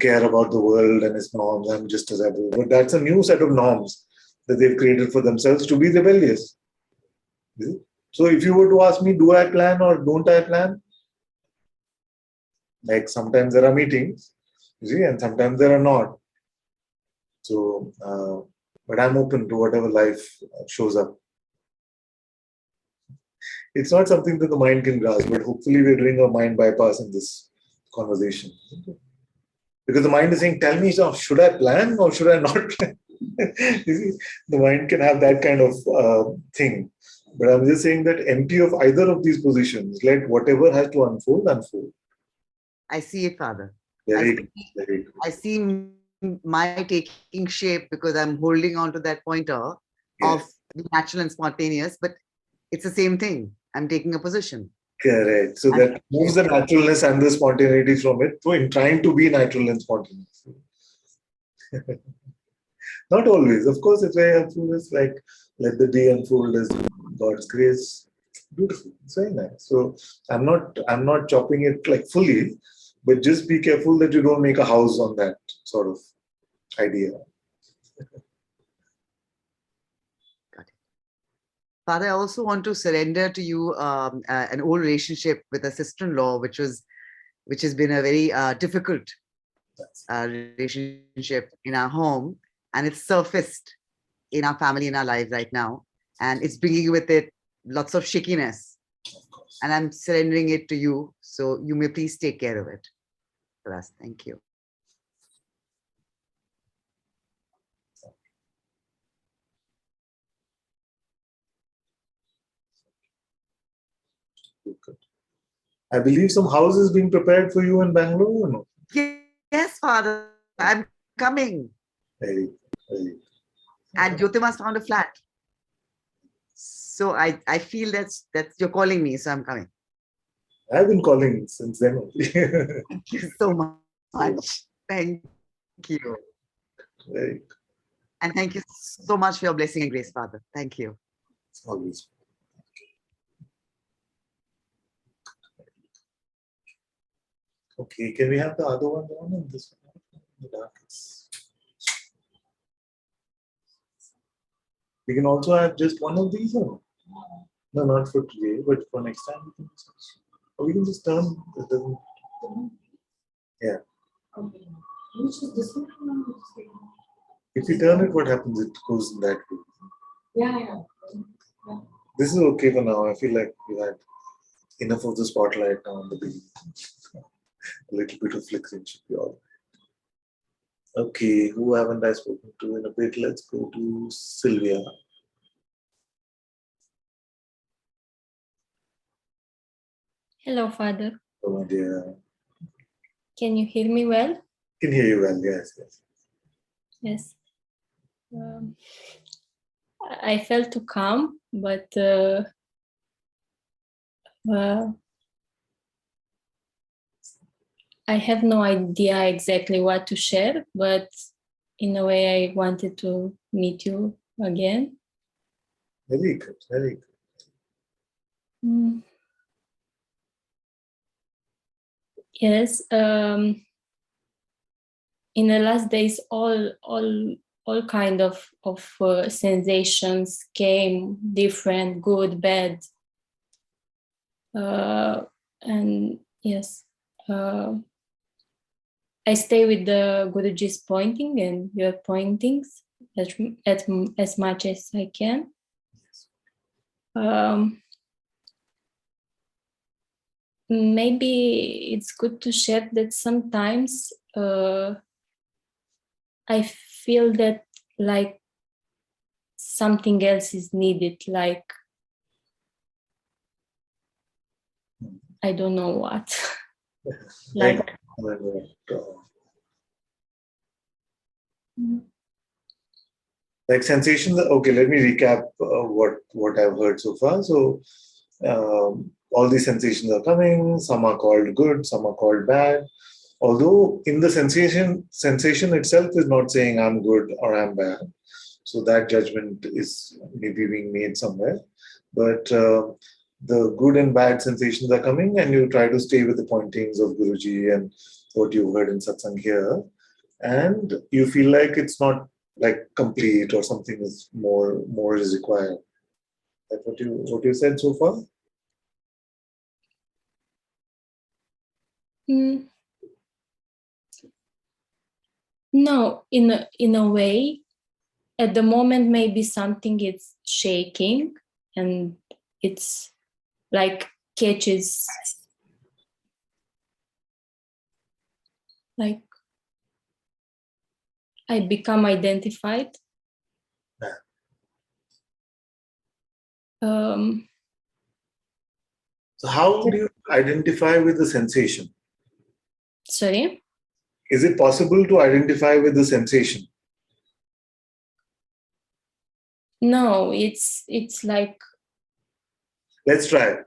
care about the world and its norms. I'm just a rebel. But that's a new set of norms that they've created for themselves to be rebellious. You see? So, if you were to ask me, do I plan or don't I plan? Like sometimes there are meetings, you see, and sometimes there are not. So, but I'm open to whatever life shows up. It's not something that the mind can grasp, but hopefully we're doing a mind bypass in this conversation. Because the mind is saying, tell me, should I plan or should I not plan? You see, the mind can have that kind of thing. But I'm just saying that empty of either of these positions, let whatever has to unfold, unfold. I see it, Father. Very good. Very good. I see my taking shape because I'm holding on to that pointer of natural and spontaneous, but it's the same thing. I'm taking a position. Correct. So that moves the naturalness and the spontaneity from it. So in trying to be natural and spontaneous. Not always. Of course, it's very helpful. It's like, let the day unfold as God's grace. Beautiful. It's very nice. So I'm not chopping it like fully, but just be careful that you don't make a house on that sort of idea. Got it. Father, I also want to surrender to you an old relationship with a sister-in-law, which has been a very difficult relationship in our home, and it's surfaced in our family, in our lives right now, and it's bringing with it lots of shakiness. And I'm surrendering it to you, so you may please take care of it for us. Thank you. Good. I believe some house is being prepared for you in Bangalore or no? Yes, Father, I'm coming. Very good. And Jyotima's found a flat. So I feel that's you're calling me, so I'm coming. I've been calling since then. Thank you so much. Thank you. Very good. And thank you so much for your blessing and grace, Father. Thank you. It's always. Okay, can we have the other one on and this one in the dark? We can also have just one of these or no, not for today, but for next time we can just, or we can just turn it doesn't. Yeah. Okay. Which is this one? If you turn it, what happens? It goes in that way. Yeah. This is okay for now. I feel like we had enough of the spotlight now on the beginning. A little bit of flickering should be all right. Okay, who haven't I spoken to in a bit? Let's go to Sylvia. Hello, Father. Oh, my dear. Can you hear me well? Can hear you well, yes. Yes. I felt too calm, but I have no idea exactly what to share, but in a way I wanted to meet you again. Very good, very good. Yes. In the last days, all kind of sensations came, different, good, bad, and yes, I stay with the Guruji's pointing and your pointings as much as I can. Maybe it's good to share that sometimes I feel that like something else is needed, like I don't know what. Like sensations. Okay, let me recap what I've heard so far. So all these sensations are coming. Some are called good, some are called bad. Although in the sensation itself is not saying I'm good or I'm bad. So that judgment is maybe being made somewhere. But the good and bad sensations are coming, and you try to stay with the pointings of Guruji and what you heard in Satsang here. And you feel like it's not like complete or something is more is required. That's what you said so far? No, in a way, at the moment maybe something is shaking and it's like catches, like I become identified. So how do you identify with the sensation? Sorry? Is it possible to identify with the sensation? No, it's like. Let's try.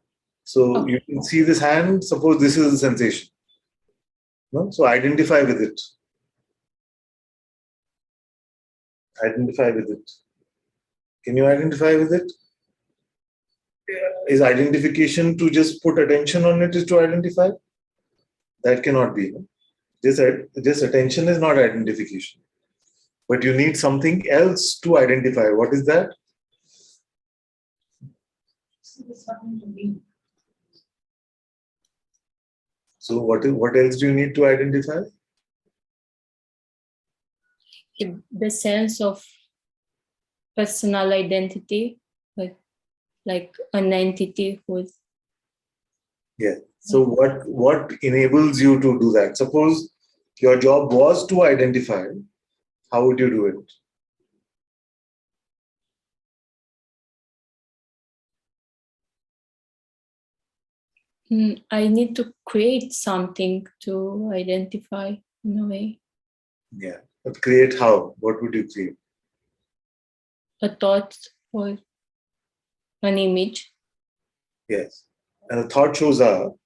So you can see this hand, suppose this is the sensation. No? So identify with it. Identify with it. Can you identify with it? Is identification to just put attention on it is to identify? That cannot be. Just attention is not identification. But you need something else to identify. What is that? So what else do you need to identify? The sense of personal identity, like an entity who's. Yeah. So what enables you to do that? Suppose your job was to identify. How would you do it? I need to create something to identify in a way. Yeah. But create how? What would you create? A thought or an image. Yes. And the thought shows up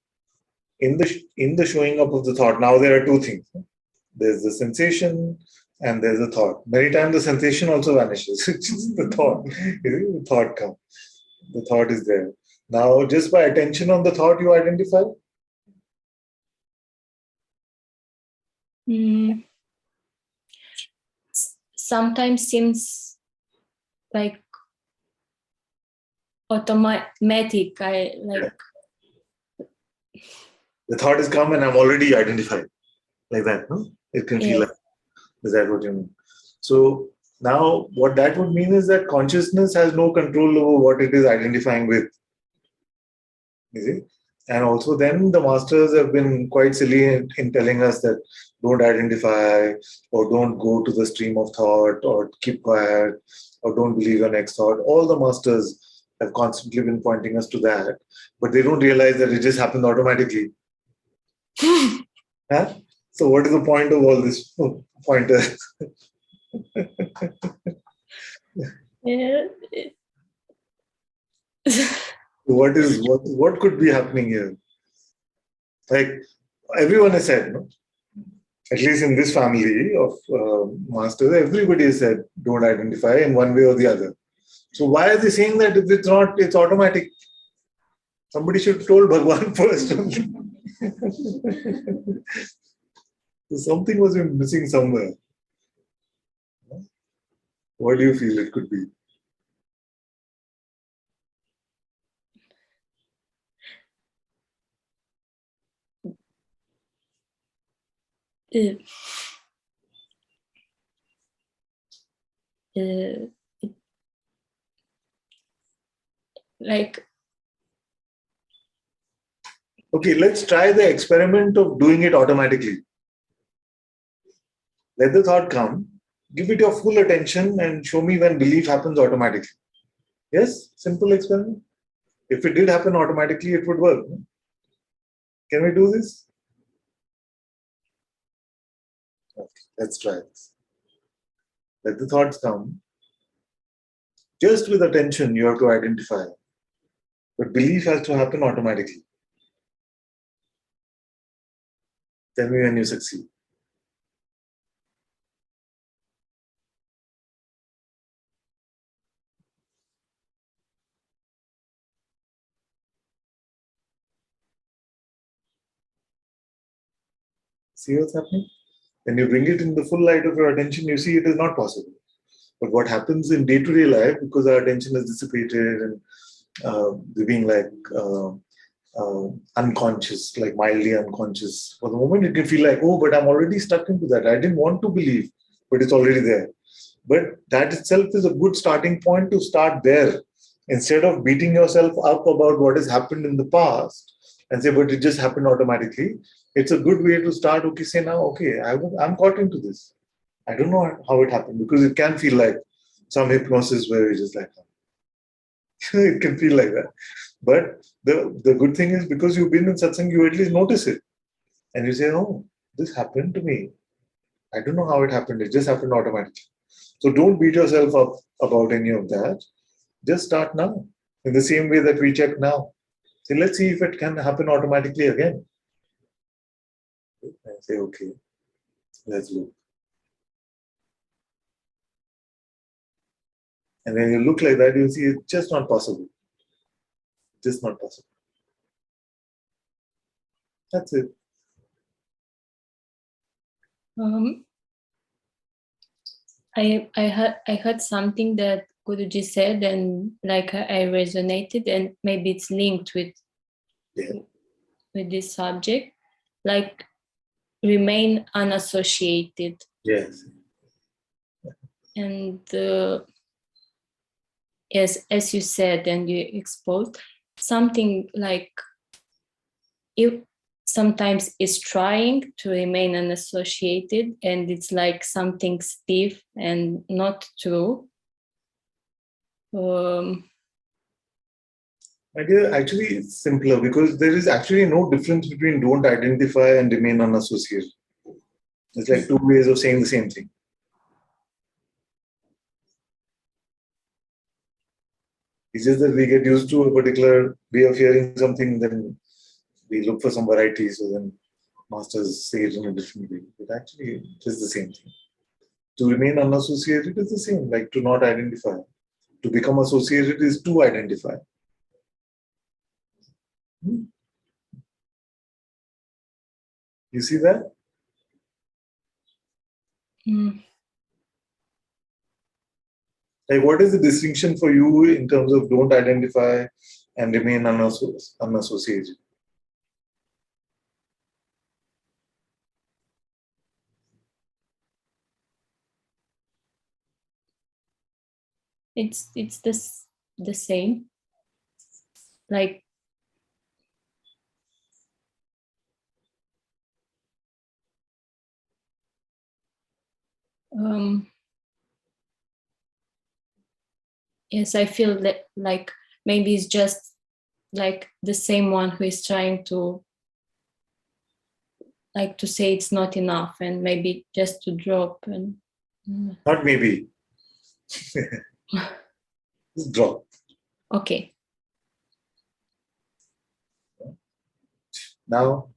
in the showing up of the thought. Now there are two things. There's the sensation and there's the thought. Many times the sensation also vanishes. It's just the thought. The thought comes. The thought is there. Now, just by attention on the thought, you identify. Sometimes seems like automatic. The thought is come and I'm already identified. Like that, no? It can feel Yes. like. Is that what you mean? So now what that would mean is that consciousness has no control over what it is identifying with. You see? And also then the masters have been quite silly in telling us that don't identify or don't go to the stream of thought or keep quiet or don't believe your next thought. All the masters have constantly been pointing us to that, but they don't realize that it just happened automatically. Huh? So what is the point of all this pointers? Yeah. What could be happening here? Like everyone has said, no? At least in this family of masters, everybody has said don't identify in one way or the other. So why are they saying that if it's not, it's automatic? Somebody should have told Bhagwan first. So something was missing somewhere. What do you feel it could be? uh, uh, like Okay, let's try the experiment of doing it automatically. Let the thought come, give it your full attention and show me when belief happens automatically. Yes, simple experiment. If it did happen automatically, it would work. Can we do this? Okay, let's try this. Let the thoughts come. Just with attention, you have to identify. But belief has to happen automatically. Tell me when you succeed. See what's happening? When you bring it in the full light of your attention, you see it is not possible. But what happens in day-to-day life, because our attention is dissipated and we're being like unconscious, like mildly unconscious. For the moment, it can feel like, oh, but I'm already stuck into that. I didn't want to believe, but it's already there. But that itself is a good starting point to start there. Instead of beating yourself up about what has happened in the past and say, but it just happened automatically, it's a good way to start. Okay, say now, okay, I'm caught into this. I don't know how it happened because it can feel like some hypnosis where you're just like, it can feel like that. But the good thing is because you've been in satsang, you at least notice it. And you say, oh, this happened to me. I don't know how it happened. It just happened automatically. So don't beat yourself up about any of that. Just start now. In the same way that we check now. So let's see if it can happen automatically again. And say, okay, let's look. And when you look like that, you'll see it's just not possible. Just not possible. That's it. um, I heard something that Guruji said, and like I resonated, and maybe it's linked with this subject, like remain unassociated. Yes. And yes, as you said, and you exposed something like you sometimes is trying to remain unassociated, and it's like something stiff and not true. My dear, actually, it's simpler because there is actually no difference between don't identify and remain unassociated. It's like two ways of saying the same thing. It's just that we get used to a particular way of hearing something, then we look for some variety, so then masters say it in a different way. But actually, it is the same thing. To remain unassociated is the same, like to not identify. To become associated is to identify. You see that? Like, what is the distinction for you in terms of don't identify and remain unassociated? It's the same, like yes, I feel that like maybe it's just like the same one who is trying to like to say it's not enough, and maybe just to drop and Not maybe. Just drop. okay. Now,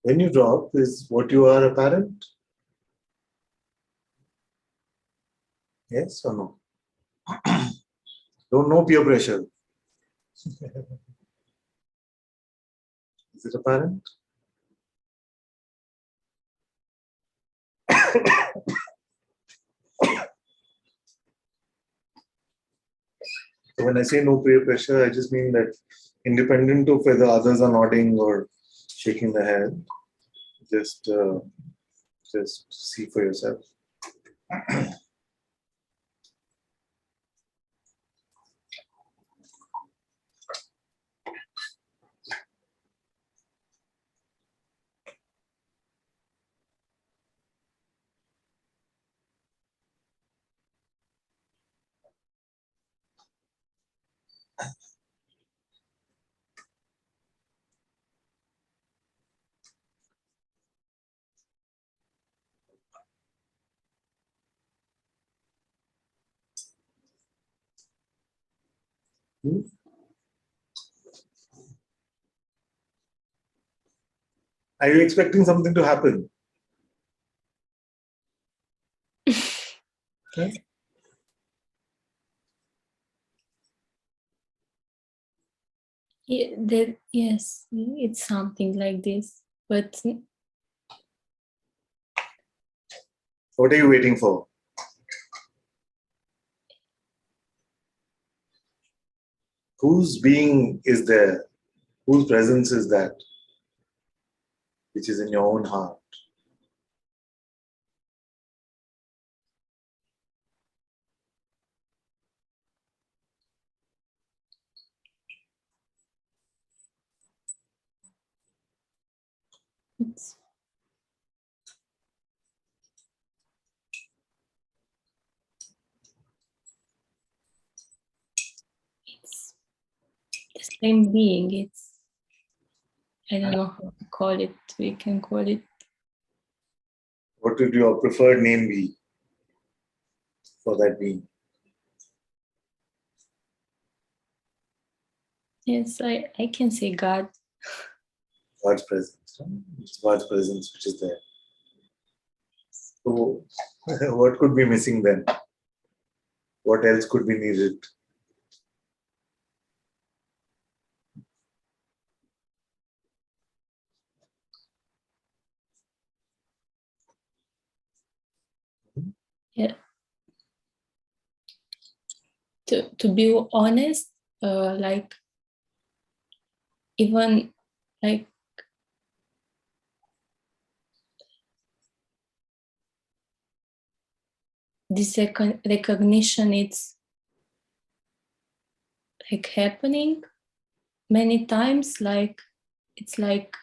When you drop, is what you are apparent? Yes or no? Don't know peer pressure. Is it apparent? So when I say no peer pressure, I just mean that independent of whether others are nodding or shaking their head, just see for yourself. Hmm? Are you expecting something to happen? Okay. Yeah, yes, it's something like this. But What are you waiting for? Whose being is there? Whose presence is that? Which is in your own heart. it's it's the same being. It's, I don't know how to call it. We can call it. What would your preferred name be for that being? Yes, I can say God. God's presence. It's God's presence which is there. So, what could be missing then? What else could be needed? Yeah. To be honest, like even like this recognition, it's like happening many times. Like it's like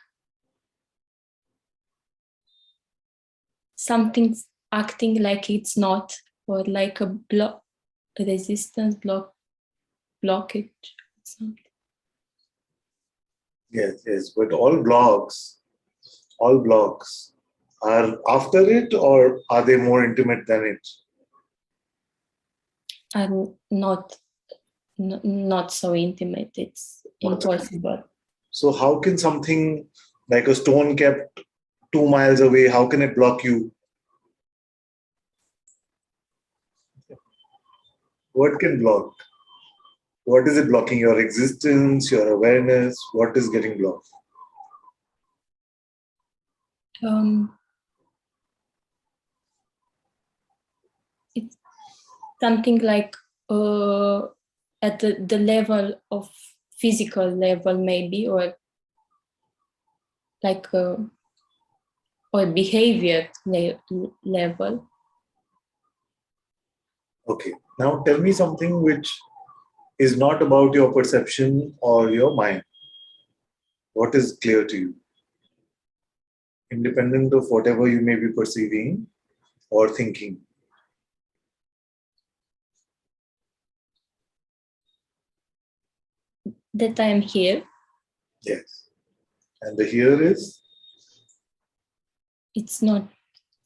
something's acting like it's not, or like a resistance blockage. Something. Yes. But all blocks are after it, or are they more intimate than it? Are not so intimate. It's impossible. So how can something like a stone kept 2 miles away, how can it block you? What can block? What is it blocking? Your existence, your awareness? What is getting blocked? It's something like at the level of physical level, maybe, or like or behavior level. Okay. Now tell me something which is not about your perception or your mind. What is clear to you? Independent of whatever you may be perceiving or thinking. That I'm here. Yes. And the here is? It's not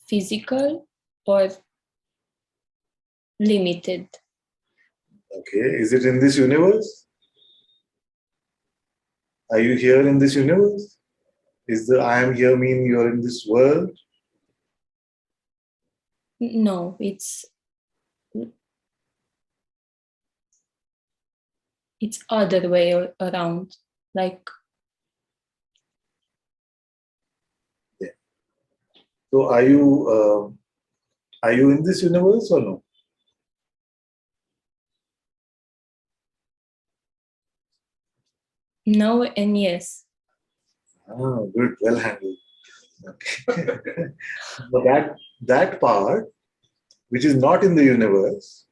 physical or limited. Okay. Is it in this universe? Are you here in this universe? Is the I am here mean you're in this world? No, it's other way around. Like, Yeah. So are you in this universe or no? no and yes. Ah, good, well handled. Okay. But that part which is not in the universe,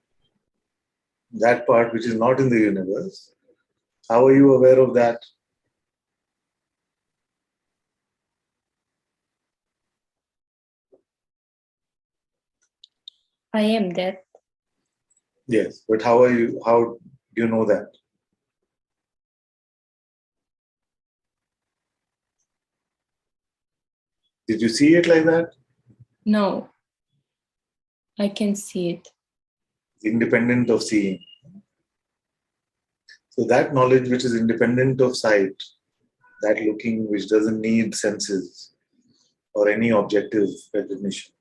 that part which is not in the universe, how are you aware of that? I am that. Yes, but how do you know that? Did you see it like that? No, I can see it. Independent of seeing. So that knowledge which is independent of sight, that looking which doesn't need senses or any objective recognition,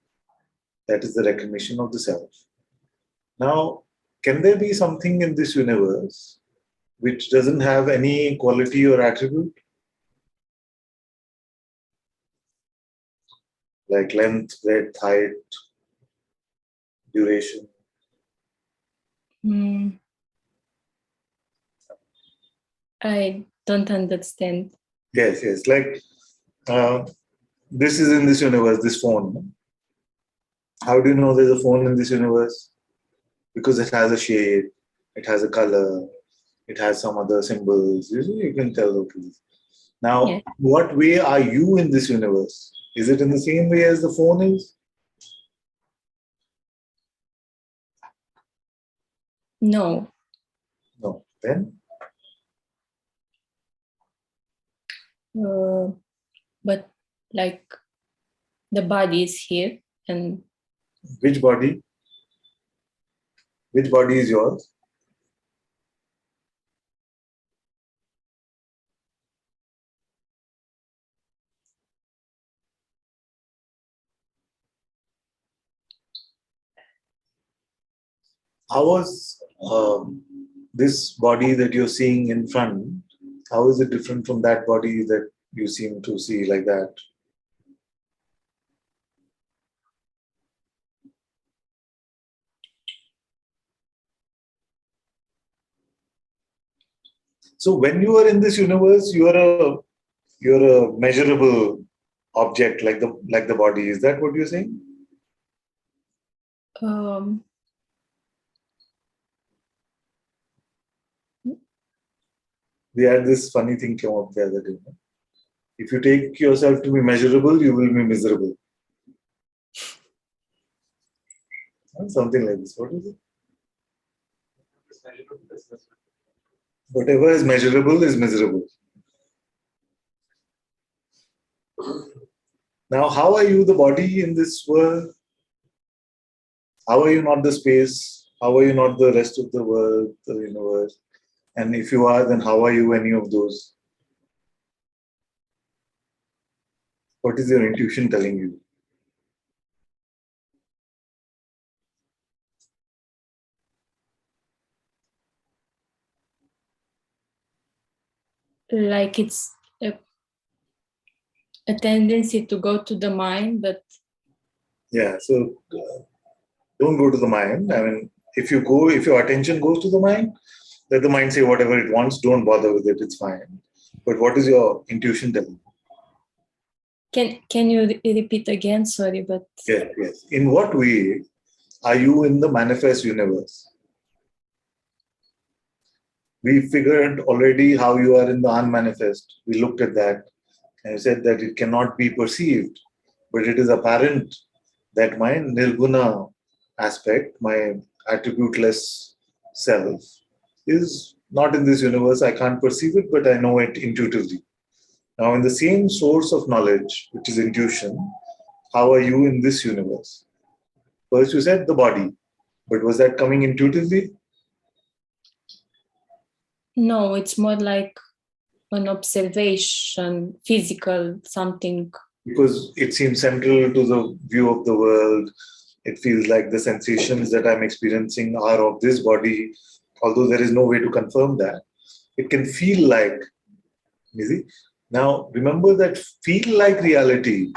that is the recognition of the self. Now, can there be something in this universe which doesn't have any quality or attribute? Like length, breadth, height, duration. I don't understand. Yes. Like this is in this universe, this phone. How do you know there's a phone in this universe? Because it has a shape, it has a color, it has some other symbols. You can tell, okay. Now, Yeah. what way are you in this universe? Is it in the same way as the phone is? No. No. Then? But like the body is here and Which body? Which body is yours? How was this body that you're seeing in front? How is it different from that body that you seem to see like that? So when you are in this universe, you're a measurable object like the body. Is that what you're saying? We had this funny thing come up the other day. No? If you take yourself to be measurable, you will be miserable. Something like this. What is it? Whatever is measurable is miserable. Now, how are you the body in this world? How are you not the space? How are you not the rest of the world, the universe? And if you are, then how are you any of those? What is your intuition telling you? like it's a tendency to go to the mind, but Yeah, so don't go to the mind. I mean, if your attention goes to the mind, let the mind say whatever it wants. Don't bother with it. It's fine. But what is your intuition telling you? can you repeat again? Sorry, but Yes. In what way are you in the manifest universe? We figured already how you are in the unmanifest. We looked at that and said that it cannot be perceived, but it is apparent that my nirguna aspect, my attributeless self, is not in this universe. I can't perceive it, but I know it intuitively. Now, in the same source of knowledge, which is intuition, how are you in this universe? First, you said the body, but was that coming intuitively? no, it's more like an observation, physical, something. Because it seems central to the view of the world. It feels like the sensations that I'm experiencing are of this body, although there is no way to confirm that. It can feel like, you see. Now, remember that feel like reality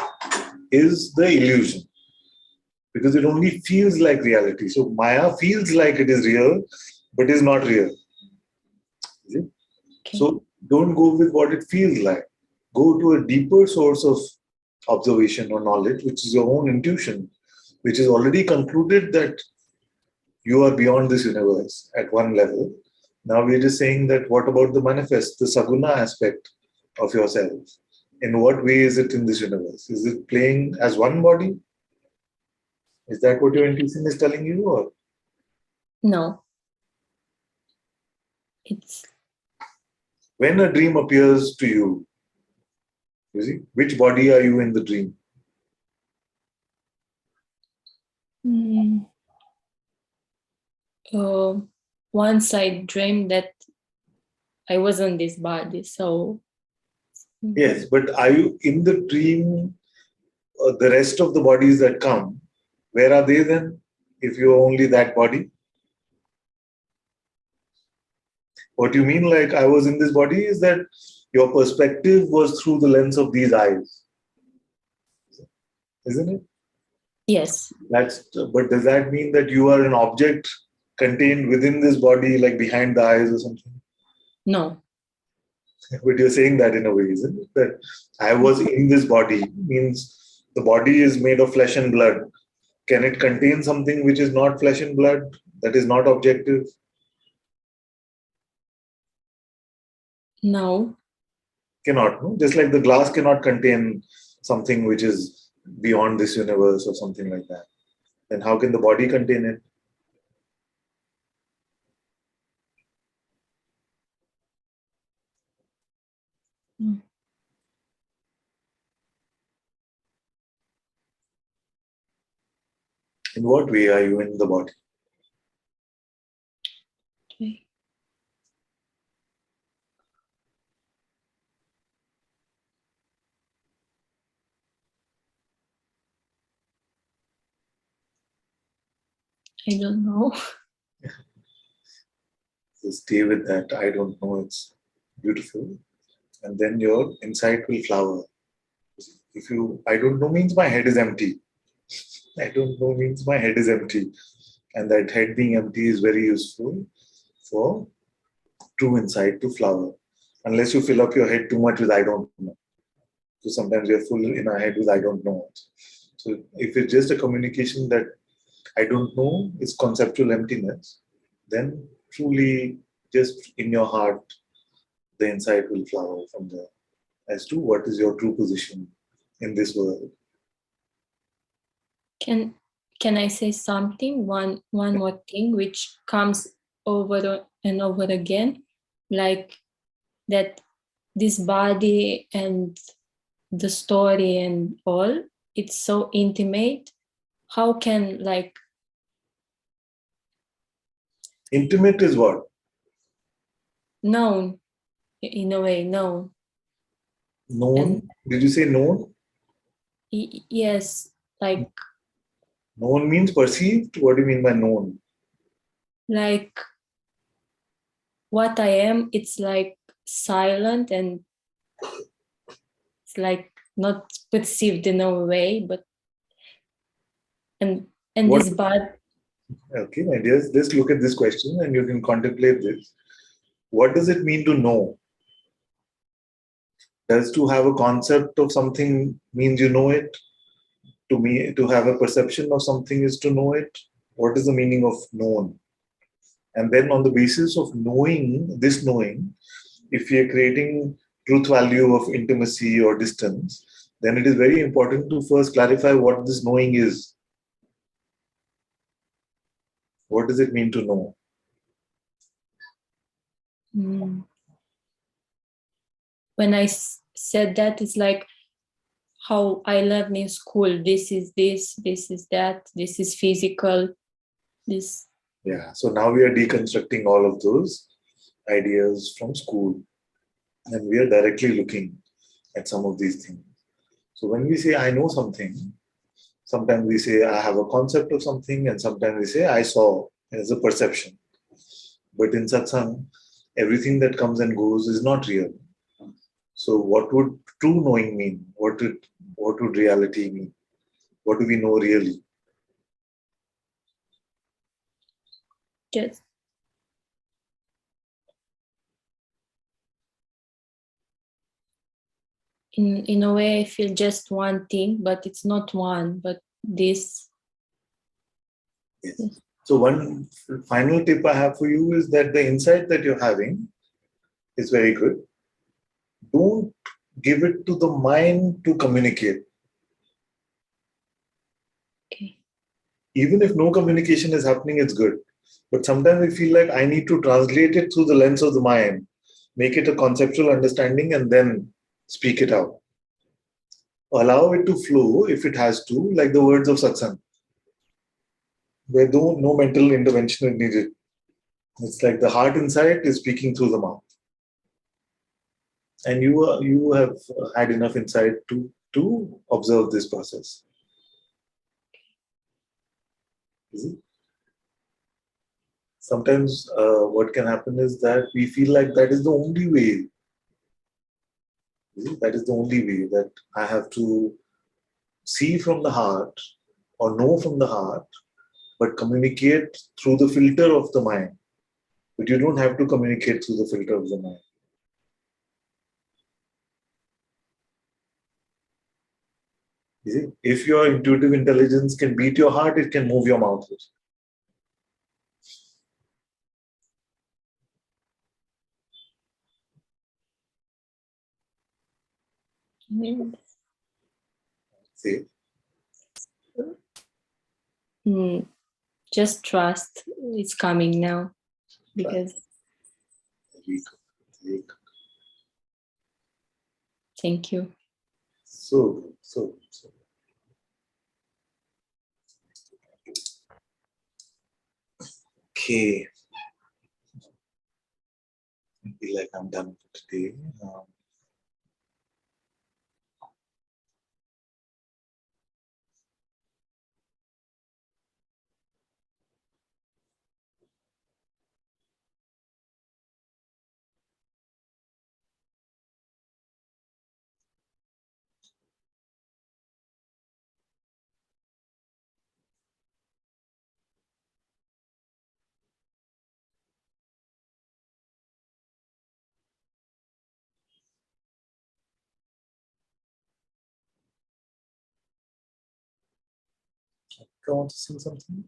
is the illusion, because it only feels like reality. So Maya feels like it is real, but is not real. See? Okay. So don't go with what it feels like. Go to a deeper source of observation or knowledge, which is your own intuition, which is already concluded that you are beyond this universe at one level. Now we're just saying that what about the manifest, the saguna aspect of yourself? In what way is it in this universe? Is it playing as one body? Is that what your intuition is telling you? Or No. It's when a dream appears to you see, which body are you in the dream? once I dreamed that I was in this body, so Yes, but are you in the dream? The rest of the bodies that come, where are they then? If you're only that body? What you mean, like I was in this body, is that your perspective was through the lens of these eyes, isn't it? yes. But does that mean that you are an object contained within this body, like behind the eyes or something? No. But you're saying that in a way, isn't it? That I was in this body means the body is made of flesh and blood. Can it contain something which is not flesh and blood, that is not objective? No. Cannot, no? Just like the glass cannot contain something which is beyond this universe or something like that. Then how can the body contain it? Mm. In what way are you in the body? Okay. I don't know. So stay with that. I don't know. It's beautiful. And then your insight will flower. If you, I don't know means my head is empty. I don't know means my head is empty. And that head being empty is very useful for true insight to flower. Unless you fill up your head too much with I don't know. So sometimes we are full in our head with I don't know. So if it's just a communication that I don't know is conceptual emptiness, then truly just in your heart, the insight will flower from there as to what is your true position in this world. Can I say something? One more thing which comes over and over again, like that this body and the story and all, it's so intimate. How can like Intimate is what? known in a way, known. Known? And Did you say known? yes, like Known means perceived? What do you mean by known? like what I am, it's like silent and it's like not perceived in a way, but and What? this body. Okay, my dears, just look at this question and you can contemplate this. What does it mean to know? Does to have a concept of something means you know it? To me, to have a perception of something is to know it? What is the meaning of known? And then on the basis of knowing, this knowing, if we are creating truth value of intimacy or distance, then it is very important to first clarify what this knowing is. What does it mean to know? When I said that, it's like how I learned in school. This is this, this is that, this is physical, this. Yeah, so now we are deconstructing all of those ideas from school. And we are directly looking at some of these things. So when we say, I know something, sometimes we say, I have a concept of something, and sometimes we say, I saw as a perception. But in satsang, everything that comes and goes is not real. So what would true knowing mean? What would reality mean? What do we know really? Just in a way, I feel just one thing, but it's not one, but this. Yes. So one final tip I have for you is that the insight that you're having is very good. Don't give it to the mind to communicate. Okay. Even if no communication is happening, it's good. But sometimes we feel like I need to translate it through the lens of the mind, make it a conceptual understanding, and then speak it out. Allow it to flow if it has to, like the words of satsang, where no mental intervention is needed. It's like the heart inside is speaking through the mouth. And you have had enough insight to observe this process. Is it? Sometimes what can happen is that we feel like that is the only way. That is the only way, that I have to see from the heart or know from the heart, but communicate through the filter of the mind. But you don't have to communicate through the filter of the mind. You see? If your intuitive intelligence can beat your heart, it can move your mouth. See? Just trust it's coming now, because thank you. So. Okay. I feel like I'm done for today. I want to sing something.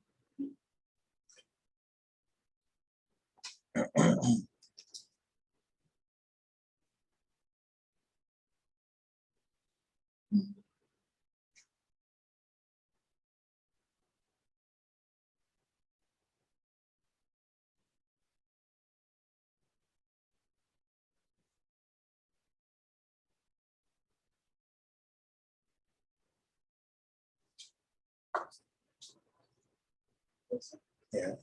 Yeah.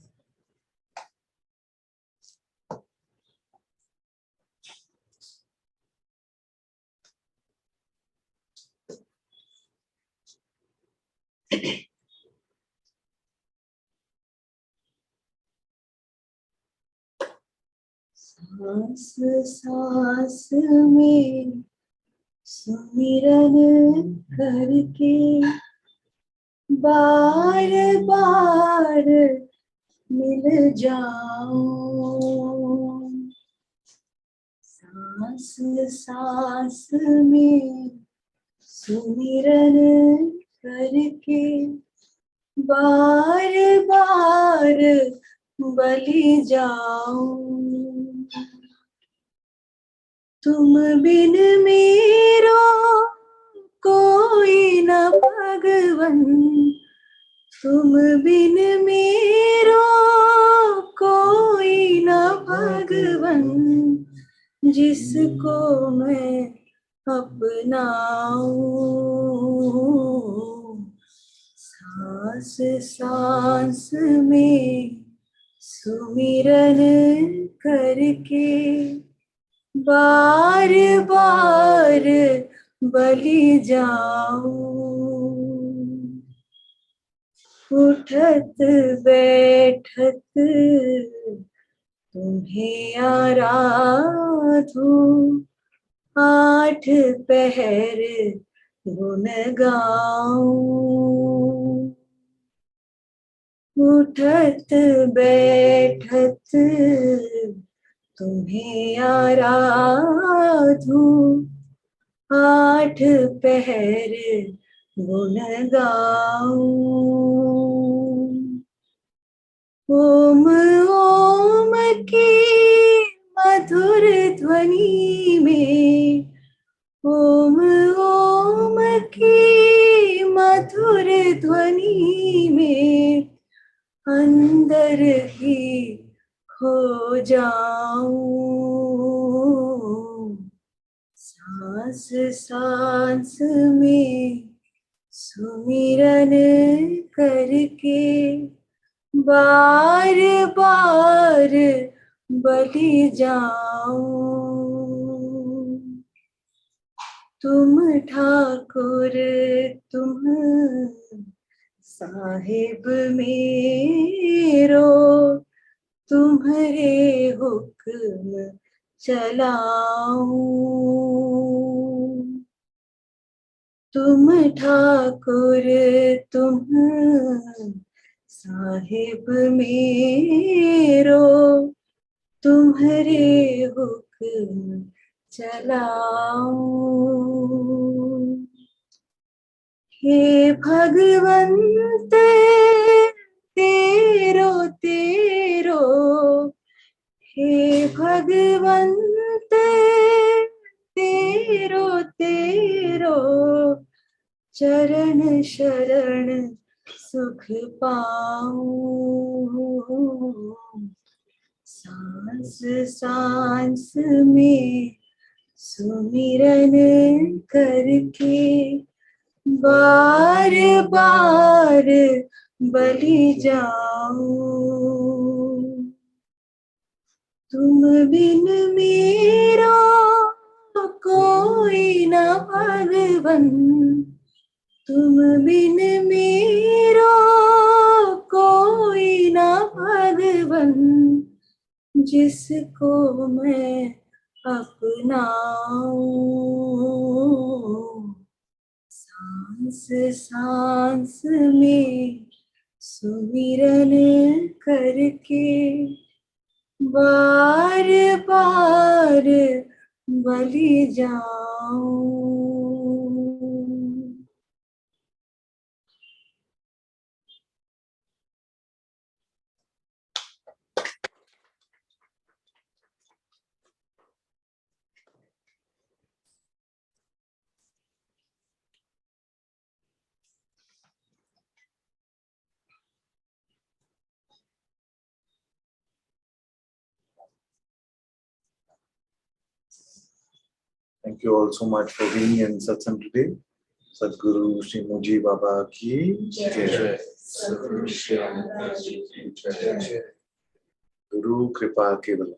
सांस सांस में सुमिरन करके बार बार मिल जाओ, सांस सांस में सुमिरन करके बार बार बलि जाओ, तुम बिन मेरो कोई न भगवन, तुम बिन मेरो कोई न भगवन, जिसको मैं अपनाऊं, सांस सांस में सुमिरन करके बार बार बलि जाऊं, उठत बैठत तुम्हें आराधूं, आठ पहर गुन गाऊं, उठत बैठत तुम्हें आराधूं, आठ पहर गुन गाऊं। ओम ओम की मधुर ध्वनि में, ओम ओम की मधुर ध्वनि में अंदर ही खो जाऊं, सांस सांस में सुमिरन करके बार बार बलि जाऊं। तुम ठाकुर तुम साहिब मेरो, तुम्हारे हुक्म चलाऊं। तुम ठाकुर तुम साहिब मेरो, तुम्हारे हुक्म चलाऊं। हे भगवंत तेरो तेरो, हे भगवंत तेरो तेरो, चरण शरण सुख पाऊं। सांस सांस में सुमिरन करके बार बार बलि जाऊं। तुम बिन मेरा कोई न भगवन, तुम बिन मेरा कोई न भगवन, जिसको मैं अपनाऊं। सांस सांस में सुमिरन करके बार बार बलि जाऊं। Thank you all so much for being in Satsang today. Sadhguru Shri Muji Baba ki Jai. Sadhguru Shri Ananta-Part ki Jai. Guru Kripa Kevalam.